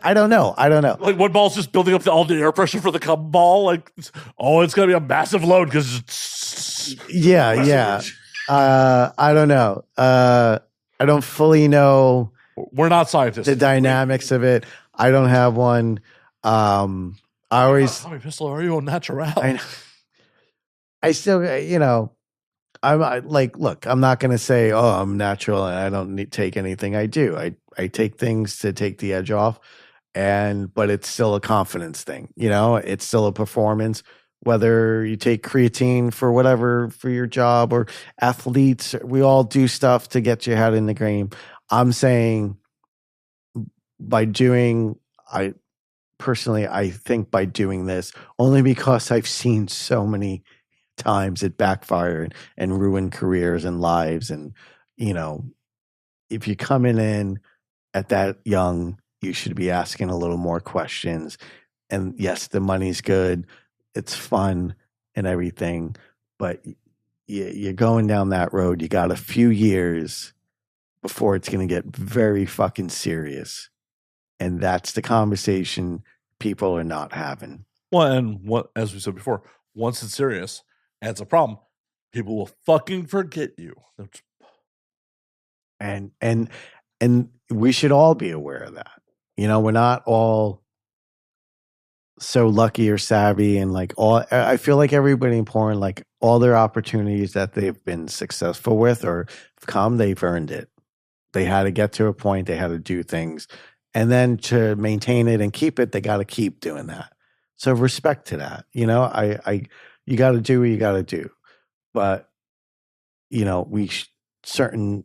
Speaker 2: I don't know.
Speaker 1: Like one ball's just building up all the air pressure for the cum ball. Like, it's gonna be a massive load because
Speaker 2: yeah. I don't know. I don't fully know.
Speaker 1: We're not scientists.
Speaker 2: The dynamics of it. I don't have one. I always.
Speaker 1: Tommy Pistol, are you a natural?
Speaker 2: I still, I'm like, look, I'm not going to say, oh, I'm natural and I don't take anything. I do. I take things to take the edge off, but it's still a confidence thing. It's still a performance. Whether you take creatine for whatever, for your job, or athletes, we all do stuff to get your head in the game. I'm saying I think by doing this, only because I've seen so many times it backfired and ruined careers and lives. And, if you're coming in at that young, you should be asking a little more questions. And yes, the money's good. It's fun and everything, but you're going down that road. You got a few years before it's going to get very fucking serious. And that's the conversation people are not having.
Speaker 1: Well, and as we said before, once it's serious and it's a problem, people will fucking forget you.
Speaker 2: And we should all be aware of that. We're not all so lucky or savvy, and I feel like everybody in porn, like all their opportunities that they've been successful with or come, they've earned it. They had to get to a point, they had to do things, and then to maintain it and keep it, they got to keep doing that. So respect to that. You got to do what you got to do, but we starting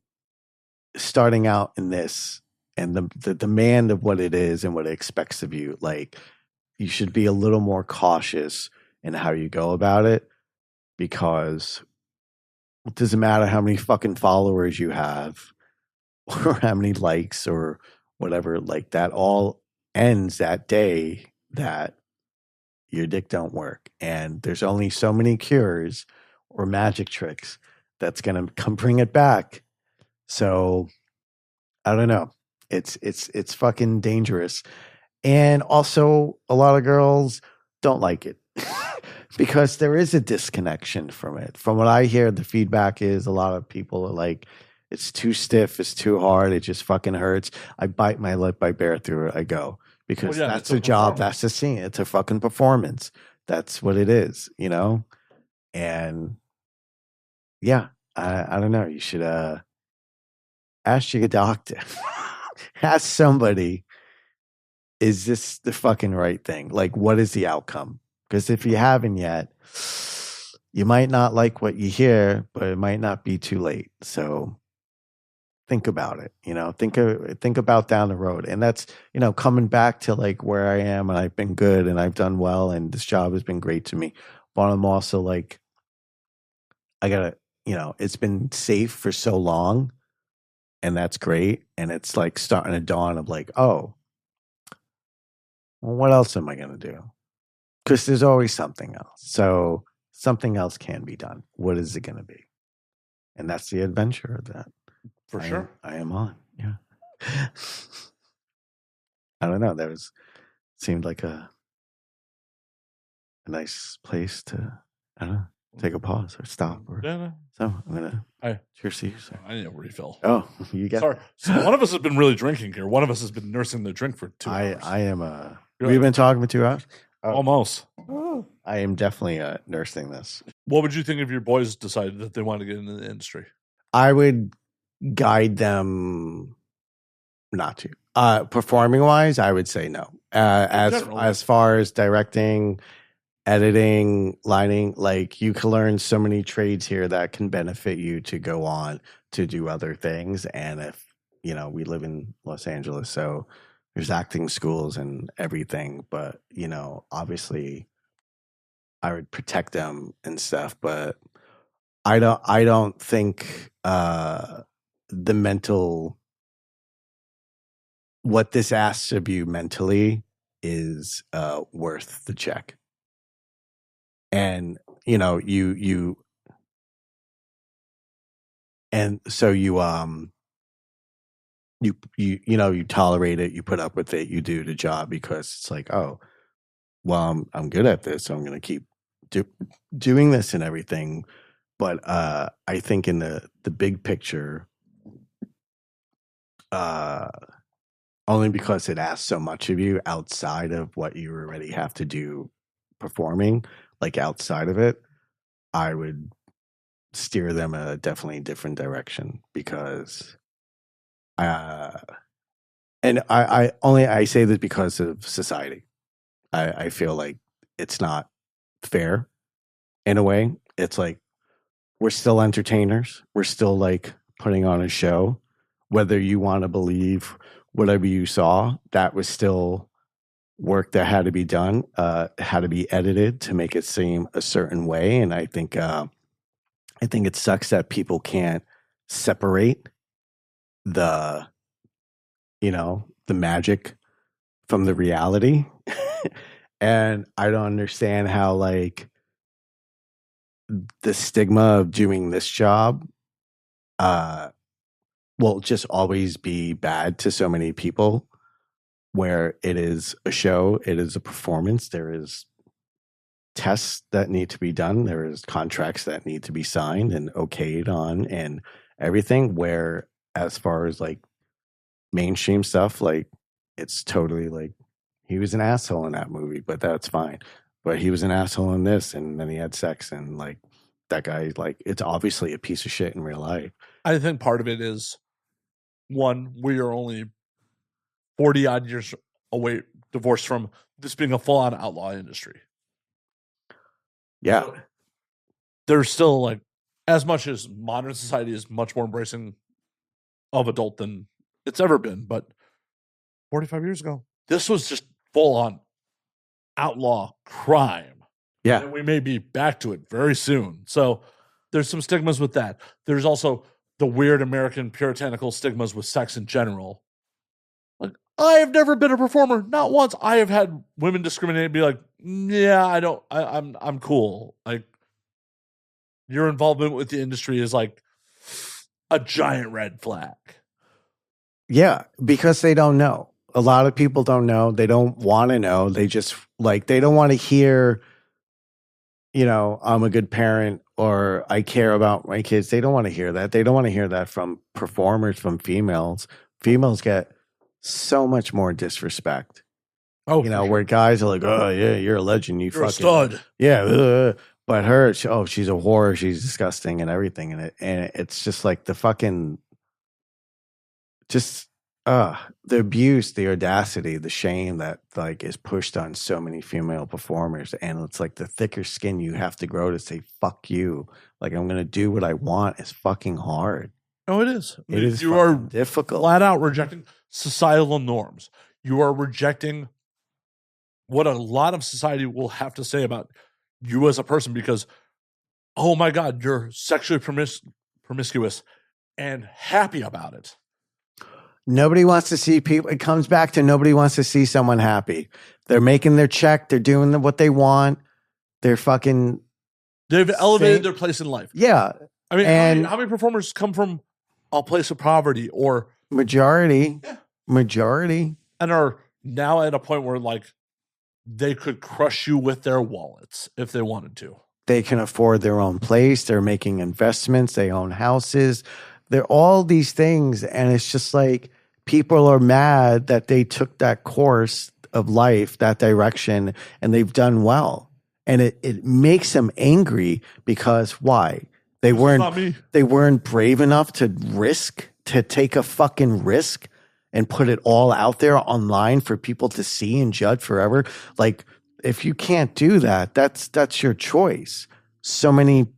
Speaker 2: out in this and the demand of what it is and what it expects of you, like, you should be a little more cautious in how you go about it, because it doesn't matter how many fucking followers you have or how many likes or whatever, like that all ends that day that your dick don't work. And there's only so many cures or magic tricks that's going to come bring it back. So I don't know. It's fucking dangerous. And also, a lot of girls don't like it because there is a disconnection from it. From what I hear, the feedback is a lot of people are like, it's too stiff, it's too hard, it just fucking hurts. I bite my lip, I bear through it, I go. Because that's a job, that's the scene. It's a fucking performance. That's what it is, And yeah, I don't know. You should ask your doctor. Ask somebody, is this the fucking right thing? Like, what is the outcome? Because if you haven't yet, you might not like what you hear, but it might not be too late. So think about it, think about down the road. And that's, coming back to like where I am, and I've been good and I've done well and this job has been great to me. But I'm also like, I gotta, it's been safe for so long, and that's great. And it's like starting to dawn of like, oh, well, what else am I gonna do? Because there's always something else. So something else can be done. What is it gonna be? And that's the adventure of that.
Speaker 1: For sure.
Speaker 2: I am on. Yeah. I don't know. Seemed like a nice place to, I don't know, take a pause or stop. Or, so I'm going to cheers to you, sir.
Speaker 1: I need a refill.
Speaker 2: Oh, you get
Speaker 1: Sorry. So one of us has been really drinking here. One of us has been nursing the drink for 2 hours.
Speaker 2: I am, we've been talking for 2 hours?
Speaker 1: Oh. Almost.
Speaker 2: Oh. I am definitely nursing this.
Speaker 1: What would you think if your boys decided that they wanted to get into the industry?
Speaker 2: I would guide them not to. Performing wise, I would say no. As far as directing, editing, lighting, like you can learn so many trades here that can benefit you to go on to do other things. And if, we live in Los Angeles, so there's acting schools and everything, but, obviously I would protect them and stuff, but I don't think, the mental, what this asks of you mentally is, worth the check. And, and so you tolerate it, you put up with it, you do the job because it's like, oh, well, I'm good at this, so I'm going to keep doing this and everything. But I think in the big picture, only because it asks so much of you outside of what you already have to do performing, like outside of it, I would steer them a definitely different direction because and I say this because of society. I feel like it's not fair in a way. It's like we're still entertainers. We're still like putting on a show. Whether you want to believe whatever you saw, that was still work that had to be done, had to be edited to make it seem a certain way. And I think it sucks that people can't separate the magic from the reality. And I don't understand how like the stigma of doing this job will just always be bad to so many people, where it is a show, it is a performance, there is tests that need to be done, there is contracts that need to be signed and okayed on and everything, where as far as like mainstream stuff, like it's totally like he was an asshole in that movie, but that's fine. But he was an asshole in this, and then he had sex, and like that guy, like it's obviously a piece of shit in real life.
Speaker 1: I think part of it is, one, we are only 40 odd years away, divorced from this being a full on outlaw industry.
Speaker 2: Yeah.
Speaker 1: So there's still like, as much as modern society is much more embracing of adult than it's ever been, but 45 years ago, this was just full on outlaw crime.
Speaker 2: Yeah.
Speaker 1: And we may be back to it very soon. So there's some stigmas with that. There's also the weird American puritanical stigmas with sex in general. Like, I have never been a performer, not once. I have had women discriminate and be like, yeah, I'm cool. Like, your involvement with the industry is like a giant red flag.
Speaker 2: Yeah, because they don't know. A lot of people don't know. They don't want to know. They just like, they don't want to hear, I'm a good parent or I care about my kids. They don't want to hear that. They don't want to hear that from performers, from females. Females get so much more disrespect.
Speaker 1: Oh,
Speaker 2: where guys are like, oh yeah, you're a legend. You're
Speaker 1: a stud.
Speaker 2: Yeah. But her, she's a whore. She's disgusting and everything. And it's just like the fucking, just the abuse, the audacity, the shame that like is pushed on so many female performers. And it's like the thicker skin you have to grow to say, fuck you. Like, I'm going to do what I want is fucking hard.
Speaker 1: No, it is.
Speaker 2: It is
Speaker 1: You are
Speaker 2: difficult.
Speaker 1: flat out rejecting societal norms. You are rejecting what a lot of society will have to say about you as a person because, oh my God, you're sexually promiscuous and happy about it.
Speaker 2: Nobody wants to see people. It comes back to nobody wants to see someone happy. They're making their check. They're doing what they want. They're fucking.
Speaker 1: They've elevated their place in life.
Speaker 2: Yeah.
Speaker 1: I mean, how many performers come from a place of poverty or
Speaker 2: majority
Speaker 1: and are now at a point where like they could crush you with their wallets if they wanted to.
Speaker 2: They can afford their own place. They're making investments. They own houses. They're all these things. And it's just like people are mad that they took that course of life, that direction, and they've done well. And it makes them angry because why? They weren't brave enough to take a fucking risk and put it all out there online for people to see and judge forever. Like, if you can't do that, that's your choice. So many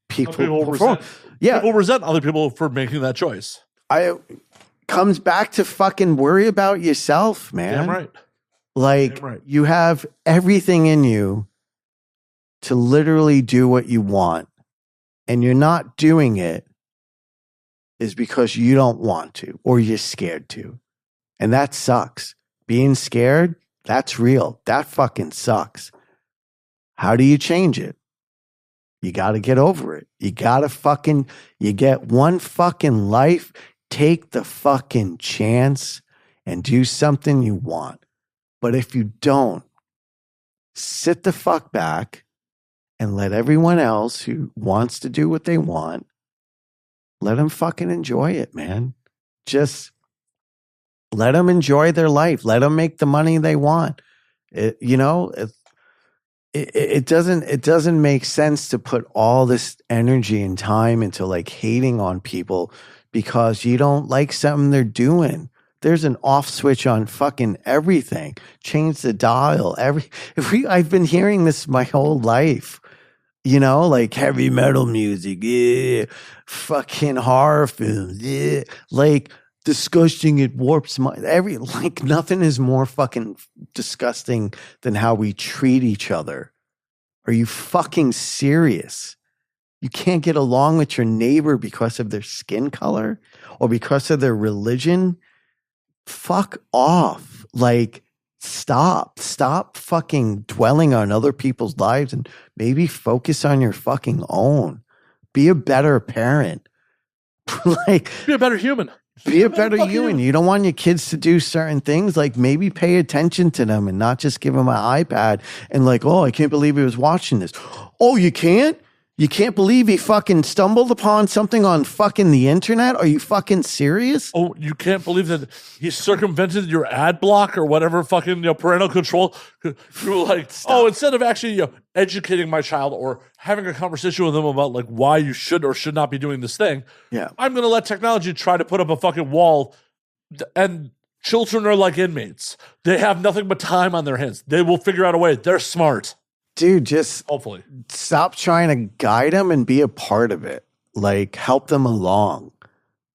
Speaker 2: people
Speaker 1: resent other people for making that choice.
Speaker 2: Comes back to fucking worry about yourself, man.
Speaker 1: Damn right.
Speaker 2: Like,
Speaker 1: Damn right.
Speaker 2: You have everything in you to literally do what you want, and you're not doing it is because you don't want to or you're scared to. And that sucks. Being scared, that's real. That fucking sucks. How do you change it? You got to get over it. You get one fucking life. Take the fucking chance and do something you want. But if you don't, sit the fuck back and let everyone else who wants to do what they want, let them fucking enjoy it, man. Just let them enjoy their life. Let them make the money they want. It doesn't make sense to put all this energy and time into like hating on people because you don't like something they're doing. There's an off switch on fucking everything. Change the dial. I've been hearing this my whole life. Like heavy metal music, yeah, fucking horror films, yeah, like disgusting. It warps my nothing is more fucking disgusting than how we treat each other. Are you fucking serious? You can't get along with your neighbor because of their skin color or because of their religion? Fuck off. Like, stop fucking dwelling on other people's lives and maybe focus on your fucking own. Be a better parent. Like,
Speaker 1: be a better human.
Speaker 2: Be a better human. You don't want your kids to do certain things. Like, maybe pay attention to them and not just give them an iPad and like, oh, I can't believe he was watching this. Oh, you can't? You can't believe he fucking stumbled upon something on fucking the internet? Are you fucking serious?
Speaker 1: Oh, you can't believe that he circumvented your ad block or whatever fucking parental control. You were like, stop. Instead of actually educating my child or having a conversation with them about like why you should or should not be doing this thing, I'm going to let technology try to put up a fucking wall. And children are like inmates. They have nothing but time on their hands. They will figure out a way. They're smart.
Speaker 2: Dude, just
Speaker 1: hopefully
Speaker 2: stop trying to guide them and be a part of it. Like, help them along.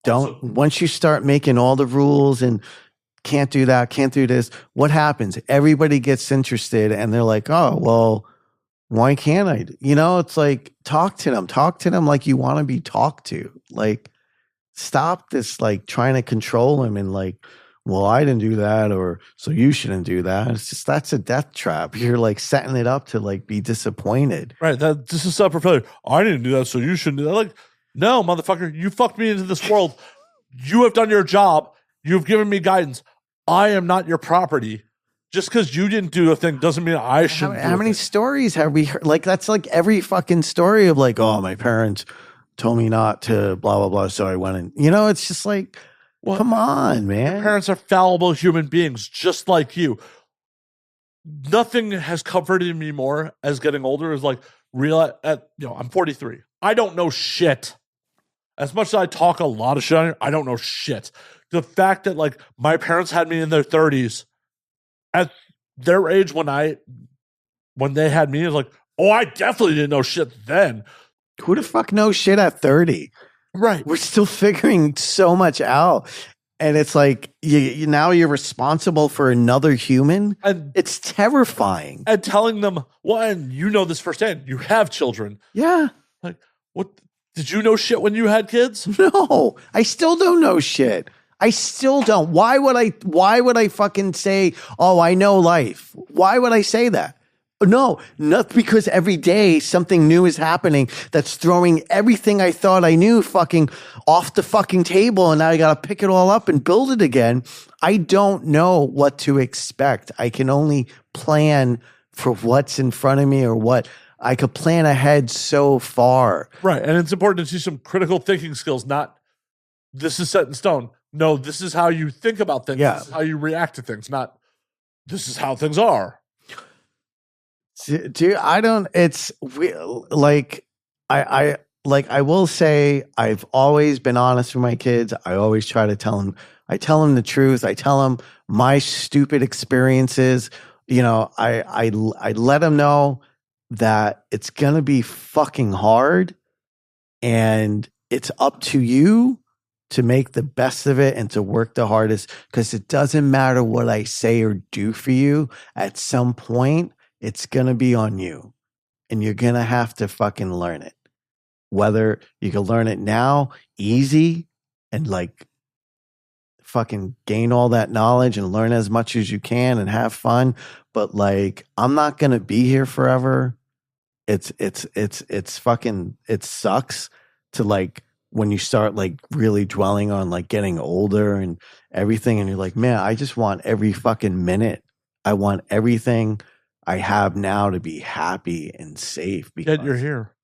Speaker 2: Once you start making all the rules and can't do that, can't do this, what happens? Everybody gets interested and they're like, oh, well, why can't I? It's like, talk to them like you want to be talked to. Like, stop this, like, trying to control them and like, well, I didn't do that, or so you shouldn't do that. It's just, that's a death trap. You're like setting it up to like be disappointed.
Speaker 1: Right. This is self-fulfilling. I didn't do that, so you shouldn't do that. Like, no, motherfucker, you fucked me into this world. You have done your job. You've given me guidance. I am not your property. Just because you didn't do a thing doesn't mean I shouldn't.
Speaker 2: How many stories have we heard? Like, that's like every fucking story of like, oh, my parents told me not to blah, blah, blah. So I went in. It's just like, well, come on, man.
Speaker 1: Your parents are fallible human beings, just like you. Nothing has comforted me more as getting older is like I'm 43. I don't know shit. As much as I talk a lot of shit, I don't know shit. The fact that like my parents had me in their 30s, at their age when they had me, is like, oh, I definitely didn't know shit then.
Speaker 2: Who the fuck knows shit at 30?
Speaker 1: Right.
Speaker 2: We're still figuring so much out. And it's like now you're responsible for another human.
Speaker 1: And
Speaker 2: it's terrifying.
Speaker 1: And telling them, well, and you know this firsthand. You have children.
Speaker 2: Yeah.
Speaker 1: Like, what? Did you know shit when you had kids?
Speaker 2: No, I still don't know shit. I still don't. Why would I fucking say, oh, I know life? Why would I say that? No, not because every day something new is happening that's throwing everything I thought I knew fucking off the fucking table, and now I got to pick it all up and build it again. I don't know what to expect. I can only plan for what's in front of me, or what I could plan ahead so far.
Speaker 1: Right. And it's important to teach some critical thinking skills, not this is set in stone. No, this is how you think about things.
Speaker 2: Yeah.
Speaker 1: This is how you react to things, not this is how things are.
Speaker 2: Dude, I don't. It's like I will say I've always been honest with my kids. I always try to tell them. I tell them the truth. I tell them my stupid experiences. You know, I let them know that it's gonna be fucking hard, and it's up to you to make the best of it and to work the hardest. Because it doesn't matter what I say or do for you. At some point, it's going to be on you, and you're going to have to fucking learn it. Whether you can learn it now, easy, and like fucking gain all that knowledge and learn as much as you can and have fun. But like, I'm not going to be here forever. It's fucking, it sucks to like, when you start like really dwelling on like getting older and everything, and you're like, man, I just want every fucking minute. I want everything I have now to be happy and safe. Because,
Speaker 1: Yet you're here.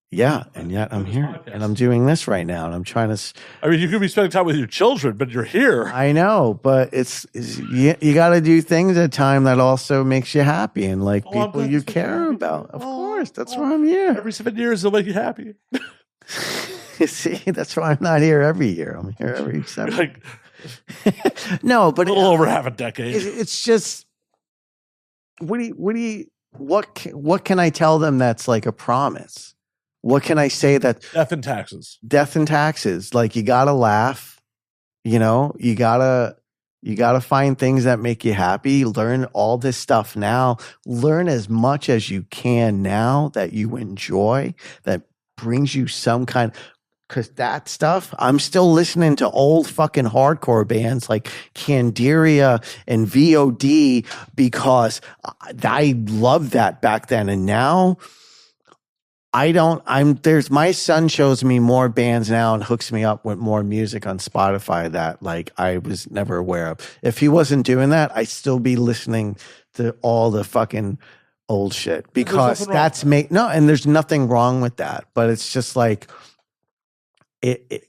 Speaker 2: Yeah, and yet I'm here, and I'm doing this right now, and I'm trying to.
Speaker 1: I mean, you could be spending time with your children, but you're here.
Speaker 2: I know, but it's you got to do things at a time that also makes you happy, and like people you care about. Of course, that's why I'm here.
Speaker 1: Every 7 years, it'll make you happy.
Speaker 2: See, that's why I'm not here every year. I'm here every 7. Like, no, but
Speaker 1: a little over half a decade.
Speaker 2: It's just what can I tell them that's like a promise? What can I say that
Speaker 1: death and taxes? Death
Speaker 2: and taxes. Like, you gotta laugh, you know, you gotta find things that make you happy. Learn all this stuff now. Learn as much as you can now that you enjoy, that brings you some kind. Because that stuff, I'm still listening to old fucking hardcore bands like Candiria and VOD because I loved that back then. And now my son shows me more bands now and hooks me up with more music on Spotify that like I was never aware of. If he wasn't doing that, I'd still be listening to all the fucking old shit because that's and there's nothing wrong with that. But it's just like, it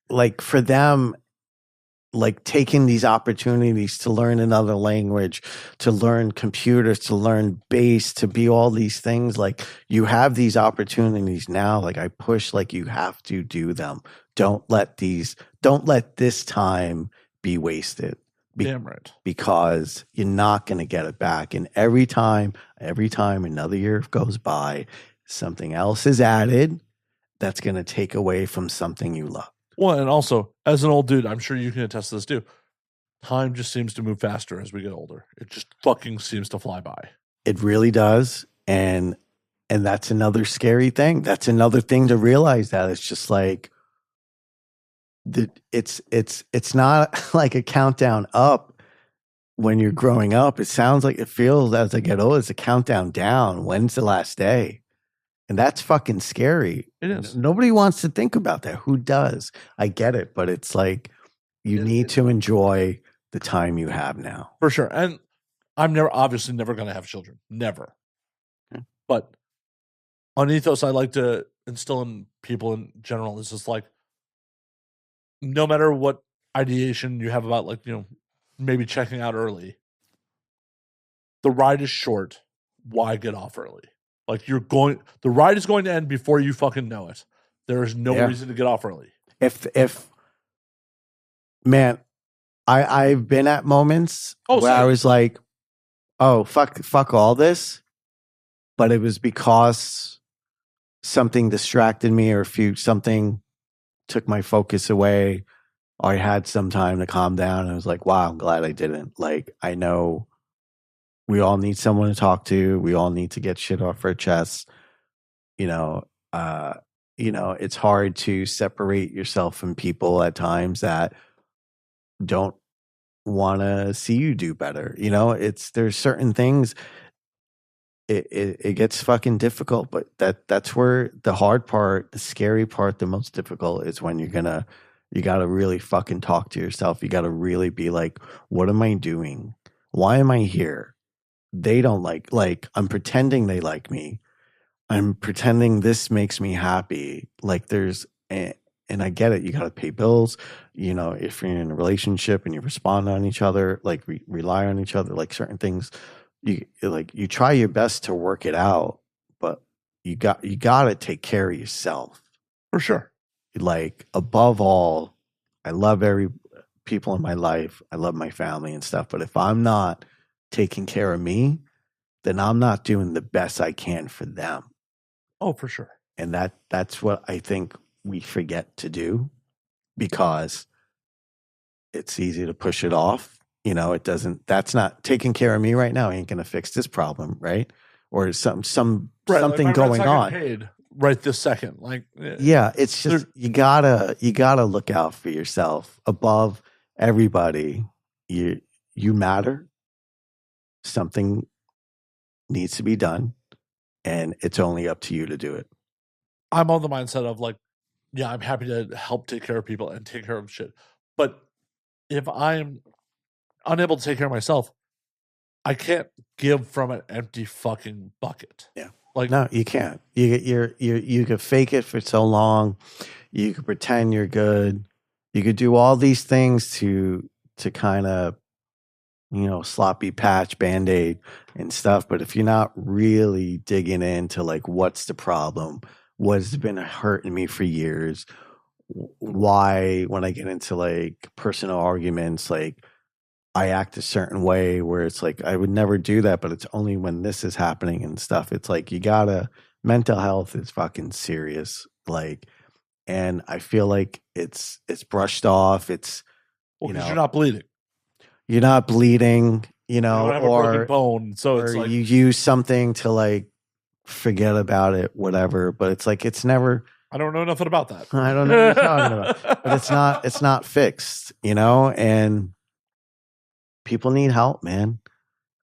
Speaker 2: like for them, like taking these opportunities to learn another language, to learn computers, to learn bass, to be all these things. Like, you have these opportunities now. Like, I push, like, you have to do them. Don't let this time be wasted.
Speaker 1: Damn right.
Speaker 2: Because you're not going to get it back. And every time another year goes by, something else is added that's going to take away from something you love.
Speaker 1: Well, and also, as an old dude, I'm sure you can attest to this too. Time just seems to move faster as we get older. It just fucking seems to fly by.
Speaker 2: It really does. And that's another scary thing. That's another thing to realize, that it's just like, it's not like a countdown up when you're growing up. It feels as I get older, it's a countdown down. When's the last day? And that's fucking scary.
Speaker 1: It is.
Speaker 2: Nobody wants to think about that. Who does? I get it, but it's like you need to enjoy the time you have now.
Speaker 1: For sure. And I'm obviously never going to have children. Never. Okay. But an ethos I like to instill in people in general is just like, no matter what ideation you have about, like, you know, maybe checking out early, the ride is short. Why get off early? Like, the ride is going to end before you fucking know it. There is no reason to get off early.
Speaker 2: Man, I've been at moments where I was like, oh, fuck all this. But it was because something distracted me, or something took my focus away, or I had some time to calm down. And I was like, wow, I'm glad I didn't. Like, I know we all need someone to talk to. We all need to get shit off our chests. You know, it's hard to separate yourself from people at times that don't want to see you do better. There's certain things. It gets fucking difficult, but that's where the hard part, the scary part, the most difficult is when you got to really fucking talk to yourself. You got to really be like, what am I doing? Why am I here? They don't like I'm pretending they like me. I'm pretending this makes me happy. Like and I get it. You got to pay bills. If you're in a relationship and you respond on each other, like rely on each other, like certain things, you try your best to work it out, but you got to take care of yourself.
Speaker 1: For sure.
Speaker 2: Like, above all, I love every people in my life. I love my family and stuff. But if I'm not taking care of me, then I'm not doing the best I can for them.
Speaker 1: Oh, for sure.
Speaker 2: And that's what I think we forget to do, because it's easy to push it off. That's not taking care of me right now ain't going to fix this problem, right? Or something
Speaker 1: like
Speaker 2: going on.
Speaker 1: Paid right this second. Like,
Speaker 2: yeah, it's just, you gotta look out for yourself above everybody. You matter. Something needs to be done, and it's only up to you to do it.
Speaker 1: I'm on the mindset of like, yeah, I'm happy to help take care of people and take care of shit. But if I'm unable to take care of myself, I can't give from an empty fucking bucket.
Speaker 2: Yeah.
Speaker 1: Like,
Speaker 2: no, you can't. You could fake it for so long. You could pretend you're good. You could do all these things to kind of, sloppy patch, Band-Aid and stuff. But if you're not really digging into like, what's the problem? What's been hurting me for years? Why, when I get into like personal arguments, like I act a certain way where it's like, I would never do that, but it's only when this is happening and stuff. It's like, mental health is fucking serious. Like, and I feel like it's brushed off. It's,
Speaker 1: because you're not bleeding.
Speaker 2: You're not bleeding,
Speaker 1: you don't have a broken bone. So it's like,
Speaker 2: you use something to like forget about it, whatever. But it's like, it's never.
Speaker 1: I don't know nothing about that.
Speaker 2: I don't know what you're talking about. But it's not fixed, and people need help, man.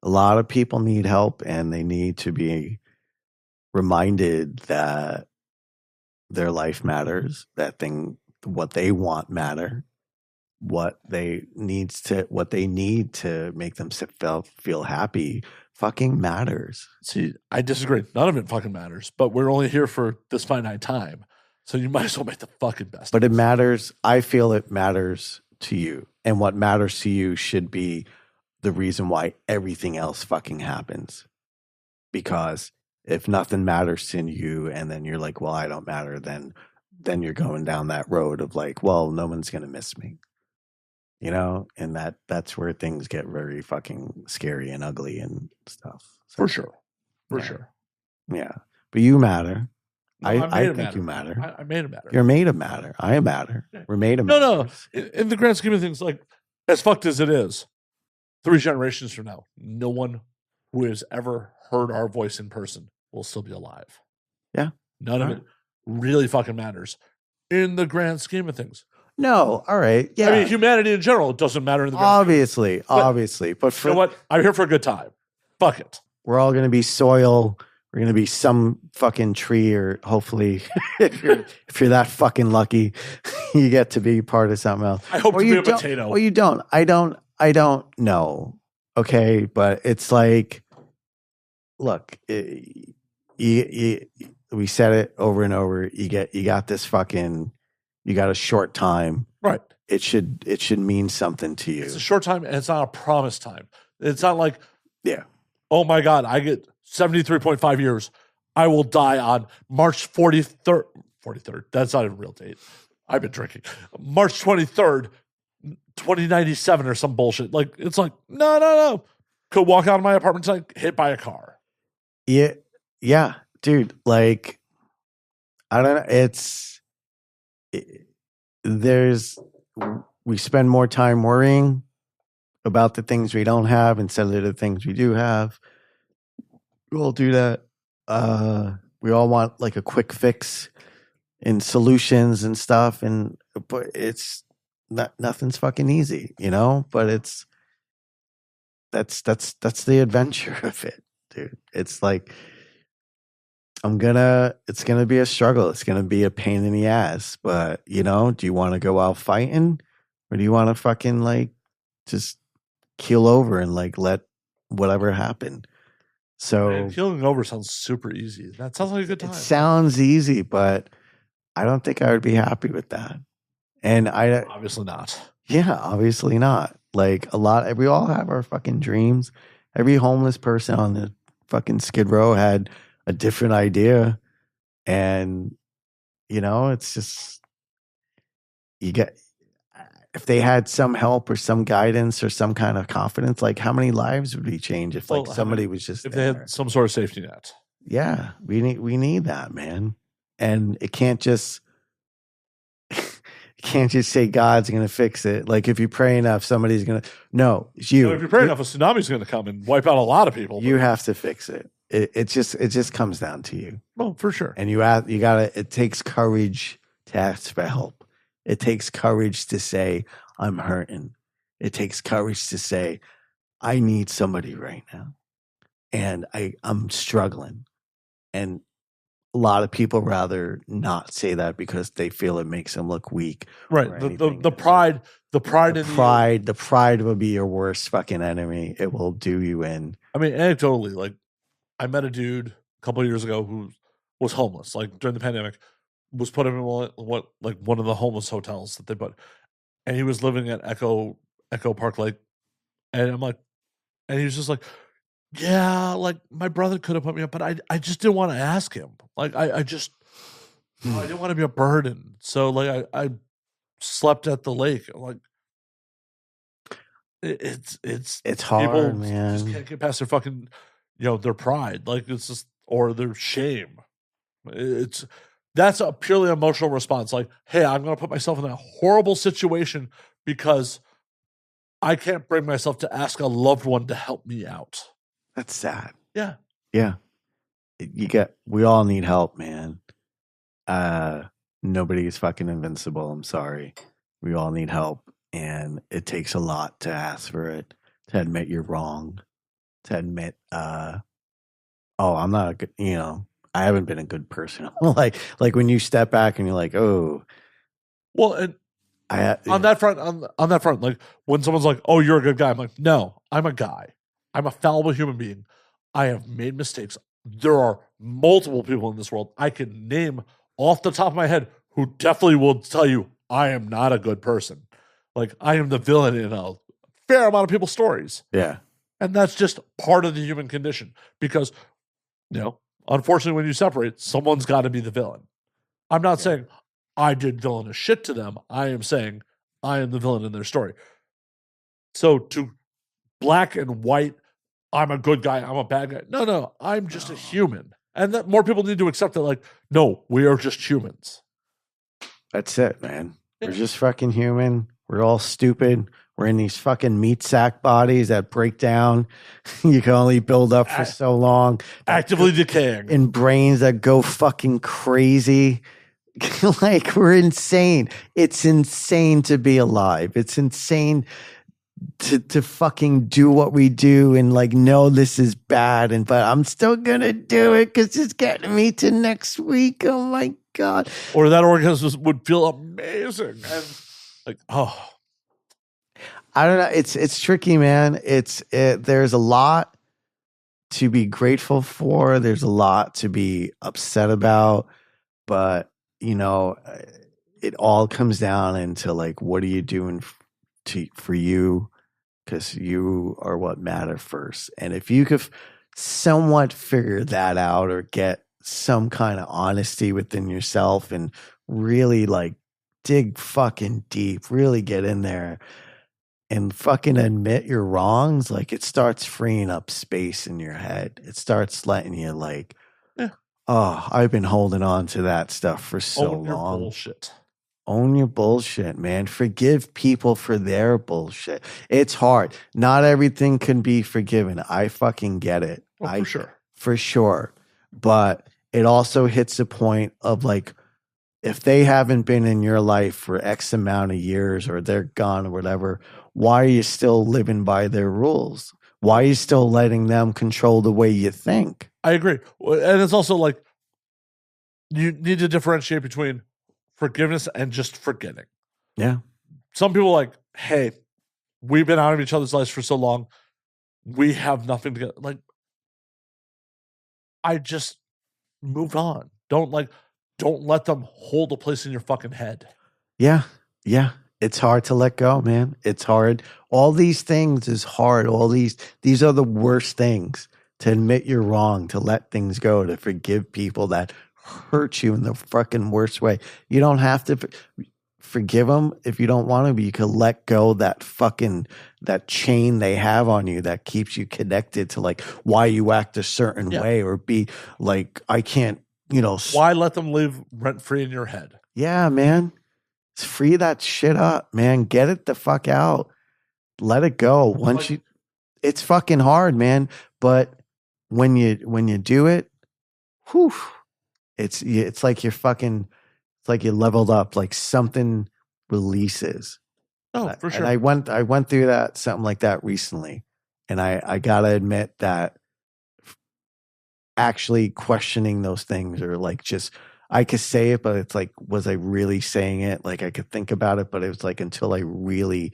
Speaker 2: A lot of people need help, and they need to be reminded that their life matters, what they want matter, what they need to make them feel happy fucking matters.
Speaker 1: See, I disagree. None of it fucking matters, but we're only here for this finite time. So you might as well make the fucking best.
Speaker 2: But it matters. I feel it matters to you. And what matters to you should be the reason why everything else fucking happens. Because if nothing matters to you and then you're like, well, I don't matter, then you're going down that road of like, well, no one's going to miss me. And that's where things get very fucking scary and ugly and stuff. So,
Speaker 1: for sure. For sure.
Speaker 2: Yeah. But you matter.
Speaker 1: No,
Speaker 2: I think you matter.
Speaker 1: I made it matter.
Speaker 2: You're made of matter. I matter. We're made of matter.
Speaker 1: No. In the grand scheme of things, like, as fucked as it is, 3 generations from now, no one who has ever heard our voice in person will still be alive.
Speaker 2: Yeah.
Speaker 1: None of it really fucking matters in the grand scheme of things.
Speaker 2: No. All right. Yeah.
Speaker 1: I mean, humanity in general, it doesn't matter in the grand
Speaker 2: obviously. But
Speaker 1: you know what? I'm here for a good time. Fuck it.
Speaker 2: We're all going to be soil. We're going to be some fucking tree, or hopefully if you're that fucking lucky, you get to be part of something else.
Speaker 1: I hope to be a potato.
Speaker 2: Or you don't. I don't know. Okay. But it's like, look, we said it over and over. You got this fucking, you got a short time.
Speaker 1: Right.
Speaker 2: It should mean something to you.
Speaker 1: It's a short time, and it's not a promised time. It's not like,
Speaker 2: yeah,
Speaker 1: oh my God, I get 73.5 years. I will die on March 43rd. 43rd. That's not a real date. I've been drinking. March 23rd, 2097 or some bullshit. Like, it's like, no. Could walk out of my apartment tonight, hit by a car.
Speaker 2: Yeah, dude. Like, I don't know. we spend more time worrying about the things we don't have instead of the things we do have. We all do that. We all want like a quick fix and solutions and stuff, but it's nothing's fucking easy, you know. But that's the adventure of it, dude. It's like it's gonna be a struggle. It's gonna be a pain in the ass. But you know, do you want to go out fighting, or do you want to fucking like just keel over and like let whatever happen? So
Speaker 1: Man, keeling over sounds super easy. That sounds like a good time.
Speaker 2: It sounds easy, but I don't think I would be happy with that. And
Speaker 1: obviously not.
Speaker 2: Yeah, obviously not. Like we all have our fucking dreams. Every homeless person on the fucking Skid Row had a different idea. And, you know, it's just, if they had some help or some guidance or some kind of confidence, like how many lives would we change if like somebody was just
Speaker 1: if they had some sort of safety net?
Speaker 2: Yeah, we need that, man. And it can't just say God's going to fix it. Like if you pray enough, somebody's going to. No, it's you.
Speaker 1: If you pray enough, a tsunami's going to come and wipe out a lot of people.
Speaker 2: You have to fix it. It just comes down to you.
Speaker 1: Oh, for sure.
Speaker 2: And you gotta. It takes courage to ask for help. It takes courage to say I'm hurting. It takes courage to say I need somebody right now, and I'm struggling. And a lot of people rather not say that because they feel it makes them look weak.
Speaker 1: Right. The pride will be your worst fucking enemy. It will do you in. I mean, anecdotally, like I met a dude a couple of years ago who was homeless, like during the pandemic, was put in one of the homeless hotels that they put, and he was living at Echo Park Lake, and I'm like, and he was just like, yeah, like my brother could have put me up, but I just didn't want to ask him. Like I didn't want to be a burden. So like I slept at the lake. Like it's
Speaker 2: hard,
Speaker 1: people
Speaker 2: man.
Speaker 1: Just can't get past their fucking, you know, their pride. Like it's just, or their shame. That's a purely emotional response. Like, hey, I'm going to put myself in a horrible situation because I can't bring myself to ask a loved one to help me out.
Speaker 2: That's sad.
Speaker 1: Yeah.
Speaker 2: Yeah. We all need help, man. Nobody's fucking invincible. I'm sorry. We all need help. And it takes a lot to ask for it, to admit you're wrong, to admit, I'm not a good, you know, I haven't been a good person. like when you step back and you're like, oh.
Speaker 1: Well, and on that front, like when someone's like, oh, you're a good guy. I'm like, no, I'm a guy. I'm a fallible human being. I have made mistakes. There are multiple people in this world I can name off the top of my head who definitely will tell you I am not a good person. Like I am the villain in a fair amount of people's stories.
Speaker 2: Yeah.
Speaker 1: And that's just part of the human condition because, you know, unfortunately when you separate, someone's got to be the villain. I'm not saying I did villainous shit to them. I am saying I am the villain in their story. So to black and white, I'm a good guy, I'm a bad guy. No, I'm just a human. And that more people need to accept that, like, no, we are just humans.
Speaker 2: That's it, man. Yeah. We're just fucking human. We're all stupid. We're in these fucking meat sack bodies that break down. You can only build up for so long.
Speaker 1: Actively decaying.
Speaker 2: In brains that go fucking crazy. Like, we're insane. It's insane to be alive. It's insane to fucking do what we do and like know this is bad, but I'm still gonna do it because it's getting me to next week. Oh my god!
Speaker 1: Or that orgasm would feel amazing, and like, oh,
Speaker 2: I don't know. It's tricky, man. There's a lot to be grateful for. There's a lot to be upset about, but you know, it all comes down into like, what are you doing for you? Because you are what matter first. And if you could somewhat figure that out or get some kind of honesty within yourself and really like dig fucking deep, really get in there and fucking admit your wrongs, like it starts freeing up space in your head. It starts letting you like, oh, I've been holding on to that stuff for so long.
Speaker 1: Bullshit.
Speaker 2: Own your bullshit, man. Forgive people for their bullshit. It's hard. Not everything can be forgiven. I fucking get it.
Speaker 1: For sure.
Speaker 2: For sure. But it also hits a point of like, if they haven't been in your life for X amount of years or they're gone or whatever, why are you still living by their rules? Why are you still letting them control the way you think?
Speaker 1: I agree. And it's also like, you need to differentiate between forgiveness and just forgetting.
Speaker 2: Yeah.
Speaker 1: Some people are like, hey, we've been out of each other's lives for so long. We have nothing to get. Like, I just move on. Don't let them hold a place in your fucking head.
Speaker 2: Yeah. Yeah. It's hard to let go, man. It's hard. All these things is hard. These are the worst things. To admit you're wrong, to let things go, to forgive people that hurt you in the fucking worst way. You don't have to forgive them if you don't want to, but you can let go that chain they have on you that keeps you connected to like why you act a certain way or be like, I can't,
Speaker 1: why let them live rent free in your head?
Speaker 2: Yeah, man. Free that shit up, man. Get it the fuck out. Let it go. It's fucking hard, man. But when you do it, whew, it's like it's like you leveled up, like something releases.
Speaker 1: Oh, for sure.
Speaker 2: And I went through something like that recently. And I gotta admit that actually questioning those things, or like just, I could say it, but it's like, was I really saying it? Like I could think about it, but it was like until I really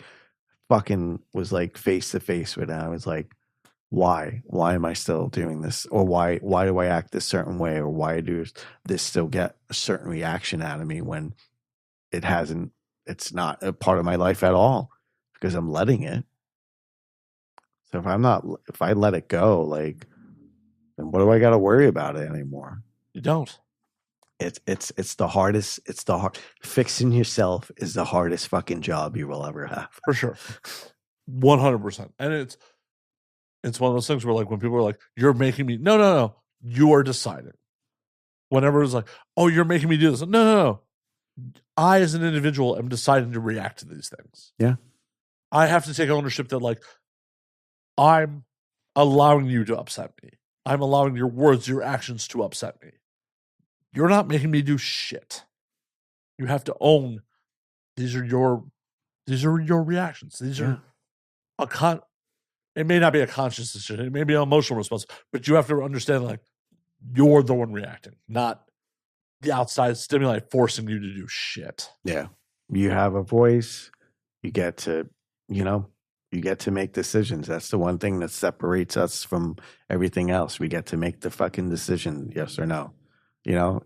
Speaker 2: fucking was like face to face with it, I was like, why am I still doing this? Or why do I act this certain way? Or why do this still get a certain reaction out of me when it's not a part of my life at all, because I'm letting it. So if I let it go, like, then what do I got to worry about it anymore?
Speaker 1: You don't.
Speaker 2: It's the hardest. Fixing yourself is the hardest fucking job you will ever have.
Speaker 1: For sure. 100%. And it's one of those things where like when people are like, you're making me, no, you are deciding. Whenever it's like, oh, you're making me do this. No. I, as an individual, am deciding to react to these things.
Speaker 2: Yeah.
Speaker 1: I have to take ownership that like, I'm allowing you to upset me. I'm allowing your words, your actions to upset me. You're not making me do shit. You have to own these are your reactions. These are it may not be a conscious decision. It may be an emotional response, but you have to understand like you're the one reacting, not the outside stimuli forcing you to do shit.
Speaker 2: Yeah. You have a voice. You get to make decisions. That's the one thing that separates us from everything else. We get to make the fucking decision, yes or no.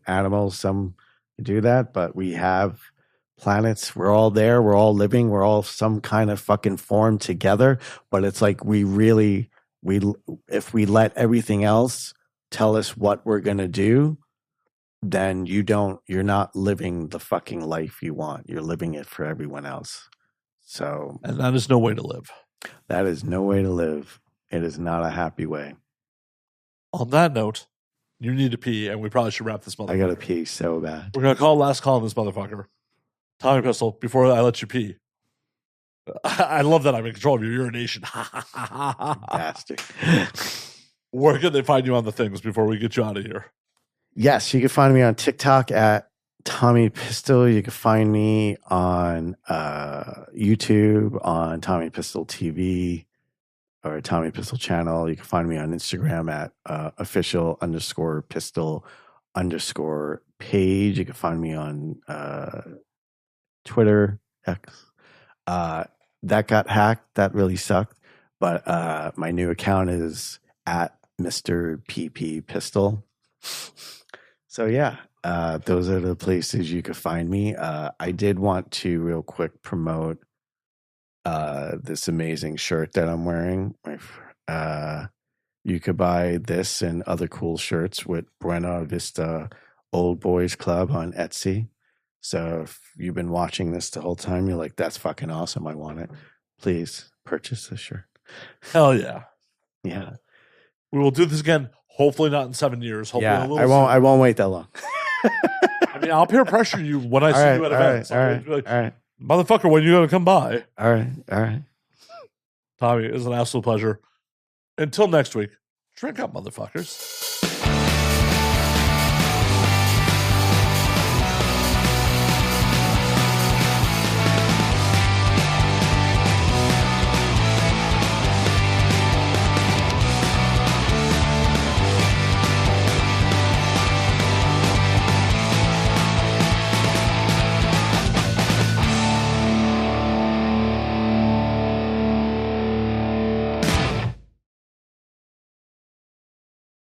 Speaker 2: Animals, some do that, but we have planets. We're all there. We're all living. We're all some kind of fucking form together. But it's like if we let everything else tell us what we're going to do, then you're not living the fucking life you want. You're living it for everyone else. So,
Speaker 1: and that is no way to live.
Speaker 2: That is no way to live. It is not a happy way.
Speaker 1: On that note, you need to pee, and we probably should wrap this motherfucker.
Speaker 2: I gotta pee so bad.
Speaker 1: We're gonna call last call on this motherfucker. Tommy Pistol, before I let you pee. I love that I'm in control of your urination.
Speaker 2: Bastard.
Speaker 1: Where can they find you on the things before we get you out of here?
Speaker 2: Yes, you can find me on TikTok at Tommy Pistol. You can find me on YouTube on Tommy Pistol TV or Tommy Pistol channel. You can find me on Instagram at official_pistol_page. You can find me on Twitter, X. That got hacked. That really sucked. But my new account is at Mr. PP Pistol. So yeah, those are the places you could find me. I did want to real quick promote this amazing shirt that I'm wearing. You could buy this and other cool shirts with Buena Vista Old Boys Club on Etsy. So if you've been watching this the whole time, you're like, that's fucking awesome. I want it. Please purchase this shirt.
Speaker 1: Hell yeah.
Speaker 2: Yeah.
Speaker 1: We will do this again. Hopefully not in 7 years. Hopefully
Speaker 2: I won't wait that long.
Speaker 1: I mean, I'll peer pressure you when I see you at events.
Speaker 2: All right.
Speaker 1: Motherfucker, when you going to come by?
Speaker 2: All right.
Speaker 1: Tommy, it was an absolute pleasure. Until next week, drink up, motherfuckers.